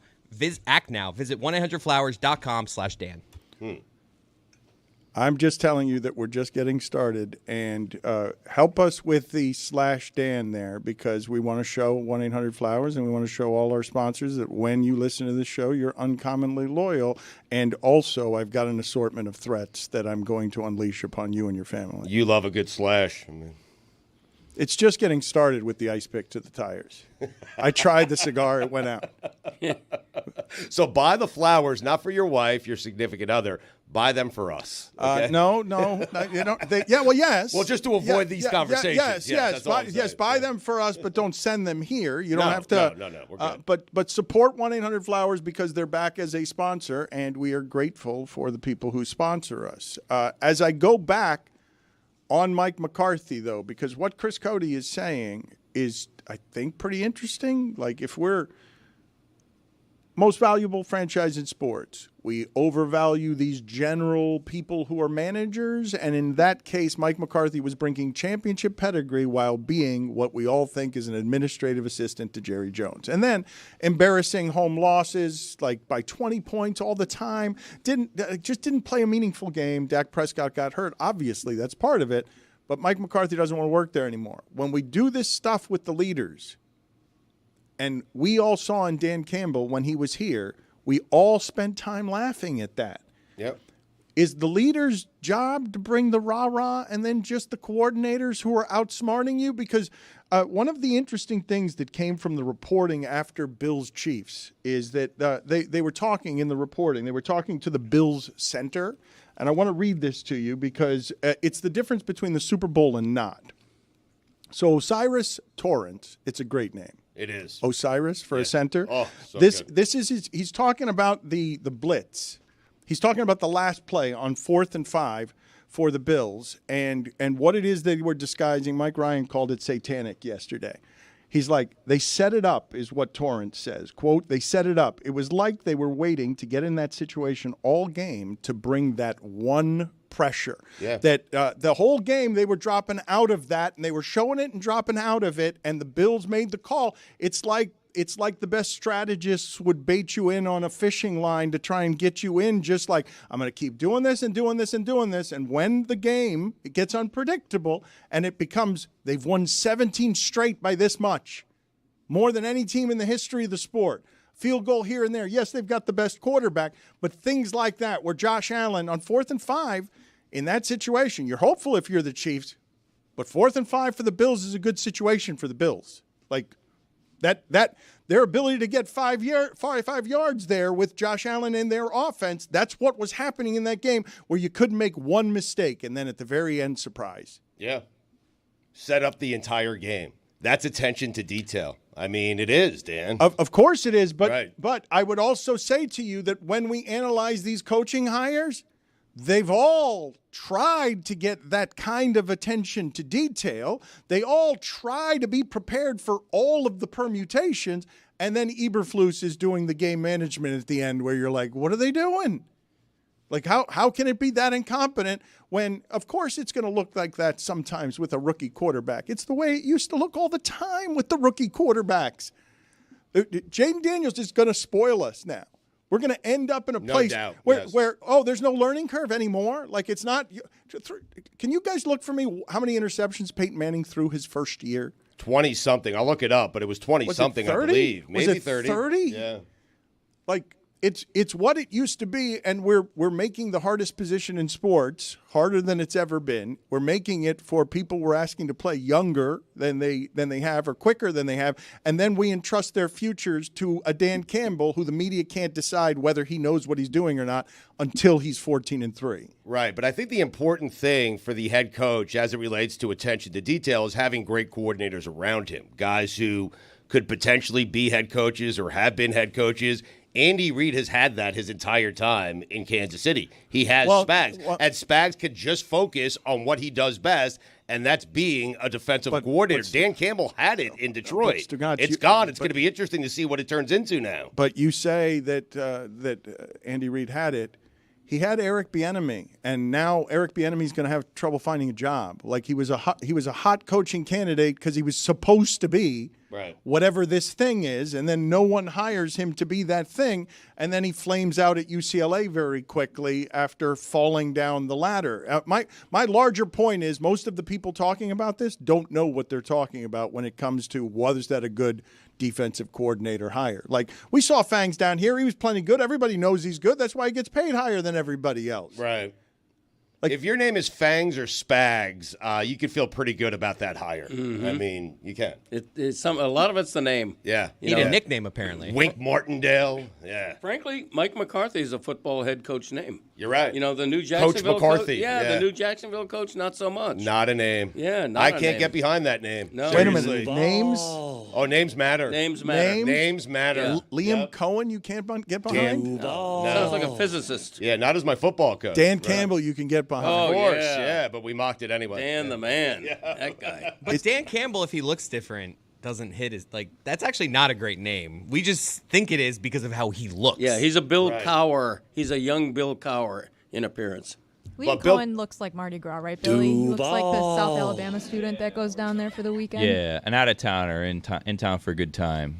act now. Visit 1-800-Flowers.com/Dan. I'm just telling you that we're just getting started, and help us with the /Dan there, because we want to show 1-800-Flowers, and we want to show all our sponsors that when you listen to this show, you're uncommonly loyal. And also, I've got an assortment of threats that I'm going to unleash upon you and your family. You love a good slash. I mean, it's just getting started with the ice pick to the tires. I tried the cigar; it went out. So buy the flowers, not for your wife, your significant other. Buy them for us. Okay? No, you don't. Yes. Well, just to avoid these conversations. Yes. Buy them for us, but don't send them here. You don't have to. No. We're good. But support 1-800-Flowers because they're back as a sponsor, and we are grateful for the people who sponsor us. As I go back on Mike McCarthy, though, because what Chris Cody is saying is, I think, pretty interesting. Like, if we're most valuable franchise in sports, we overvalue these general people who are managers, and in that case, Mike McCarthy was bringing championship pedigree while being what we all think is an administrative assistant to Jerry Jones. And then embarrassing home losses, like by 20 points all the time, just didn't play a meaningful game. Dak Prescott got hurt. Obviously, that's part of it, but Mike McCarthy doesn't want to work there anymore. When we do this stuff with the leaders, and we all saw in Dan Campbell when he was here, we all spent time laughing at that. Yep. Is the leader's job to bring the rah-rah and then just the coordinators who are outsmarting you? Because one of the interesting things that came from the reporting after Bills Chiefs is that they were talking in the reporting. They were talking to the Bills Center. And I want to read this to you because it's the difference between the Super Bowl and not. So Osiris Torrance, it's a great name. It is. Osiris for a center. Oh, so this good. This is he's talking about the blitz. He's talking about the last play on 4th and 5 for the Bills and what it is they were disguising. Mike Ryan called it satanic yesterday. He's like, they set it up, is what Torrance says. Quote, they set it up. It was like they were waiting to get in that situation all game to bring that one pressure. Yeah. That the whole game they were dropping out of that, and they were showing it and dropping out of it, and the Bills made the call. It's like the best strategists would bait you in on a fishing line to try and get you in, just like, I'm going to keep doing this and doing this and doing this. And when the game, it gets unpredictable and it becomes, they've won 17 straight by this much, more than any team in the history of the sport. Field goal here and there. Yes, they've got the best quarterback, but things like that where Josh Allen on 4th and 5, in that situation, you're hopeful if you're the Chiefs, but 4th and 5 for the Bills is a good situation for the Bills. Like, that their ability to get 5 yards there with Josh Allen in their offense, that's what was happening in that game where you couldn't make one mistake, and then at the very end, surprise. Yeah. set up the entire game. That's attention to detail. I mean, it is, Dan. Of course it is, but Right. but I would also say to you that when we analyze these coaching hires, they've all tried to get that kind of attention to detail. They all try to be prepared for all of the permutations, and then Eberflus is doing the game management at the end where you're like, what are they doing? Like, how can it be that incompetent when, of course, it's going to look like that sometimes with a rookie quarterback. It's the way it used to look all the time with the rookie quarterbacks. Jaden Daniels is going to spoil us now. We're going to end up in a place where there's no learning curve anymore. Like, it's not. Can you guys look for me how many interceptions Peyton Manning threw his first year? 20-something. I'll look it up, but it was 20-something, I believe. Maybe was it 30. 30? Yeah. Like, it's what it used to be, and we're making the hardest position in sports harder than it's ever been. We're making it for people we're asking to play younger than they have or quicker than they have, and then we entrust their futures to a Dan Campbell who the media can't decide whether he knows what he's doing or not until he's 14-3. Right, but I think the important thing for the head coach as it relates to attention to detail is having great coordinators around him, guys who could potentially be head coaches or have been head coaches. Andy Reid has had that his entire time in Kansas City. He has Spags, and Spags could just focus on what he does best, and that's being a defensive coordinator. Dan Campbell had it in Detroit. Stugotz, it's gone. It's going to be interesting to see what it turns into now. But you say that Andy Reid had it. He had Eric Bieniemy, and now Eric Bieniemy is going to have trouble finding a job. Like he was a hot coaching candidate because he was supposed to be whatever this thing is, and then no one hires him to be that thing, and then he flames out at UCLA very quickly after falling down the ladder. My larger point is most of the people talking about this don't know what they're talking about when it comes to was that a good defensive coordinator hire. Like, we saw Fangs down here. He was plenty good. Everybody knows he's good. That's why he gets paid higher than everybody else. Right. Like, if your name is Fangs or Spags, you can feel pretty good about that hire. Mm-hmm. I mean, you can. It's a lot of it's the name. Yeah. Need a nickname, apparently. Wink Martindale. Yeah. Frankly, Mike McCarthy is a football head coach name. You're right. You know, the new Jacksonville Coach McCarthy. The new Jacksonville coach, not so much. Not a name. Yeah, I can't get behind that name. No. Wait a minute. Names? Oh, names matter. Names matter. Names matter. Liam Cohen, you can't get behind? No. Sounds like a physicist. Yeah, not as my football coach. Dan Campbell, you can get behind. Oh, Of course, yeah. but we mocked it anyway. Dan the man. That guy. But Dan Campbell, if he looks different, doesn't hit his that's actually not a great name. We just think it is because of how he looks. Yeah, he's a Bill Cowher. He's a young Bill Cowher in appearance. Liam Cohen looks like Mardi Gras, right, Billy? He looks like the South Alabama student that goes down there for the weekend. Yeah, an out-of-towner in town for a good time.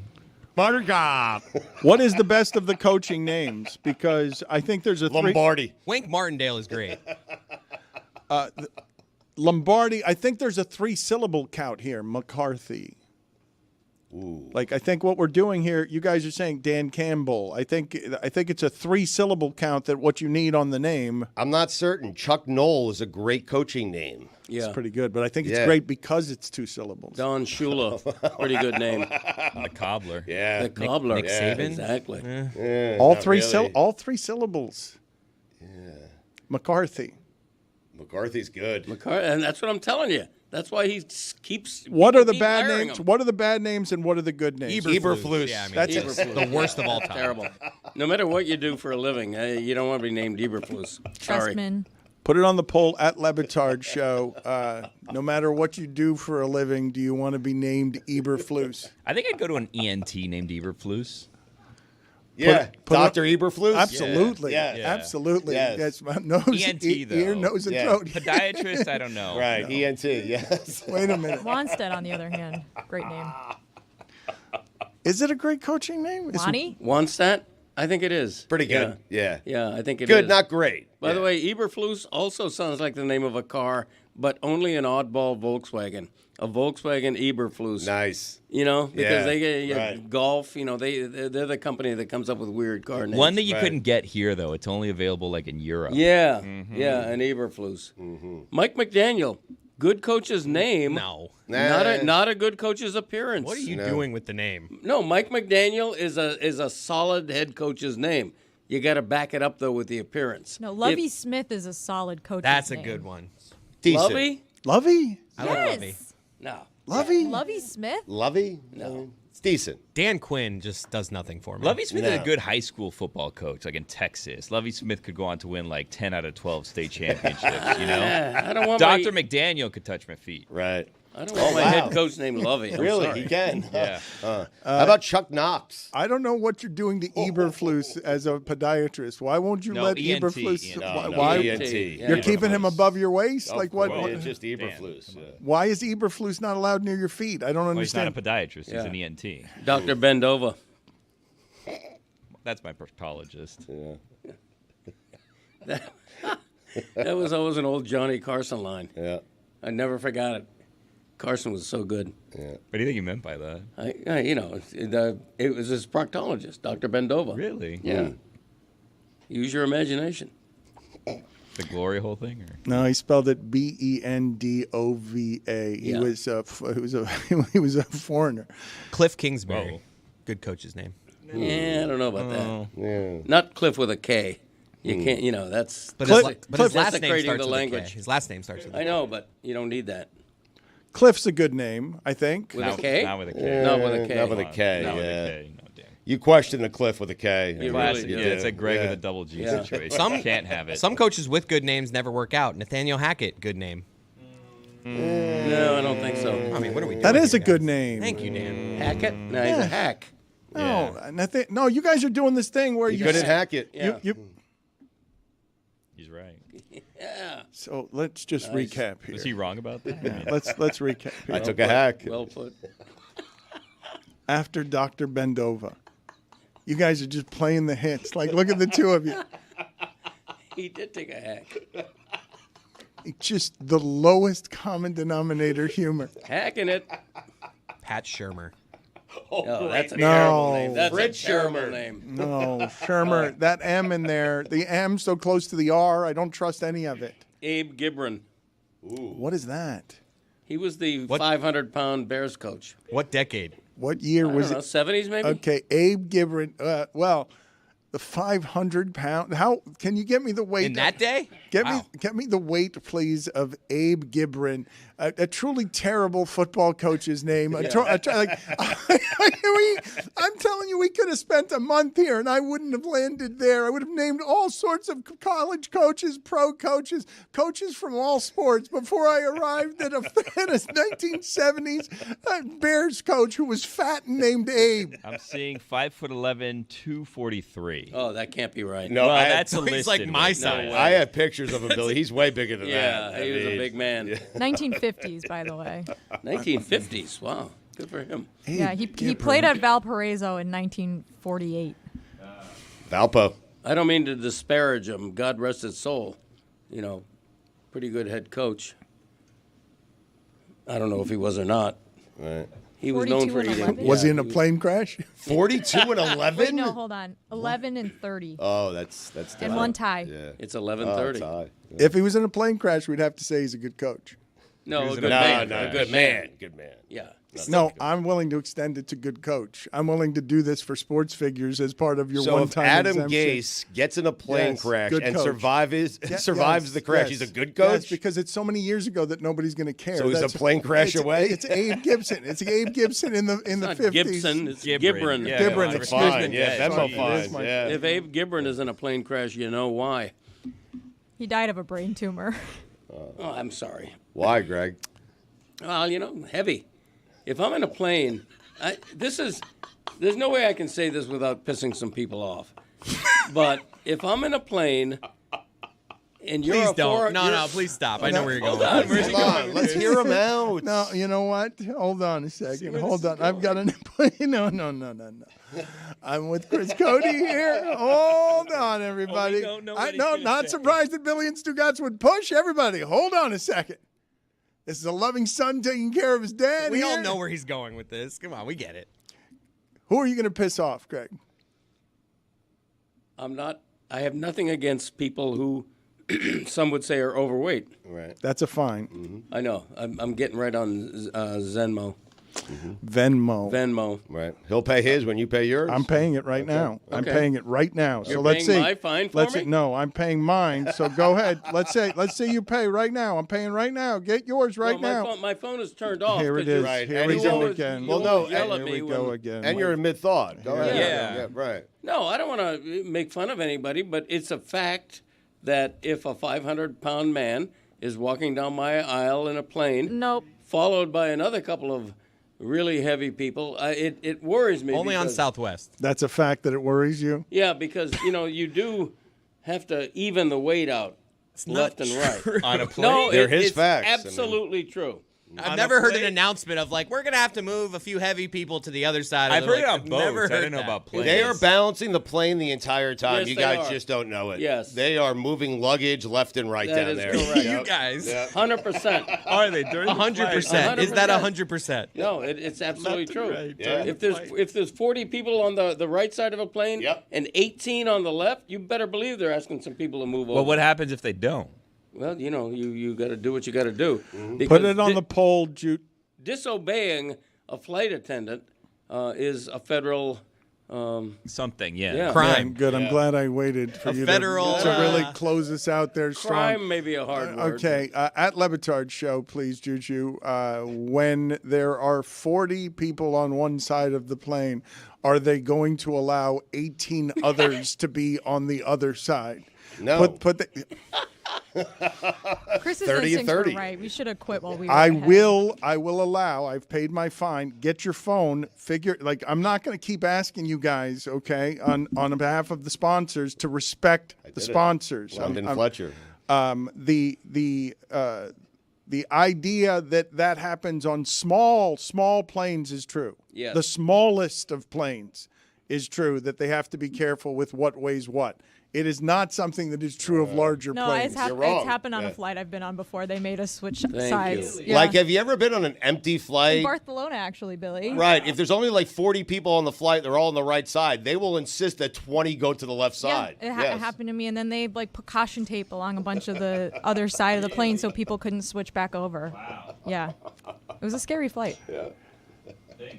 Mardi Gras. What is the best of the coaching names? Because I think there's a Lombardi. Wink Martindale is great. Lombardi, I think there's a 3-syllable count here, McCarthy. Ooh. Like, I think what we're doing here, you guys are saying Dan Campbell. I think it's a 3-syllable count that what you need on the name. I'm not certain. Chuck Knoll is a great coaching name. Yeah. It's pretty good, but I think it's great because it's 2 syllables. Don Shula. Pretty good name. The Cobbler. Yeah. The Cobbler. Nick Saban. Exactly. Yeah, all not 3 really. all 3 syllables. Yeah. McCarthy. McCarthy's good. And that's what I'm telling you. That's why he keeps. What are the keep bad hiring names? him. What are the bad names and what are the good names? Eberflus. Yeah, I mean, That's it's the worst of all time. Terrible. No matter what you do for a living, you don't want to be named Eberflus. Sorry. Trustman. Put it on the poll at Le Batard Show. No matter what you do for a living, do you want to be named Eberflus? I think I'd go to an ENT named Eberflus. Yeah. Put Dr. Eberflus? Absolutely. Yeah. Absolutely. Yes. Yes. Nose, ENT, though. ear, nose, and Yeah. throat. Podiatrist, I don't know. Right. ENT, yes. Wait a minute. Wanstead, on the other hand, great name. Is it a great coaching name? Lonnie? Wannstedt? I think it is. Pretty good. Yeah. Yeah, I think it is. Good, not great. By the way, Eberflus also sounds like the name of a car, but only an oddball Volkswagen. A Volkswagen Eberflus. Nice. You know, because Yeah, they get right. golf. You know, they're the company that comes up with weird car names. One that you Right. couldn't get here, though. It's only available like in Europe. Yeah, yeah, an Eberflus. Mike McDaniel, good coach's name. No. Not a good coach's appearance. What are you doing with the name? No, Mike McDaniel is a solid head coach's name. You got to back it up though with the appearance. No, Lovey Smith is a solid coach. That's a good one. Decent. Lovey? Lovey? I like Lovey. Yes. No. Lovey Smith? Lovey? No. It's decent. Dan Quinn just does nothing for me. Lovey Smith is a good high school football coach, like in Texas. Lovey Smith could go on to win like 10 out of 12 state championships, you know? I don't want Dr. McDaniel could touch my feet. Right. I don't want my head coach named Lovey. I'm Really? sorry. He can? Yeah. How about Chuck Knox? I don't know what you're doing to Eberflus as a podiatrist. Why won't you No, let ENT, Eberflus? No, why? ENT. You're keeping him above your waist? Like what? Well, it's just Eberflus. Why is Eberflus not allowed near your feet? I don't Well, he's not understand. a podiatrist. He's an ENT. Dr. Bendova. That's my proctologist. Yeah. That was always an old Johnny Carson line. Yeah. I never forgot it. Carson was so good. Yeah. What do you think he meant by that? It was his proctologist, Dr. Bendova. Really? Yeah. Use your imagination. The glory hole thing? Or? No, he spelled it Bendova. He Yeah. was he was a foreigner. Cliff Kingsbury. Good coach's name. Yeah, I don't know about that. Yeah. Not Cliff with a K. You can't, that's. But that's his last name desecrating starts the with language. a K. His last name starts with a K. I know, but you don't need that. Cliff's a good name, I think. With a K? Not with a K. Yeah, Not with a K. Not with a K, Not with yeah. a K. No, Dan. You question the Cliff with a K. You Classic. really Yeah, do. it's like Greg Yeah. with a double G Yeah. situation. Some- Can't have it. Some coaches with good names never work out. Nathaniel Hackett, good name. No, I don't think so. I mean, what are we doing? That is a here, good guys? name. Thank you, Dan. Hackett? No, he's a hack. No, no, you guys are doing this thing where You couldn't hack it. Yeah. you. He's right. Yeah. So let's just recap here. Was he wrong about that? Yeah, let's recap. Here. I took a hack. Well put. After Dr. Bendova, you guys are just playing the hits. Like, look at the two of you. He did take a hack. Just the lowest common denominator humor. Hacking it. Pat Shermer. Oh, that's a No. terrible name. That's Fritz a terrible Shermer. name. No, Shermer, that M in there, the M so close to the R, I don't trust any of it. Abe Gibran. What is that? He was the 500-pound Bears coach. What decade? What year I was don't know, it? 70s maybe? Okay, Abe Gibran. Well, the 500-pound. How can you get me the weight In that day? Get Wow. me the weight, please, of Abe Gibran, a truly terrible football coach's name. I'm telling you, we could have spent a month here, and I wouldn't have landed there. I would have named all sorts of college coaches, pro coaches, coaches from all sports before I arrived at a 1970s Bears coach who was fat and named Abe. I'm seeing 5'11", 243. Oh, that can't be right. No, Well, I- that's a He's like my size. I have pictures of him, Billy. He's way bigger than Yeah, that. he was a big man. 1950s, by the way. 1950s. Wow. Good for him. Yeah, he played at Valparaiso in 1948. Valpo. I don't mean to disparage him. God rest his soul. Pretty good head coach. I don't know if he was or not. Right. He was known 42 for and eating. 11? Was he in a plane crash? 42 and 11? Wait, no, hold on. 11 and 30. Oh, that's And different. one tie. Yeah. It's 11:30. tie. If he was in a plane crash, we'd have to say he's a good coach. No, a No, good man. no, A good man. Good man. Yeah. No, I'm willing to extend it to good coach. I'm willing to do this for sports figures as part of your So if one-time Adam exemption. Gase gets in a plane Yes, crash good and coach. survives Yes, the crash, yes. he's a good Yes, coach? because it's so many years ago that nobody's going to care. So he's a plane crash away? It's Abe Gibson. It's Abe Gibson in the Not 50s. Gibson, it's Gibran. Gibran. Yeah, Gibran, no, excuse fine. me. Yeah, Venmo Sorry, fine. it is my- Yeah. If Abe Gibran is in a plane crash, you know why. He died of a brain tumor. Oh, I'm sorry. Why, Greg? Well, heavy. If I'm in a plane, there's no way I can say this without pissing some people off. But if I'm in a plane and you're Please a don't. No, please stop. I know where you're going. Where's he going? Let's hear him out. No, you know what? Hold on a second. Hold on. I've got an No. I'm with Chris Cody here. Hold on, everybody. don't know what he's No, gonna not say. surprised that Billy and Stugotz would push everybody. Hold on a second. This is a loving son taking care of his dad. We here. all know where he's going with this. Come on, we get it. Who are you going to piss off, Greg? I have nothing against people who some would say are overweight. Right. That's a fine. I know. I'm getting right on Zenmo. Venmo. Right. He'll pay his when you pay yours. I'm paying it right now. I'm Okay. paying it right now. You're so let's paying see. my fine for let's me? See. No, I'm paying mine. So go ahead. Let's say you pay right now. I'm paying right now. Get yours right now. My phone is turned off. Here it 'cause is. you're- Here we you go always- again. you Well, no, always yell at here me we go when- again. And you're in mid-thought. Go ahead. Yeah. Right. No, I don't want to make fun of anybody, but it's a fact that if a 500-pound man is walking down my aisle in a plane, followed by another couple of really heavy people, it worries me. Only on because- Southwest. That's a fact that it worries you. Yeah, because you do have to even the weight out left and right On a plane? No, They're his it's facts. I mean- absolutely true. I've never heard an announcement of like we're gonna have to move a few heavy people to the other side. I've of the, heard it like, on boats. Never I heard didn't know that. about planes. They are balancing the plane the entire time. Yes, You they guys are. just don't know it. Yes. They are moving luggage left and right That down is there. correct. You guys. 100%. Are they during the flight? 100%. Is that 100%? No, it's absolutely Left and true. right Yeah. during If there's 40 people on the right side of a plane Yep. and 18 on the left, you better believe they're asking some people to move over. Well, what happens if they don't? Well, you got to do what you got to do. Mm-hmm. Put it on the poll, Jude. Disobeying a flight attendant is a federal something. Yeah, Yeah. Crime. Yeah, good. I'm glad I waited for A you federal, to really close us out there strong. crime. May be a hard word. Okay, at Le Batard Show, please, Juju. When there are 40 people on one side of the plane, are they going to allow 18 others to be on the other side? No. Put the, Chris's 30 and instincts 30. were right. We should have quit while we were I ahead. will allow. I've paid my fine. Get your phone. I'm not going to keep asking you guys, okay, on behalf of the sponsors to respect the sponsors. London Fletcher. The idea that happens on small planes is true. Yes. The smallest of planes is true that they have to be careful with what weighs what. It is not something that is true of larger No, planes. it's happened on a flight I've been on before. They made us switch sides. Yeah. Like, have you ever been on an empty In flight? Barcelona, actually, Billy. Right. If there's only like 40 people on the flight, they're all on the right side. They will insist that 20 go to the left side. Yeah, it happened to me, and then they put caution tape along a bunch of the other side of the plane so people couldn't switch back over. Wow. Yeah, it was a scary flight. Yeah.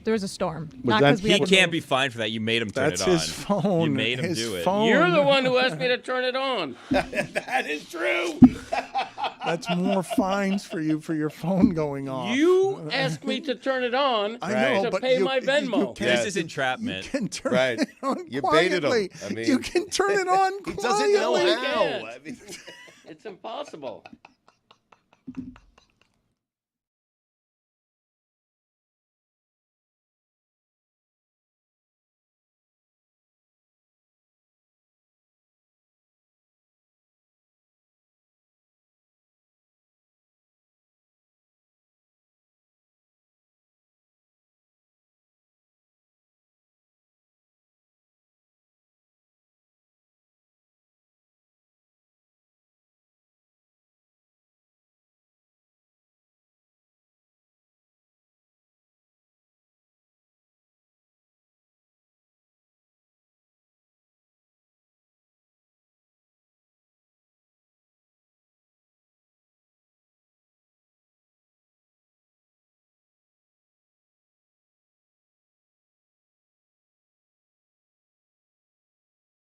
There was a storm. Not because we He had to can't move. be fined for that. You made him turn That's it on. his phone. You made him His do it. phone. You're the one who asked me to turn it on. That is true. That's more fines for you for your phone going off. You asked me to turn it on I know, to but pay you- my you Venmo. can't- This is entrapment. can turn Right. it on You baited him. quietly. I mean- you can turn it on He quietly. doesn't know I how. can't. I mean, It's impossible.